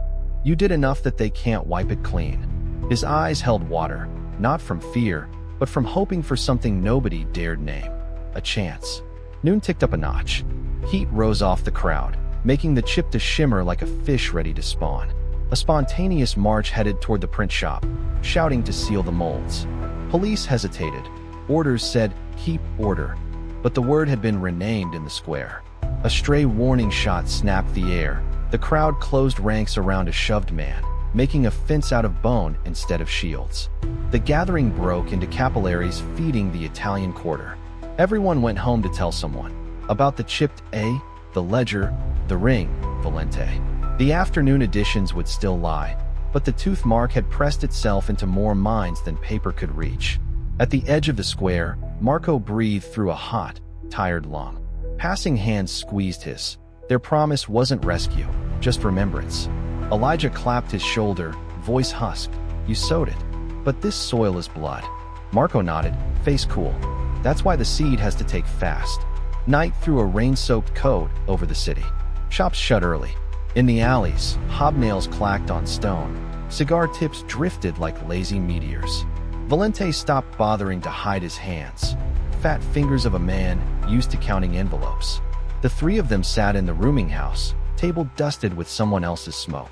You did enough that they can't wipe it clean. His eyes held water, not from fear, but from hoping for something nobody dared name. A chance. Noon ticked up a notch. Heat rose off the crowd, making the chip to shimmer like a fish ready to spawn. A spontaneous march headed toward the print shop, shouting to seal the molds. Police hesitated. Orders said, keep order. But the word had been renamed in the square. A stray warning shot snapped the air. The crowd closed ranks around a shoved man, making a fence out of bone instead of shields. The gathering broke into capillaries feeding the Italian quarter. Everyone went home to tell someone about the chipped A, the ledger, the ring, Valente. The afternoon editions would still lie, but the tooth mark had pressed itself into more minds than paper could reach. At the edge of the square, Marco breathed through a hot, tired lung. Passing hands squeezed his. Their promise wasn't rescue, just remembrance. Elijah clapped his shoulder, voice husked. You sowed it, but this soil is blood. Marco nodded, face cool. That's why the seed has to take fast. Night threw a rain-soaked coat over the city. Shops shut early. In the alleys, hobnails clacked on stone. Cigar tips drifted like lazy meteors. Valente stopped bothering to hide his hands. Fat fingers of a man used to counting envelopes. The three of them sat in the rooming house, table dusted with someone else's smoke.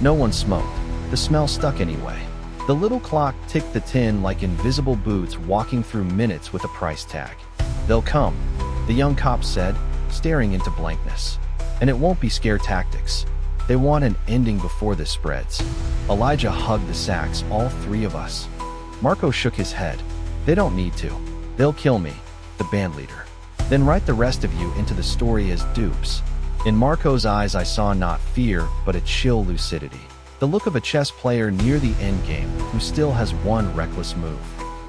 No one smoked. The smell stuck anyway. The little clock ticked the tin like invisible boots walking through minutes with a price tag. They'll come, the young cop said, staring into blankness. And it won't be scare tactics. They want an ending before this spreads. Elijah hugged the sacks, all three of us. Marco shook his head. They don't need to. They'll kill me, the band leader. Then write the rest of you into the story as dupes. In Marco's eyes I saw not fear, but a chill lucidity. The look of a chess player near the endgame who still has one reckless move.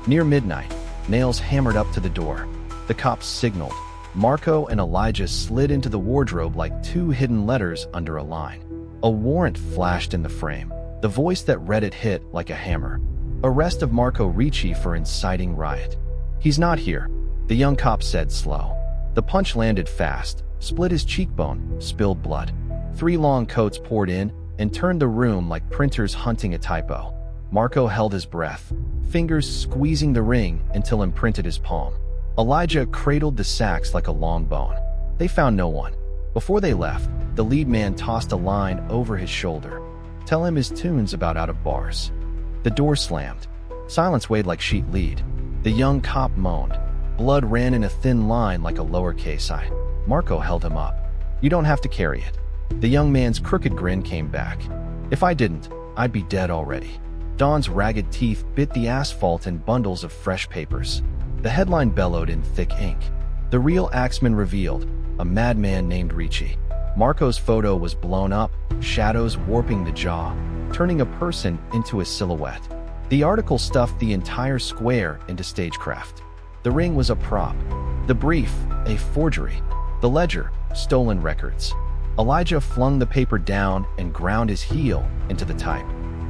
Near midnight, nails hammered up to the door. The cops signaled. Marco and Elijah slid into the wardrobe like two hidden letters under a line. A warrant flashed in the frame. The voice that read it hit like a hammer. Arrest of Marco Ricci for inciting riot. He's not here, the young cop said slow. The punch landed fast, split his cheekbone, spilled blood. 3 long coats poured in and turned the room like printers hunting a typo. Marco held his breath, fingers squeezing the ring until imprinted his palm. Elijah cradled the sacks like a long bone. They found no one. Before they left, the lead man tossed a line over his shoulder. Tell him his tune's about out of bars. The door slammed. Silence weighed like sheet lead. The young cop moaned. Blood ran in a thin line like a lowercase I. Marco held him up. You don't have to carry it. The young man's crooked grin came back. If I didn't, I'd be dead already. Don's ragged teeth bit the asphalt in bundles of fresh papers. The headline bellowed in thick ink. The real axeman revealed, a madman named Ricci. Marco's photo was blown up, shadows warping the jaw, turning a person into a silhouette. The article stuffed the entire square into stagecraft. The ring was a prop. The brief, a forgery. The ledger, stolen records. Elijah flung the paper down and ground his heel into the type.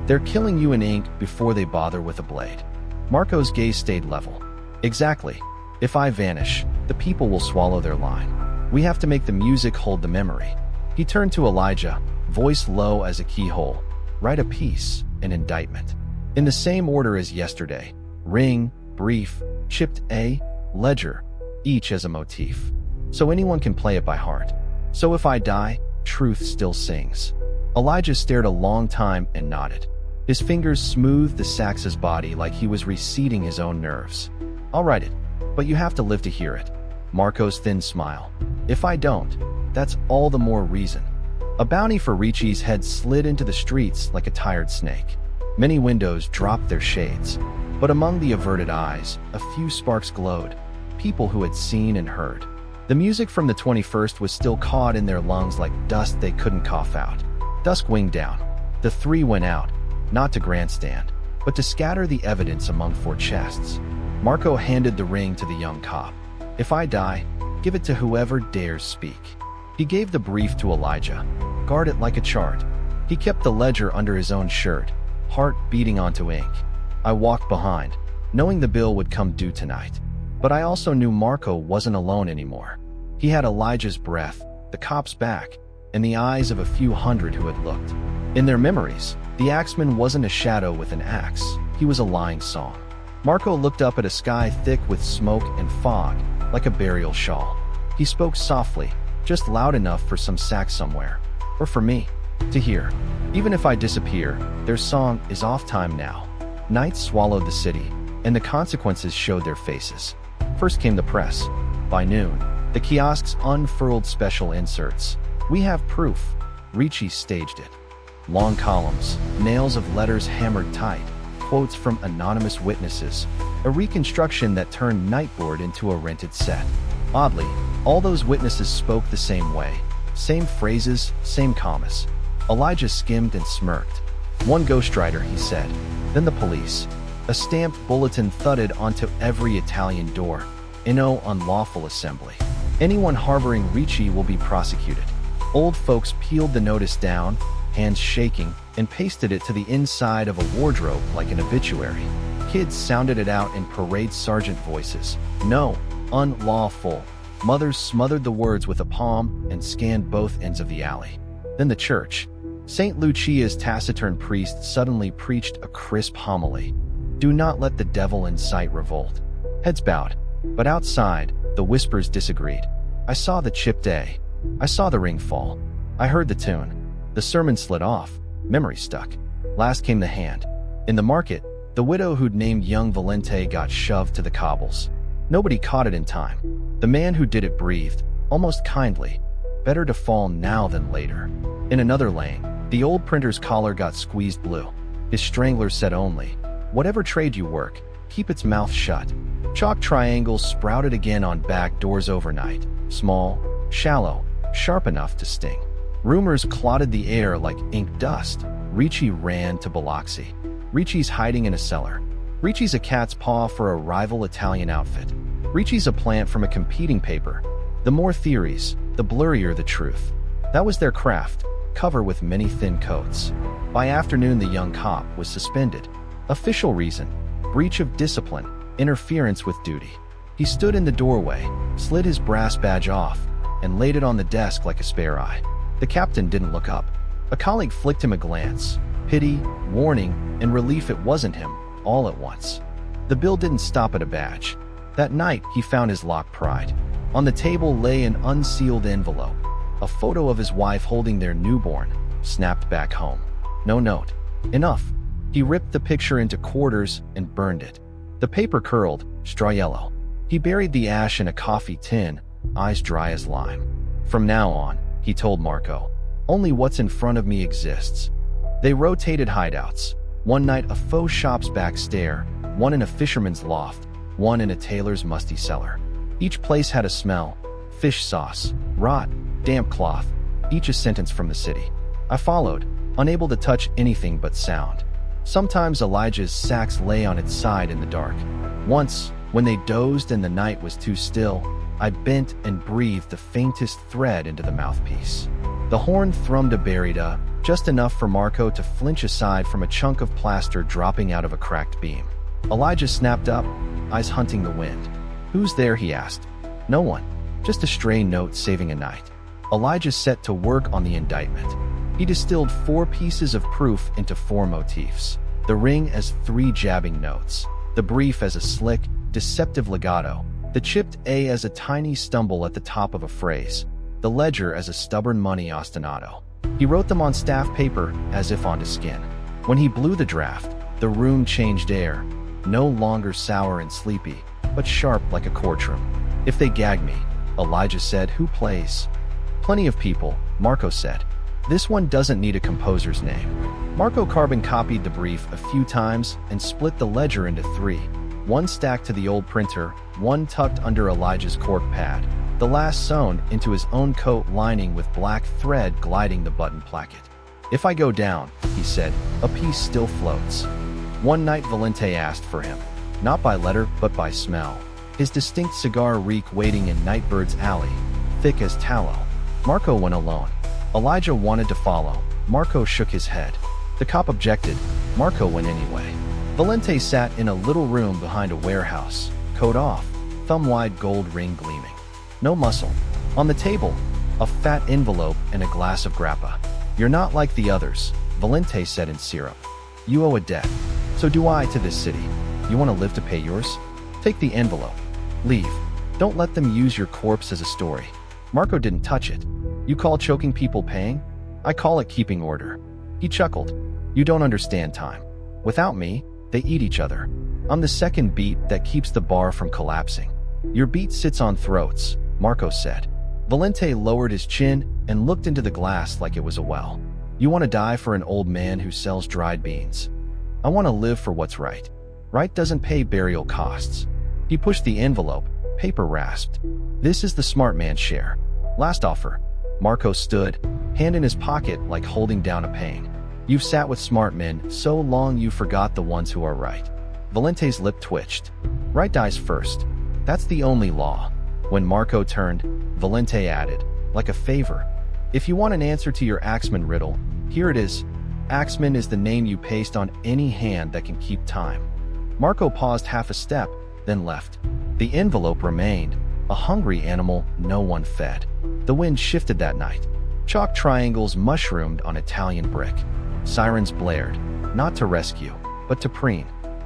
They're killing you in ink before they bother with a blade. Marco's gaze stayed level. Exactly. If I vanish, the people will swallow their line. We have to make the music hold the memory. He turned to Elijah, voice low as a keyhole. Write a piece, an indictment. In the same order as yesterday. Ring, brief, chipped A, ledger, each as a motif. So anyone can play it by heart. So if I die, truth still sings. Elijah stared a long time and nodded. His fingers smoothed the sax's body like he was reseating his own nerves. I'll write it, but you have to live to hear it. Marco's thin smile. If I don't, that's all the more reason. A bounty for Ricci's head slid into the streets like a tired snake. Many windows dropped their shades, but among the averted eyes, a few sparks glowed. People who had seen and heard. The music from the 21st was still caught in their lungs like dust they couldn't cough out. Dusk winged down. The three went out, not to grandstand, but to scatter the evidence among four chests. Marco handed the ring to the young cop. If I die, give it to whoever dares speak. He gave the brief to Elijah. Guard it like a chart. He kept the ledger under his own shirt, heart beating onto ink. I walked behind, knowing the bill would come due tonight. But I also knew Marco wasn't alone anymore. He had Elijah's breath, the cop's back, and the eyes of a few hundred who had looked. In their memories, the axeman wasn't a shadow with an axe. He was a lying song. Marco looked up at a sky thick with smoke and fog, like a burial shawl. He spoke softly, just loud enough for some sax somewhere, or for me, to hear. Even if I disappear, their song is off time now. Night swallowed the city, and the consequences showed their faces. First came the press. By noon, the kiosks unfurled special inserts. We have proof. Ricci staged it. Long columns, nails of letters hammered tight, quotes from anonymous witnesses, a reconstruction that turned Nightboard into a rented set. Oddly, all those witnesses spoke the same way. Same phrases, same commas. Elijah skimmed and smirked. One ghostwriter, he said. Then the police. A stamped bulletin thudded onto every Italian door. No unlawful assembly. Anyone harboring Ricci will be prosecuted. Old folks peeled the notice down, hands shaking, and pasted it to the inside of a wardrobe like an obituary. Kids sounded it out in parade sergeant voices. No, unlawful. Mothers smothered the words with a palm and scanned both ends of the alley. Then the church. St. Lucia's taciturn priest suddenly preached a crisp homily. Do not let the devil incite revolt. Heads bowed. But outside, the whispers disagreed. I saw the chipped A. I saw the ring fall. I heard the tune. The sermon slid off. Memory stuck. Last came the hand. In the market, the widow who'd named young Valente got shoved to the cobbles. Nobody caught it in time. The man who did it breathed, almost kindly. Better to fall now than later. In another lane, the old printer's collar got squeezed blue. His strangler said only, whatever trade you work, keep its mouth shut. Chalk triangles sprouted again on back doors overnight. Small, shallow, sharp enough to sting. Rumors clotted the air like ink dust. Ricci ran to Biloxi. Ricci's hiding in a cellar. Ricci's a cat's paw for a rival Italian outfit. Ricci's a plant from a competing paper. The more theories, the blurrier the truth. That was their craft, cover with many thin coats. By afternoon, the young cop was suspended. Official reason, breach of discipline, interference with duty. He stood in the doorway, slid his brass badge off, and laid it on the desk like a spare eye. The captain didn't look up. A colleague flicked him a glance. Pity, warning, and relief it wasn't him, all at once. The bill didn't stop at a badge. That night, he found his locked pride. On the table lay an unsealed envelope. A photo of his wife holding their newborn, snapped back home. No note. Enough. He ripped the picture into quarters and burned it. The paper curled, straw yellow. He buried the ash in a coffee tin, eyes dry as lime. From now on, he told Marco, only what's in front of me exists. They rotated hideouts. One night a faux shop's back stair, one in a fisherman's loft, one in a tailor's musty cellar. Each place had a smell, fish sauce, rot, damp cloth, each a sentence from the city. I followed, unable to touch anything but sound. Sometimes Elijah's sax lay on its side in the dark. Once, when they dozed and the night was too still, I bent and breathed the faintest thread into the mouthpiece. The horn thrummed a barida, just enough for Marco to flinch aside from a chunk of plaster dropping out of a cracked beam. Elijah snapped up, eyes hunting the wind. Who's there, he asked. No one. Just a stray note saving a night. Elijah set to work on the indictment. He distilled 4 pieces of proof into 4 motifs. The ring as 3 jabbing notes. The brief as a slick, deceptive legato. The chipped A as a tiny stumble at the top of a phrase. The ledger as a stubborn money ostinato. He wrote them on staff paper as if onto skin. When he blew the draft, the room changed air. No longer sour and sleepy, but sharp like a courtroom. If they gag me, Elijah said, who plays? Plenty of people, Marco said. This one doesn't need a composer's name. Marco carbon copied the brief a few times and split the ledger into 3. 1 stacked to the old printer, 1 tucked under Elijah's cork pad, the last sewn into his own coat lining with black thread gliding the button placket. If I go down, he said, a piece still floats. One night Valente asked for him, not by letter but by smell. His distinct cigar reek waiting in Nightbird's alley, thick as tallow. Marco went alone. Elijah wanted to follow. Marco shook his head. The cop objected. Marco went anyway. Valente sat in a little room behind a warehouse, coat off, thumb-wide gold ring gleaming. No muscle. On the table, a fat envelope and a glass of grappa. You're not like the others, Valente said in syrup. You owe a debt. So do I to this city. You want to live to pay yours? Take the envelope. Leave. Don't let them use your corpse as a story. Marco didn't touch it. You call choking people paying? I call it keeping order. He chuckled. You don't understand time. Without me, they eat each other. I'm the second beat that keeps the bar from collapsing. Your beat sits on throats, Marco said. Valente lowered his chin and looked into the glass like it was a well. You want to die for an old man who sells dried beans. I want to live for what's right. Right doesn't pay burial costs. He pushed the envelope. Paper rasped. This is the smart man's share. Last offer. Marco stood, hand in his pocket like holding down a pain. You've sat with smart men so long you forgot the ones who are right. Valente's lip twitched. Right dies first. That's the only law. When Marco turned, Valente added, like a favor. If you want an answer to your Axeman riddle, here it is. Axeman is the name you paste on any hand that can keep time. Marco paused half a step, then left. The envelope remained, a hungry animal no one fed. The wind shifted that night. Chalk triangles mushroomed on Italian brick. Sirens blared, not to rescue, but to preen.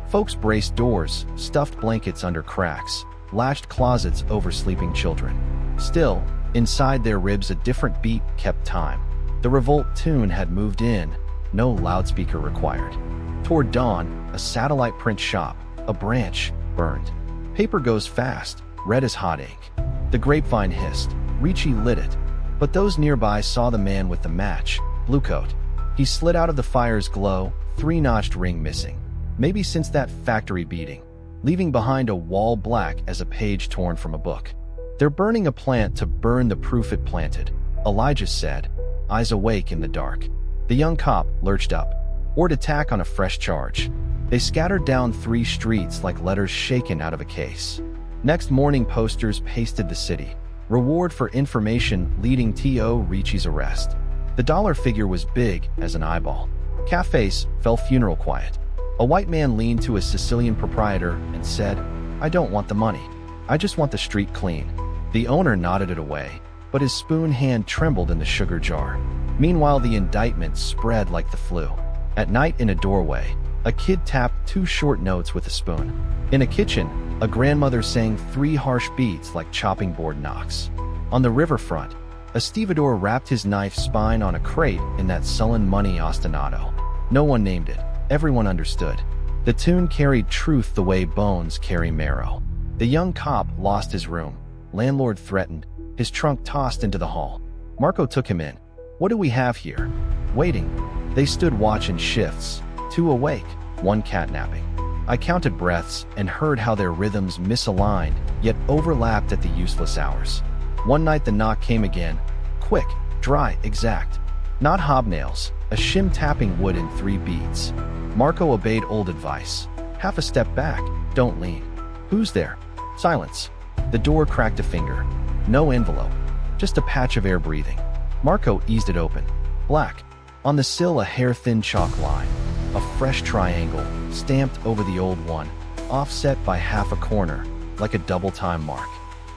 Folks braced doors, stuffed blankets under cracks, latched closets over sleeping children. Still, inside their ribs a different beat kept time. The revolt tune had moved in, no loudspeaker required. Toward dawn, a satellite print shop, a branch, burned. Paper goes fast, red as hot ink. The grapevine hissed. Ricci lit it. But those nearby saw the man with the match, blue coat. He slid out of the fire's glow, 3-notched ring missing. Maybe since that factory beating, leaving behind a wall black as a page torn from a book. They're burning a plant to burn the proof it planted, Elijah said, eyes awake in the dark. The young cop lurched up, or to tack on a fresh charge. They scattered down 3 streets like letters shaken out of a case. Next morning posters pasted the city. Reward for information leading T.O. Ricci's arrest. The dollar figure was big as an eyeball. Cafes fell funeral quiet. A white man leaned to a Sicilian proprietor and said, I don't want the money. I just want the street clean. The owner nodded it away, but his spoon hand trembled in the sugar jar. Meanwhile, the indictment spread like the flu. At night in a doorway, a kid tapped 2 short notes with a spoon. In a kitchen, a grandmother sang 3 harsh beats like chopping board knocks. On the riverfront, a stevedore wrapped his knife spine on a crate in that sullen money ostinato. No one named it. Everyone understood. The tune carried truth the way bones carry marrow. The young cop lost his room. Landlord threatened. His trunk tossed into the hall. Marco took him in. What do we have here? Waiting. They stood watch in shifts. 2 awake, 1 catnapping. I counted breaths and heard how their rhythms misaligned, yet overlapped at the useless hours. One night the knock came again. Quick, dry, exact. Not hobnails, a shim tapping wood in 3 beats. Marco obeyed old advice. Half a step back, don't lean. Who's there? Silence. The door cracked a finger. No envelope, just a patch of air breathing. Marco eased it open. Black. On the sill a hair-thin chalk line. A fresh triangle, stamped over the old one, offset by half a corner, like a double-time mark.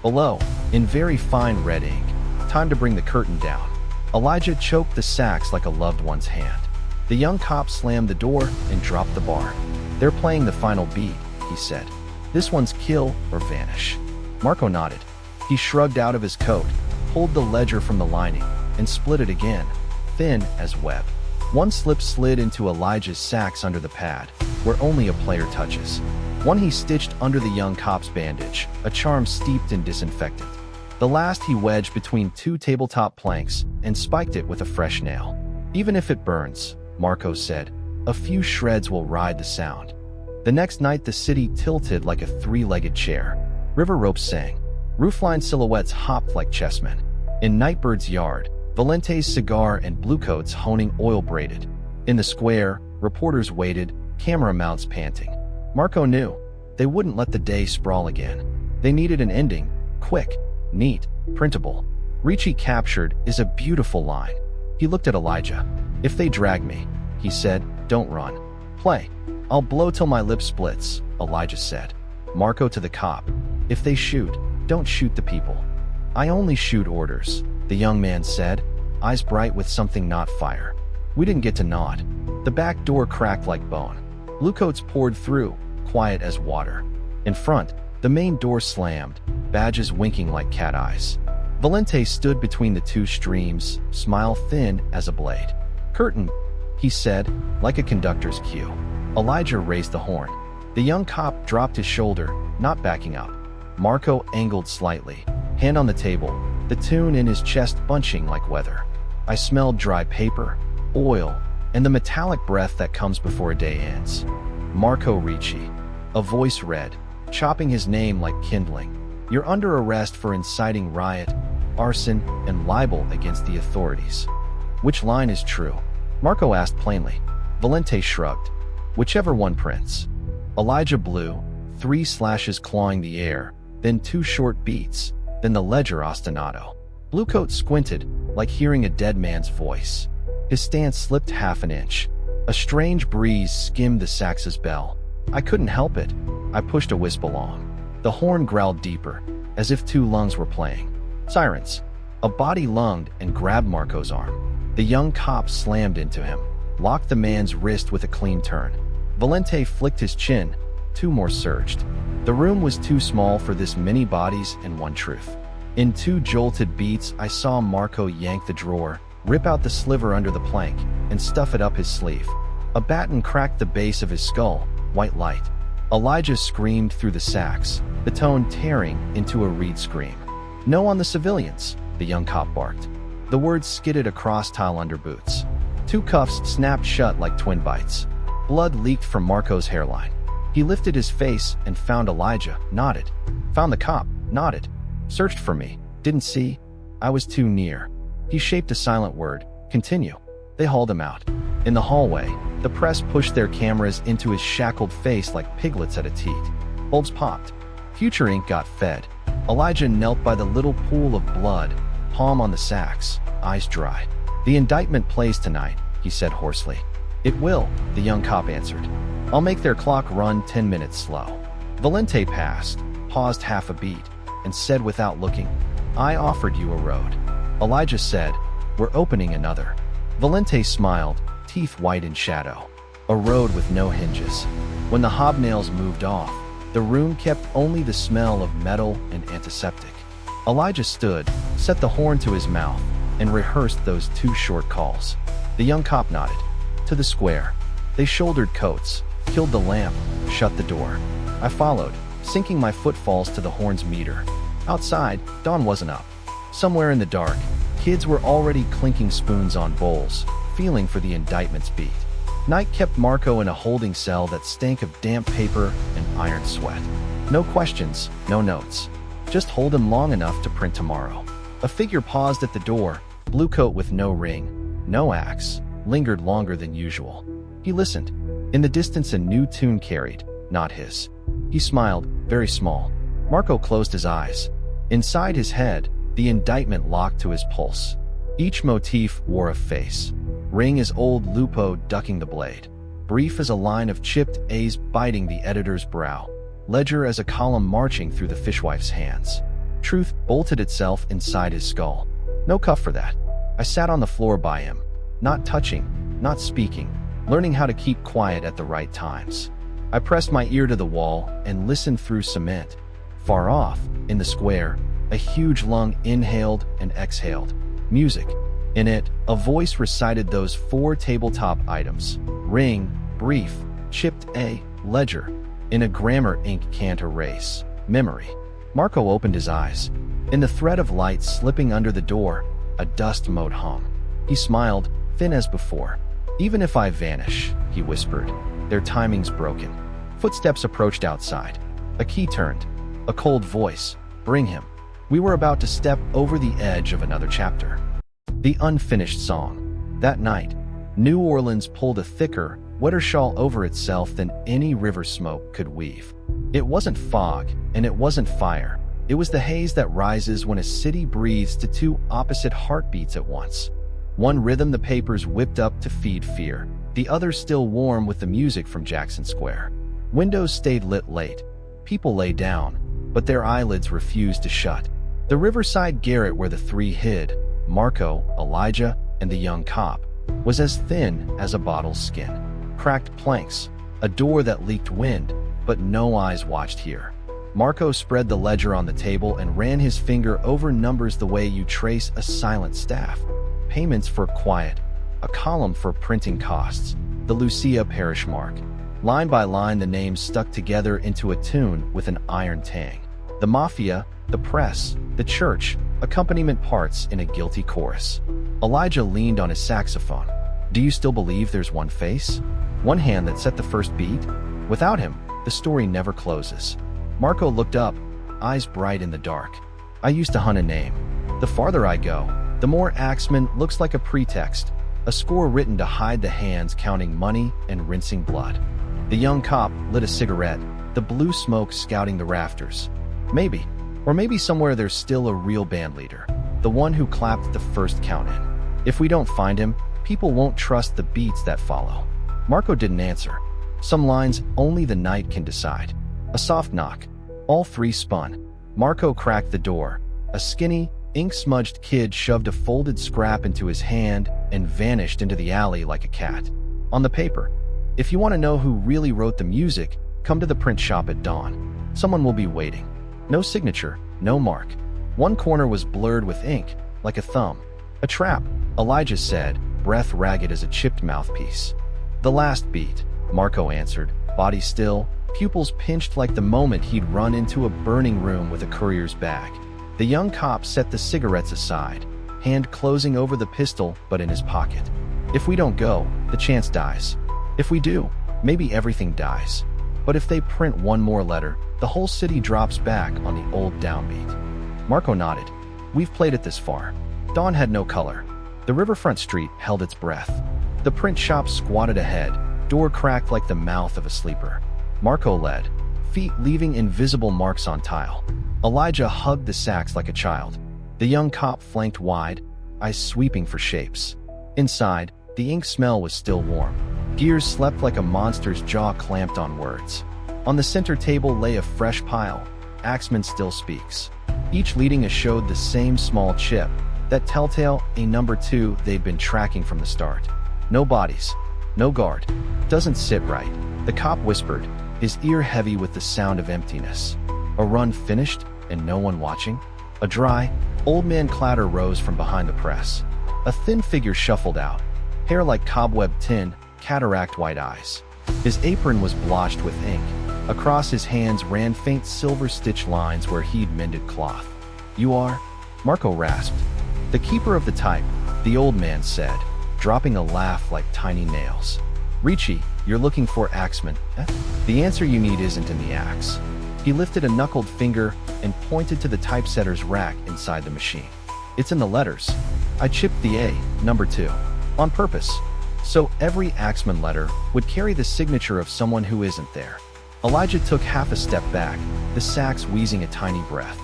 Below, in very fine red ink. Time to bring the curtain down. Elijah choked the sacks like a loved one's hand. The young cop slammed the door and dropped the bar. "They're playing the final beat," he said. "This one's kill or vanish." Marco nodded. He shrugged out of his coat, pulled the ledger from the lining, and split it again, thin as web. One slip slid into Elijah's sacks under the pad, where only a player touches. One he stitched under the young cop's bandage, a charm steeped in disinfectant. The last he wedged between two tabletop planks and spiked it with a fresh nail. "Even if it burns," Marco said, "a few shreds will ride the sound." The next night the city tilted like a three-legged chair. River ropes sang. Roofline silhouettes hopped like chessmen. In Nightbird's yard, Valente's cigar and bluecoats honing oil braided. In the square, reporters waited, camera mounts panting. Marco knew they wouldn't let the day sprawl again. They needed an ending, quick, neat, printable. Ricci captured is a beautiful line. He looked at Elijah. "If they drag me," he said, "don't run. Play." "I'll blow till my lip splits," Elijah said. Marco to the cop. "If they shoot, don't shoot the people." "I only shoot orders," the young man said, eyes bright with something not fire. We didn't get to nod. The back door cracked like bone. Bluecoats poured through, quiet as water. In front, the main door slammed, badges winking like cat eyes. Valente stood between the two streams, smile thin as a blade. "Curtain," he said, like a conductor's cue. Elijah raised the horn. The young cop dropped his shoulder, not backing up. Marco angled slightly, hand on the table, the tune in his chest bunching like weather. I smelled dry paper, oil, and the metallic breath that comes before a day ends. "Marco Ricci." A voice read, chopping his name like kindling. "You're under arrest for inciting riot, arson, and libel against the authorities." "Which line is true?" Marco asked plainly. Valente shrugged. "Whichever one prints." Elijah blew, 3 slashes clawing the air, then 2 short beats, then the ledger ostinato. Bluecoat squinted, like hearing a dead man's voice. His stance slipped half an inch. A strange breeze skimmed the sax's bell. I couldn't help it. I pushed a wisp along. The horn growled deeper, as if 2 lungs were playing. Sirens. A body lunged and grabbed Marco's arm. The young cop slammed into him, locked the man's wrist with a clean turn. Valente flicked his chin. 2 more surged. The room was too small for this many bodies and one truth. In 2 jolted beats, I saw Marco yank the drawer, rip out the sliver under the plank, and stuff it up his sleeve. A baton cracked the base of his skull, white light. Elijah screamed through the sacks, the tone tearing into a reed scream. "No on the civilians," the young cop barked. The words skidded across tile under boots. 2 cuffs snapped shut like twin bites. Blood leaked from Marco's hairline. He lifted his face and found Elijah, nodded. Found the cop, nodded. "Searched for me, didn't see. I was too near." He shaped a silent word, "Continue." They hauled him out. In the hallway, the press pushed their cameras into his shackled face like piglets at a teat. Bulbs popped. Future ink got fed. Elijah knelt by the little pool of blood, palm on the sacks, eyes dry. "The indictment plays tonight," he said hoarsely. "It will," the young cop answered. "I'll make their clock run 10 minutes slow." Valente passed, paused half a beat, and said without looking, "I offered you a road." Elijah said, "We're opening another." Valente smiled, teeth white in shadow. A road with no hinges. When the hobnails moved off, the room kept only the smell of metal and antiseptic. Elijah stood, set the horn to his mouth, and rehearsed those 2 short calls. The young cop nodded. To the square. They shouldered coats, killed the lamp, shut the door. I followed, sinking my footfalls to the horn's meter. Outside, dawn wasn't up. Somewhere in the dark, kids were already clinking spoons on bowls, feeling for the indictment's beat. Night kept Marco in a holding cell that stank of damp paper and iron sweat. No questions, no notes. Just hold him long enough to print tomorrow. A figure paused at the door, blue coat with no ring, no axe, lingered longer than usual. He listened. In the distance a new tune carried, not his. He smiled, very small. Marco closed his eyes. Inside his head, the indictment locked to his pulse. Each motif wore a face. Ring as old Lupo ducking the blade. Brief as a line of chipped A's biting the editor's brow. Ledger as a column marching through the fishwife's hands. Truth bolted itself inside his skull. No cuff for that. I sat on the floor by him, not touching, not speaking, learning how to keep quiet at the right times. I pressed my ear to the wall and listened through cement. Far off, in the square, a huge lung inhaled and exhaled. Music. In it, a voice recited those 4 tabletop items. Ring, brief, chipped A, ledger. In a grammar ink can't erase. Memory. Marco opened his eyes. In the thread of light slipping under the door, a dust-mote hum. He smiled, thin as before. Even if I vanish, he whispered, their timing's broken. Footsteps approached outside. A key turned. A cold voice. Bring him. We were about to step over the edge of another chapter. The unfinished song. That night, New Orleans pulled a thicker, wetter shawl over itself than any river smoke could weave. It wasn't fog, and it wasn't fire. It was the haze that rises when a city breathes to 2 opposite heartbeats at once. One rhythm the papers whipped up to feed fear, the other still warm with the music from Jackson Square. Windows stayed lit late. People lay down, but their eyelids refused to shut. The riverside garret where the 3 hid, Marco, Elijah, and the young cop, was as thin as a bottle's skin. Cracked planks, a door that leaked wind, but no eyes watched here. Marco spread the ledger on the table and ran his finger over numbers the way you trace a silent staff. Payments for quiet, a column for printing costs, the Lucia parish mark. Line by line the names stuck together into a tune with an iron tang. The mafia, the press, the church, accompaniment parts in a guilty chorus. Elijah leaned on his saxophone. Do you still believe there's one face? One hand that set the first beat? Without him, the story never closes. Marco looked up, eyes bright in the dark. I used to hunt a name. The farther I go, the more Axeman looks like a pretext, a score written to hide the hands counting money and rinsing blood. The young cop lit a cigarette, the blue smoke scouting the rafters. Maybe, or maybe somewhere there's still a real band leader, the one who clapped the first count in. If we don't find him, people won't trust the beats that follow. Marco didn't answer. Some lines only the night can decide. A soft knock. All 3 spun. Marco cracked the door. A skinny, ink-smudged kid shoved a folded scrap into his hand and vanished into the alley like a cat. On the paper, if you want to know who really wrote the music, come to the print shop at dawn. Someone will be waiting. No signature, no mark. One corner was blurred with ink, like a thumb. A trap, Elijah said, breath ragged as a chipped mouthpiece. The last beat, Marco answered, body still, pupils pinched like the moment he'd run into a burning room with a courier's bag. The young cop set the cigarettes aside, hand closing over the pistol but in his pocket. If we don't go, the chance dies. If we do, maybe everything dies. But if they print one more letter, the whole city drops back on the old downbeat. Marco nodded. We've played it this far. Dawn had no color. The riverfront street held its breath. The print shop squatted ahead, door cracked like the mouth of a sleeper. Marco led, feet leaving invisible marks on tile. Elijah hugged the sacks like a child. The young cop flanked wide, eyes sweeping for shapes. Inside, the ink smell was still warm. Gears slept like a monster's jaw clamped on words. On the center table lay a fresh pile. Axeman still speaks. Each leading a showed the same small chip, that telltale a number 2 they'd been tracking from the start. No bodies. No guard. Doesn't sit right. The cop whispered, his ear heavy with the sound of emptiness. A run finished, and no one watching? A dry, old man clatter rose from behind the press. A thin figure shuffled out, hair like cobweb tin, cataract white eyes. His apron was blotched with ink. Across his hands ran faint silver stitch lines where he'd mended cloth. You are? Marco rasped. The keeper of the type, the old man said, dropping a laugh like tiny nails. Ricci, you're looking for Axeman, eh? The answer you need isn't in the axe. He lifted a knuckled finger and pointed to the typesetter's rack inside the machine. It's in the letters. I chipped the A, number 2, on purpose. So every Axeman letter would carry the signature of someone who isn't there. Elijah took half a step back, the sax wheezing a tiny breath.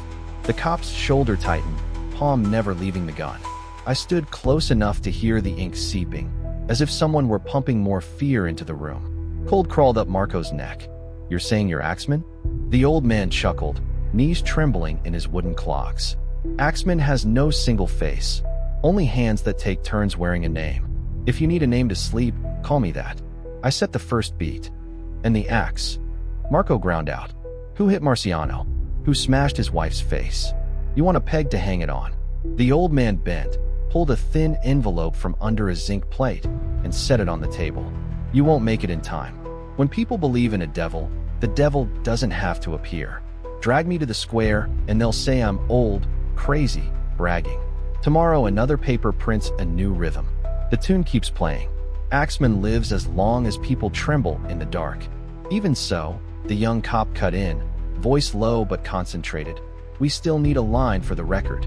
The cop's shoulder tightened, palm never leaving the gun. I stood close enough to hear the ink seeping, as if someone were pumping more fear into the room. Cold crawled up Marco's neck. You're saying you're Axeman? The old man chuckled, knees trembling in his wooden clogs. Axeman has no single face, only hands that take turns wearing a name. If you need a name to sleep, call me that. I set the first beat. And the axe. Marco ground out. Who hit Marciano? Who smashed his wife's face? You want a peg to hang it on. The old man bent, pulled a thin envelope from under a zinc plate, and set it on the table. You won't make it in time. When people believe in a devil, the devil doesn't have to appear. Drag me to the square, and they'll say I'm old, crazy, bragging. Tomorrow another paper prints a new rhythm. The tune keeps playing. Axeman lives as long as people tremble in the dark. Even so, the young cop cut in, voice low but concentrated. We still need a line for the record.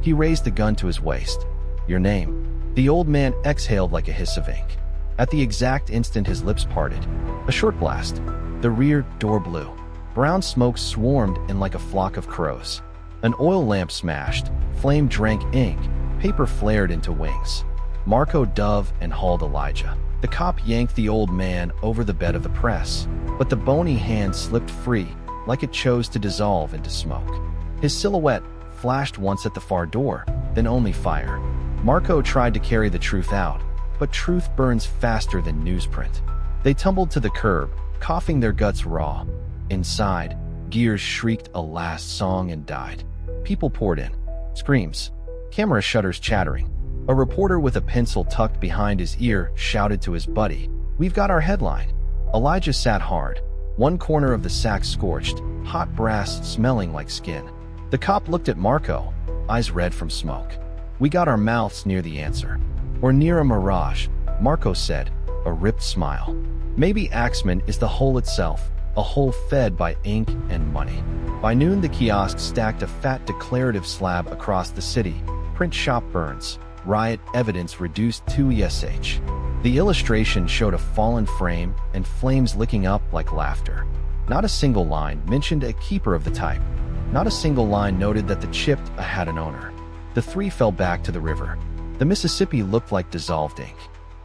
He raised the gun to his waist. Your name. The old man exhaled like a hiss of ink. At the exact instant his lips parted. A short blast. The rear door blew. Brown smoke swarmed in like a flock of crows. An oil lamp smashed. Flame drank ink. Paper flared into wings. Marco dove and hauled Elijah. The cop yanked the old man over the bed of the press, but the bony hand slipped free, like it chose to dissolve into smoke. His silhouette flashed once at the far door, then only fire. Marco tried to carry the truth out, but truth burns faster than newsprint. They tumbled to the curb, coughing their guts raw. Inside, gears shrieked a last song and died. People poured in. Screams. Camera shutters chattering. A reporter with a pencil tucked behind his ear shouted to his buddy, "We've got our headline." Elijah sat hard, one corner of the sack scorched, hot brass smelling like skin. The cop looked at Marco, eyes red from smoke. "We got our mouths near the answer. Or near a mirage," Marco said, a ripped smile. "Maybe Axeman is the hole itself, a hole fed by ink and money." By noon the kiosk stacked a fat declarative slab across the city. Print shop burns. Riot evidence reduced to ESH. The illustration showed a fallen frame and flames licking up like laughter. Not a single line mentioned a keeper of the type. Not a single line noted that the chipped had an owner. The three fell back to the river. The Mississippi looked like dissolved ink.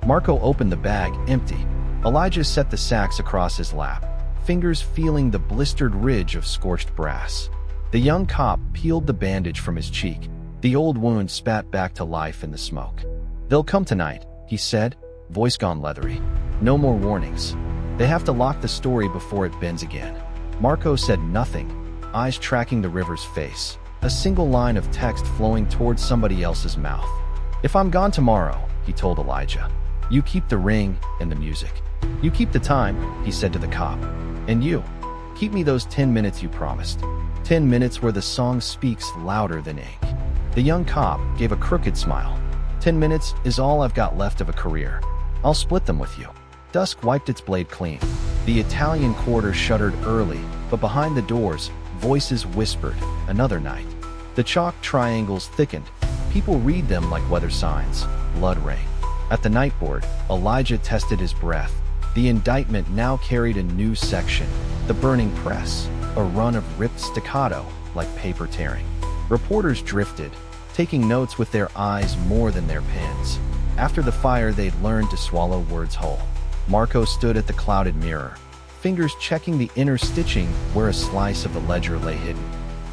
Marco opened the bag, empty. Elijah set the sacks across his lap, fingers feeling the blistered ridge of scorched brass. The young cop peeled the bandage from his cheek. The old wound spat back to life in the smoke. "They'll come tonight," he said, voice gone leathery. "No more warnings. They have to lock the story before it bends again." Marco said nothing, eyes tracking the river's face, a single line of text flowing towards somebody else's mouth. "If I'm gone tomorrow," he told Elijah, "you keep the ring and the music. You keep the time," he said to the cop. "And you, keep me those 10 minutes you promised. 10 minutes where the song speaks louder than ink." The young cop gave a crooked smile. 10 minutes is all I've got left of a career. I'll split them with you." Dusk wiped its blade clean. The Italian quarter shuttered early, but behind the doors, voices whispered, "Another night." The chalk triangles thickened. People read them like weather signs. Blood rain. At the nightboard, Elijah tested his breath. The indictment now carried a new section. The burning press. A run of ripped staccato, like paper tearing. Reporters drifted, taking notes with their eyes more than their pens. After the fire, they'd learned to swallow words whole. Marco stood at the clouded mirror, fingers checking the inner stitching where a slice of the ledger lay hidden.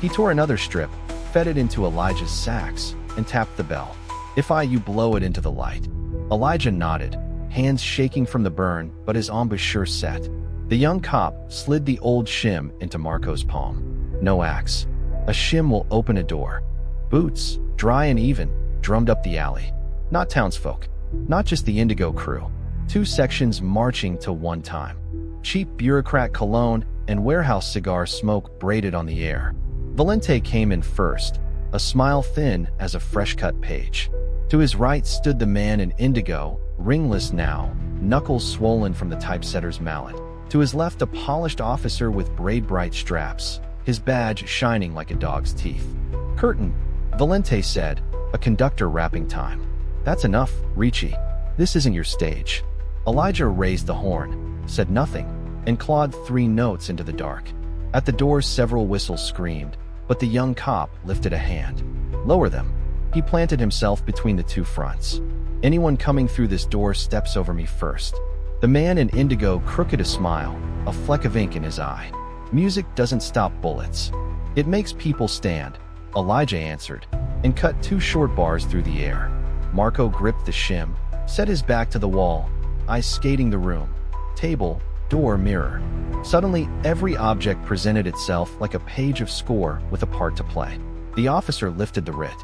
He tore another strip, fed it into Elijah's sacks, and tapped the bell. "If you blow it into the light." Elijah nodded, hands shaking from the burn, but his embouchure set. The young cop slid the old shim into Marco's palm. "No axe. A shim will open a door." Boots, dry and even, drummed up the alley. Not townsfolk. Not just the Indigo crew. 2 sections marching to one time. Cheap bureaucrat cologne and warehouse cigar smoke braided on the air. Valente came in first, a smile thin as a fresh-cut page. To his right stood the man in indigo, ringless now, knuckles swollen from the typesetter's mallet. To his left a polished officer with braid-bright straps, his badge shining like a dog's teeth. "Curtain," Valente said, a conductor rapping time. "That's enough, Ricci. This isn't your stage." Elijah raised the horn, said nothing, and clawed 3 notes into the dark. At the doors several whistles screamed, but the young cop lifted a hand. "Lower them." He planted himself between the 2 fronts. "Anyone coming through this door steps over me first." The man in indigo crooked a smile, a fleck of ink in his eye. "Music doesn't stop bullets." It makes people stand, Elijah answered, and cut 2 short bars through the air. Marco gripped the shim, set his back to the wall, eyes skating the room. Table, door, mirror. Suddenly, every object presented itself like a page of score with a part to play. The officer lifted the writ.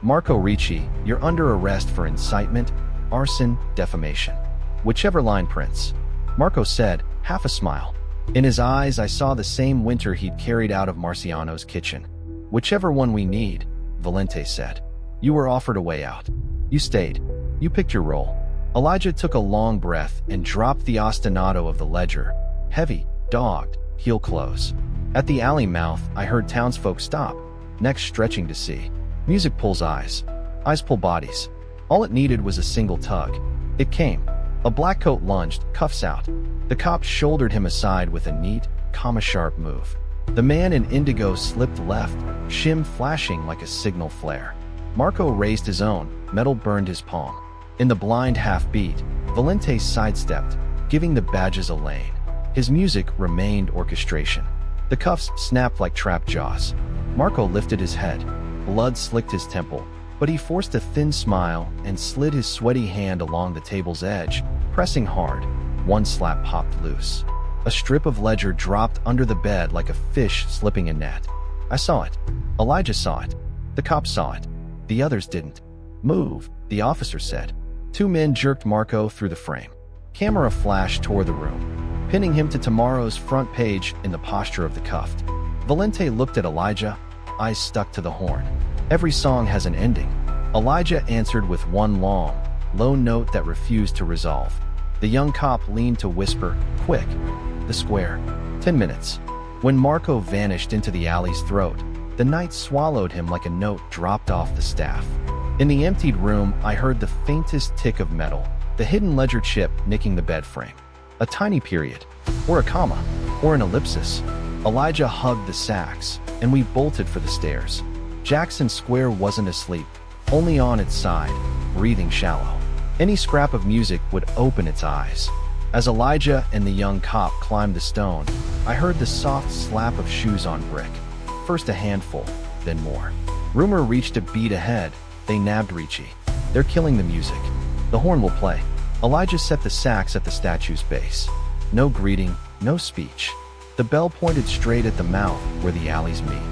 Marco Ricci, you're under arrest for incitement, arson, defamation. Whichever line prints. Marco said, half a smile. In his eyes, I saw the same winter he'd carried out of Marciano's kitchen. Whichever one we need, Valente said. You were offered a way out. You stayed. You picked your role. Elijah took a long breath and dropped the ostinato of the ledger. Heavy, dogged, heel close. At the alley mouth, I heard townsfolk stop, necks stretching to see. Music pulls eyes. Eyes pull bodies. All it needed was a single tug. It came. A black coat lunged, cuffs out. The cop shouldered him aside with a neat, comma-sharp move. The man in indigo slipped left, shim flashing like a signal flare. Marco raised his own, metal burned his palm. In the blind half-beat, Valente sidestepped, giving the badges a lane. His music remained orchestration. The cuffs snapped like trap jaws. Marco lifted his head. Blood slicked his temple, but he forced a thin smile and slid his sweaty hand along the table's edge, pressing hard. One slap popped loose. A strip of ledger dropped under the bed like a fish slipping a net. I saw it. Elijah saw it. The cop saw it. The others didn't. Move, the officer said. 2 men jerked Marco through the frame. Camera flash tore the room, pinning him to tomorrow's front page in the posture of the cuffed. Valente looked at Elijah, eyes stuck to the horn. Every song has an ending. Elijah answered with one long, low note that refused to resolve. The young cop leaned to whisper, quick. The square. 10 minutes. When Marco vanished into the alley's throat, the night swallowed him like a note dropped off the staff. In the emptied room, I heard the faintest tick of metal, the hidden ledger chip nicking the bed frame. A tiny period, or a comma, or an ellipsis. Elijah hugged the sacks, and we bolted for the stairs. Jackson Square wasn't asleep, only on its side, breathing shallow. Any scrap of music would open its eyes. As Elijah and the young cop climbed the stone, I heard the soft slap of shoes on brick. First a handful, then more. Rumor reached a beat ahead. They nabbed Ricci. They're killing the music. The horn will play. Elijah set the sax at the statue's base. No greeting, no speech. The bell pointed straight at the mouth where the alleys meet.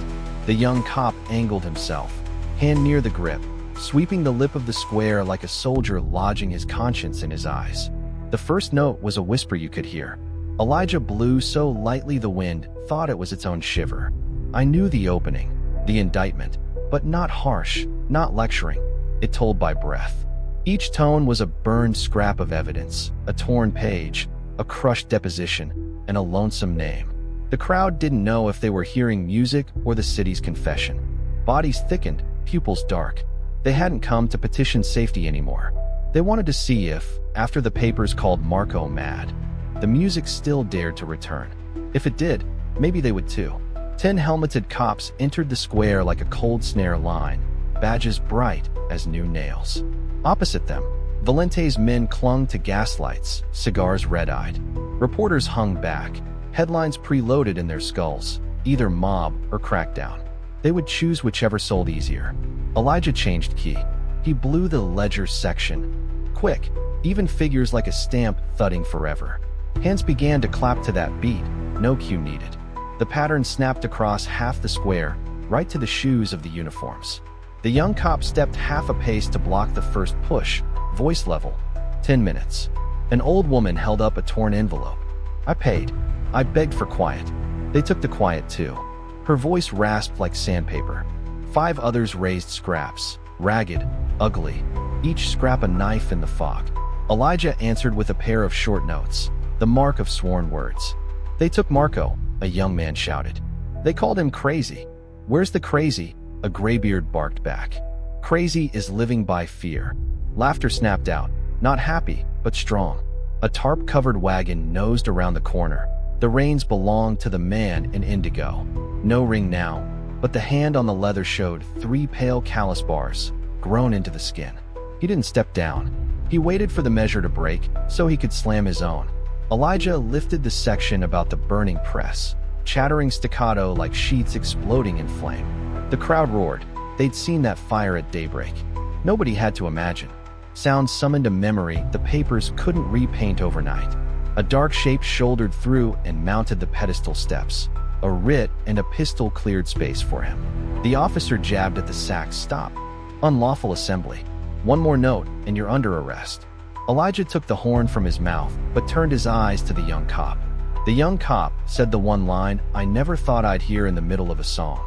The young cop angled himself, hand near the grip, sweeping the lip of the square like a soldier lodging his conscience in his eyes. The first note was a whisper you could hear. Elijah blew so lightly the wind thought it was its own shiver. I knew the opening, the indictment, but not harsh, not lecturing. It told by breath. Each tone was a burned scrap of evidence, a torn page, a crushed deposition, and a lonesome name. The crowd didn't know if they were hearing music or the city's confession. Bodies thickened, pupils dark. They hadn't come to petition safety anymore. They wanted to see if, after the papers called Marco mad, the music still dared to return. If it did, maybe they would too. 10 helmeted cops entered the square like a cold snare line, badges bright as new nails. Opposite them, Valente's men clung to gaslights, cigars red-eyed. Reporters hung back, headlines preloaded in their skulls, either mob or crackdown. They would choose whichever sold easier. Elijah changed key. He blew the ledger section. Quick, even figures like a stamp thudding forever. Hands began to clap to that beat, no cue needed. The pattern snapped across half the square, right to the shoes of the uniforms. The young cop stepped half a pace to block the first push, voice level. 10 minutes. An old woman held up a torn envelope. I paid. I begged for quiet. They took the quiet too. Her voice rasped like sandpaper. 5 others raised scraps, ragged, ugly, each scrap a knife in the fog. Elijah answered with a pair of short notes, the mark of sworn words. They took Marco, a young man shouted. They called him crazy. Where's the crazy? A graybeard barked back. Crazy is living by fear. Laughter snapped out, not happy, but strong. A tarp-covered wagon nosed around the corner. The reins belonged to the man in indigo. No ring now, but the hand on the leather showed 3 pale callus bars, grown into the skin. He didn't step down. He waited for the measure to break so he could slam his own. Elijah lifted the section about the burning press, chattering staccato like sheets exploding in flame. The crowd roared. They'd seen that fire at daybreak. Nobody had to imagine. Sounds summoned a memory the papers couldn't repaint overnight. A dark shape shouldered through and mounted the pedestal steps. A writ and a pistol cleared space for him. The officer jabbed at the sack. Stop. Unlawful assembly. One more note, and you're under arrest. Elijah took the horn from his mouth, but turned his eyes to the young cop. The young cop said the one line I never thought I'd hear in the middle of a song.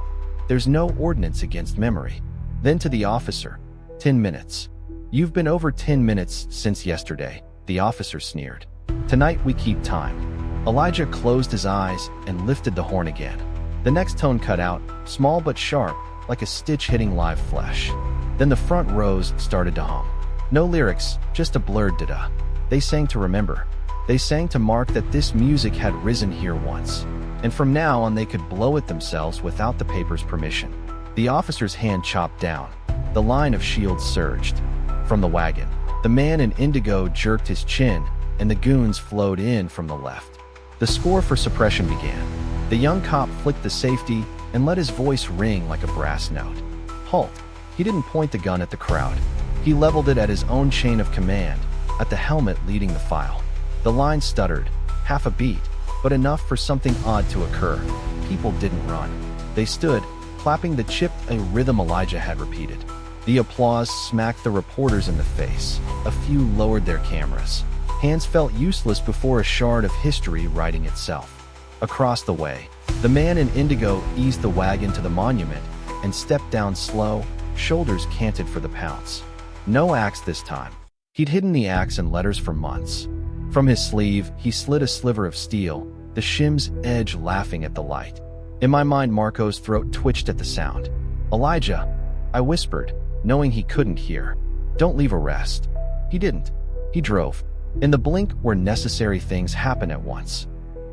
There's no ordinance against memory. Then to the officer, 10 minutes. You've been over 10 minutes since yesterday, the officer sneered. Tonight we keep time. Elijah closed his eyes and lifted the horn again. The next tone cut out, small but sharp, like a stitch hitting live flesh. Then the front rows started to hum. No lyrics, just a blurred da-da. They sang to remember. They sang to mark that this music had risen here once. And from now on they could blow it themselves without the paper's permission. The officer's hand chopped down. The line of shields surged. From the wagon, the man in indigo jerked his chin, and the goons flowed in from the left. The score for suppression began. The young cop flicked the safety and let his voice ring like a brass note. Halt. He didn't point the gun at the crowd. He leveled it at his own chain of command, at the helmet leading the file. The line stuttered, half a beat, but enough for something odd to occur. People didn't run. They stood, clapping the chip, a rhythm Elijah had repeated. The applause smacked the reporters in the face. A few lowered their cameras. Hands felt useless before a shard of history writing itself. Across the way, the man in indigo eased the wagon to the monument and stepped down slow, shoulders canted for the pounce. No axe this time. He'd hidden the axe and letters for months. From his sleeve, he slid a sliver of steel, the shim's edge laughing at the light. In my mind, Marco's throat twitched at the sound. Elijah, I whispered, knowing he couldn't hear. Don't leave arrest. He didn't. He drove. In the blink where necessary things happen at once.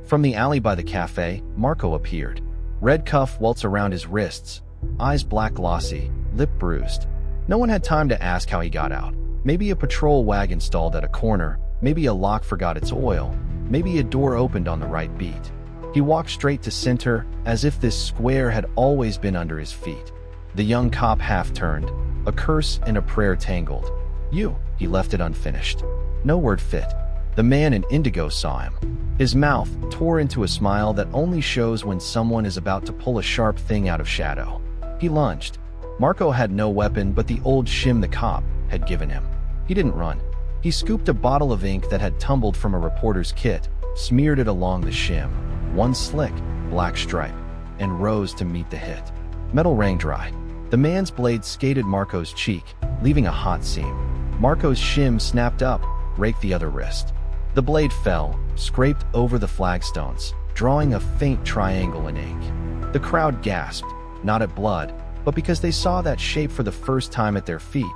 From the alley by the cafe, Marco appeared. Red cuff welts around his wrists, eyes black glossy, lip bruised. No one had time to ask how he got out. Maybe a patrol wagon stalled at a corner, maybe a lock forgot its oil, maybe a door opened on the right beat. He walked straight to center, as if this square had always been under his feet. The young cop half turned, a curse and a prayer tangled. He left it unfinished. No word fit. The man in indigo saw him. His mouth tore into a smile that only shows when someone is about to pull a sharp thing out of shadow. He lunged. Marco had no weapon but the old shim the cop had given him. He didn't run. He scooped a bottle of ink that had tumbled from a reporter's kit, smeared it along the shim, one slick, black stripe, and rose to meet the hit. Metal rang dry. The man's blade skated Marco's cheek, leaving a hot seam. Marco's shim snapped up, raked the other wrist. The blade fell, scraped over the flagstones, drawing a faint triangle in ink. The crowd gasped, not at blood, but because they saw that shape for the first time at their feet,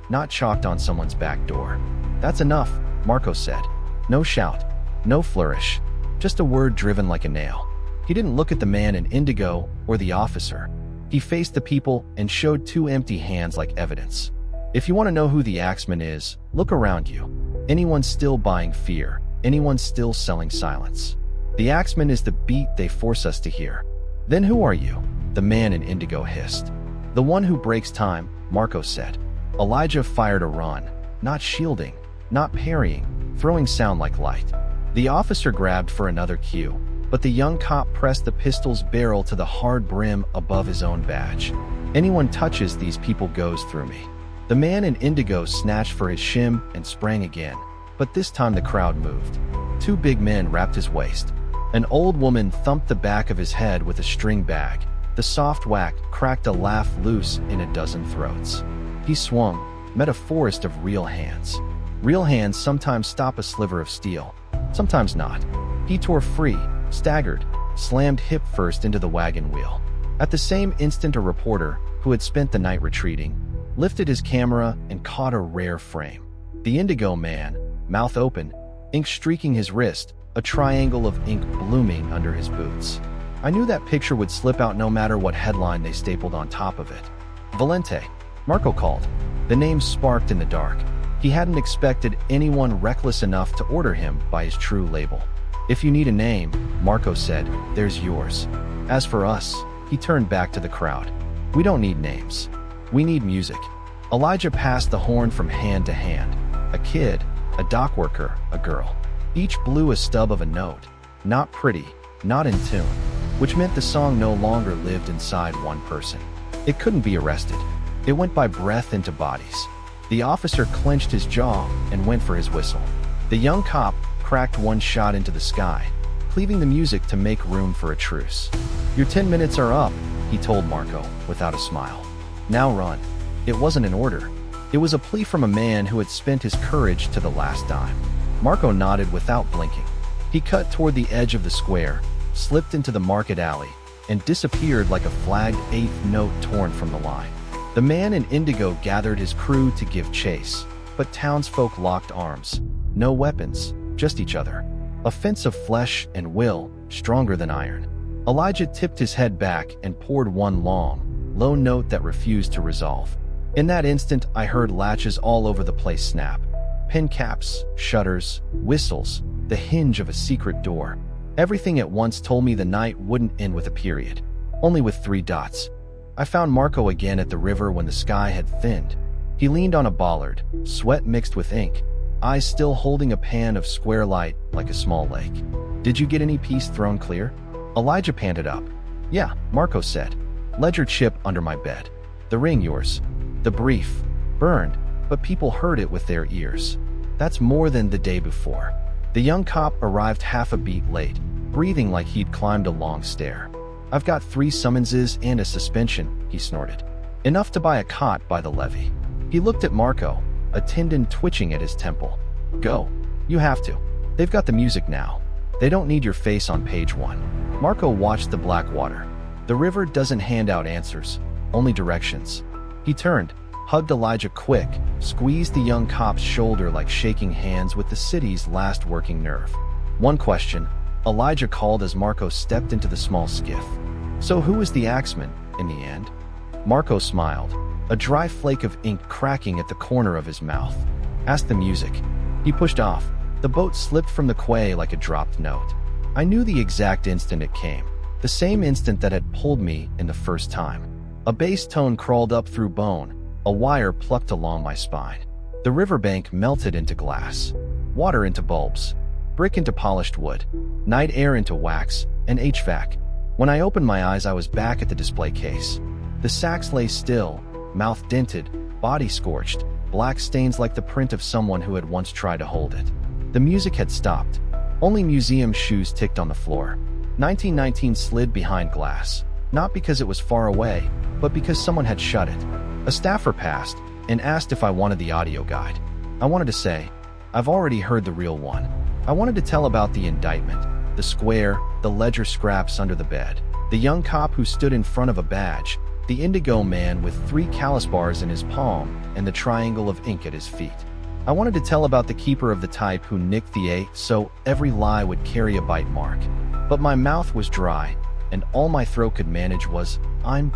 not chalked on someone's back door. That's enough, Marco said. No shout, no flourish, just a word driven like a nail. He didn't look at the man in indigo or the officer. He faced the people and showed two empty hands like evidence. If you want to know who the axeman is, look around you. Anyone still buying fear, anyone still selling silence. The axeman is the beat they force us to hear. Then who are you? The man in indigo hissed. The one who breaks time, Marco said. Elijah fired a run, not shielding, not parrying, throwing sound like light. The officer grabbed for another cue, but the young cop pressed the pistol's barrel to the hard brim above his own badge. Anyone touches these people goes through me. The man in indigo snatched for his shim and sprang again, but this time the crowd moved. Two big men wrapped his waist. An old woman thumped the back of his head with a string bag. The soft whack cracked a laugh loose in a dozen throats. He swung, met a forest of real hands. Real hands sometimes stop a sliver of steel, sometimes not. He tore free, staggered, slammed hip first into the wagon wheel. At the same instant, a reporter, who had spent the night retreating, lifted his camera and caught a rare frame. The indigo man, mouth open, ink streaking his wrist, a triangle of ink blooming under his boots. I knew that picture would slip out no matter what headline they stapled on top of it. Valente, Marco called. The name sparked in the dark. He hadn't expected anyone reckless enough to order him by his true label. If you need a name, Marco said, there's yours. As for us, he turned back to the crowd. We don't need names. We need music. Elijah passed the horn from hand to hand. A kid, a dock worker, a girl. Each blew a stub of a note. Not pretty, not in tune, which meant the song no longer lived inside one person. It couldn't be arrested. It went by breath into bodies. The officer clenched his jaw and went for his whistle. The young cop cracked one shot into the sky, cleaving the music to make room for a truce. Your 10 minutes are up, he told Marco, without a smile. Now run. It wasn't an order. It was a plea from a man who had spent his courage to the last dime. Marco nodded without blinking. He cut toward the edge of the square, slipped into the market alley, and disappeared like a flagged eighth note torn from the line. The man in indigo gathered his crew to give chase, but townsfolk locked arms. No weapons, just each other. A fence of flesh and will, stronger than iron. Elijah tipped his head back and poured one long, low note that refused to resolve. In that instant, I heard latches all over the place snap. Pin caps, shutters, whistles, the hinge of a secret door. Everything at once told me the night wouldn't end with a period, only with 3 dots. I found Marco again at the river when the sky had thinned. He leaned on a bollard, sweat mixed with ink, eyes still holding a pan of square light like a small lake. Did you get any piece thrown clear? Elijah panted up. Yeah, Marco said. Ledger chip under my bed. The ring yours. The brief. Burned, but people heard it with their ears. That's more than the day before. The young cop arrived half a beat late, breathing like he'd climbed a long stair. I've got 3 summonses and a suspension, he snorted. Enough to buy a cot by the levee. He looked at Marco, a tendon twitching at his temple. Go. You have to. They've got the music now. They don't need your face on page 1. Marco watched the black water. The river doesn't hand out answers, only directions. He turned, hugged Elijah quick, squeezed the young cop's shoulder like shaking hands with the city's last working nerve. One question, Elijah called as Marco stepped into the small skiff. So who was the axeman, in the end? Marco smiled, a dry flake of ink cracking at the corner of his mouth. Ask the music. He pushed off. The boat slipped from the quay like a dropped note. I knew the exact instant it came, the same instant that had pulled me in the first time. A bass tone crawled up through bone, a wire plucked along my spine. The riverbank melted into glass, water into bulbs, brick into polished wood, night air into wax, and HVAC. When I opened my eyes, I was back at the display case. The sax lay still, mouth dented, body scorched, black stains like the print of someone who had once tried to hold it. The music had stopped. Only museum shoes ticked on the floor. 1919 slid behind glass, not because it was far away, but because someone had shut it. A staffer passed and asked if I wanted the audio guide. I wanted to say, I've already heard the real one. I wanted to tell about the indictment, the square, the ledger scraps under the bed, the young cop who stood in front of a badge, the indigo man with 3 callus bars in his palm and the triangle of ink at his feet. I wanted to tell about the keeper of the type who nicked the A so every lie would carry a bite mark. But my mouth was dry, and all my throat could manage was, I'm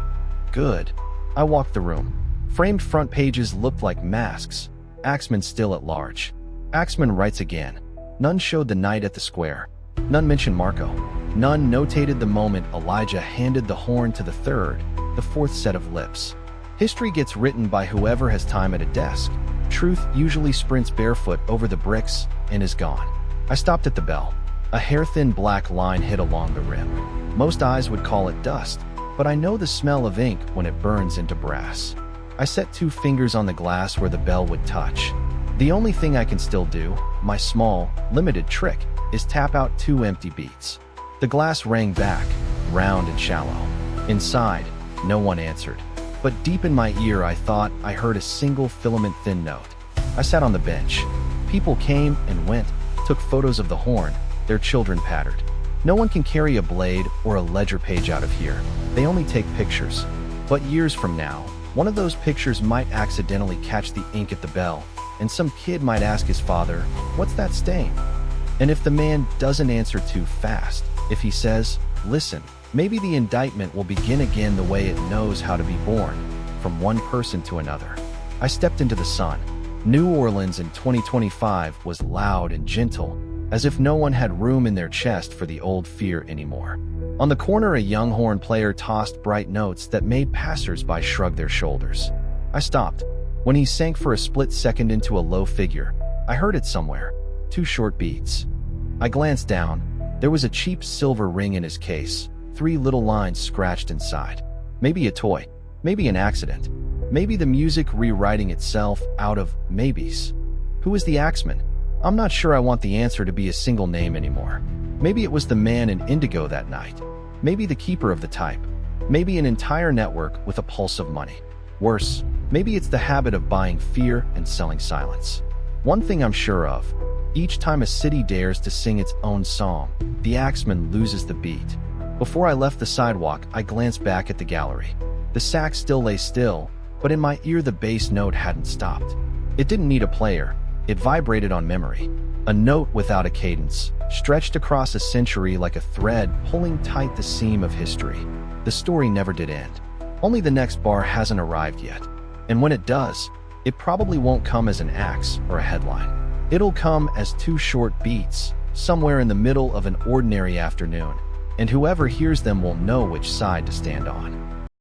good. I walked the room. Framed front pages looked like masks. Axeman still at large. Axeman writes again. None showed the night at the square. None mentioned Marco. None notated the moment Elijah handed the horn to the 4th set of lips. History gets written by whoever has time at a desk. Truth usually sprints barefoot over the bricks and is gone. I stopped at the bell. A hair-thin black line hid along the rim. Most eyes would call it dust, but I know the smell of ink when it burns into brass. I set 2 fingers on the glass where the bell would touch. The only thing I can still do, my small, limited trick, is tap out 2 empty beats. The glass rang back, round and shallow. Inside, no one answered. But deep in my ear, I thought I heard a single filament-thin note. I sat on the bench. People came and went, took photos of the horn, their children pattered. No one can carry a blade or a ledger page out of here. They only take pictures. But years from now, one of those pictures might accidentally catch the ink at the bell, and some kid might ask his father, "What's that stain?" And if the man doesn't answer too fast, if he says, "Listen," maybe the indictment will begin again the way it knows how to be born, from one person to another. I stepped into the sun. New Orleans in 2025 was loud and gentle, as if no one had room in their chest for the old fear anymore. On the corner, a young horn player tossed bright notes that made passers-by shrug their shoulders. I stopped. When he sank for a split second into a low figure, I heard it somewhere. 2 short beats. I glanced down. There was a cheap silver ring in his case, 3 little lines scratched inside. Maybe a toy. Maybe an accident. Maybe the music rewriting itself out of maybes. Who was the axeman? I'm not sure I want the answer to be a single name anymore. Maybe it was the man in indigo that night. Maybe the keeper of the type. Maybe an entire network with a pulse of money. Worse, maybe it's the habit of buying fear and selling silence. One thing I'm sure of, each time a city dares to sing its own song, the axeman loses the beat. Before I left the sidewalk, I glanced back at the gallery. The sax still lay still, but in my ear the bass note hadn't stopped. It didn't need a player. It vibrated on memory. A note without a cadence, stretched across a century like a thread pulling tight the seam of history. The story never did end. Only the next bar hasn't arrived yet. And when it does, it probably won't come as an axe or a headline. It'll come as 2 short beats, somewhere in the middle of an ordinary afternoon, and whoever hears them will know which side to stand on.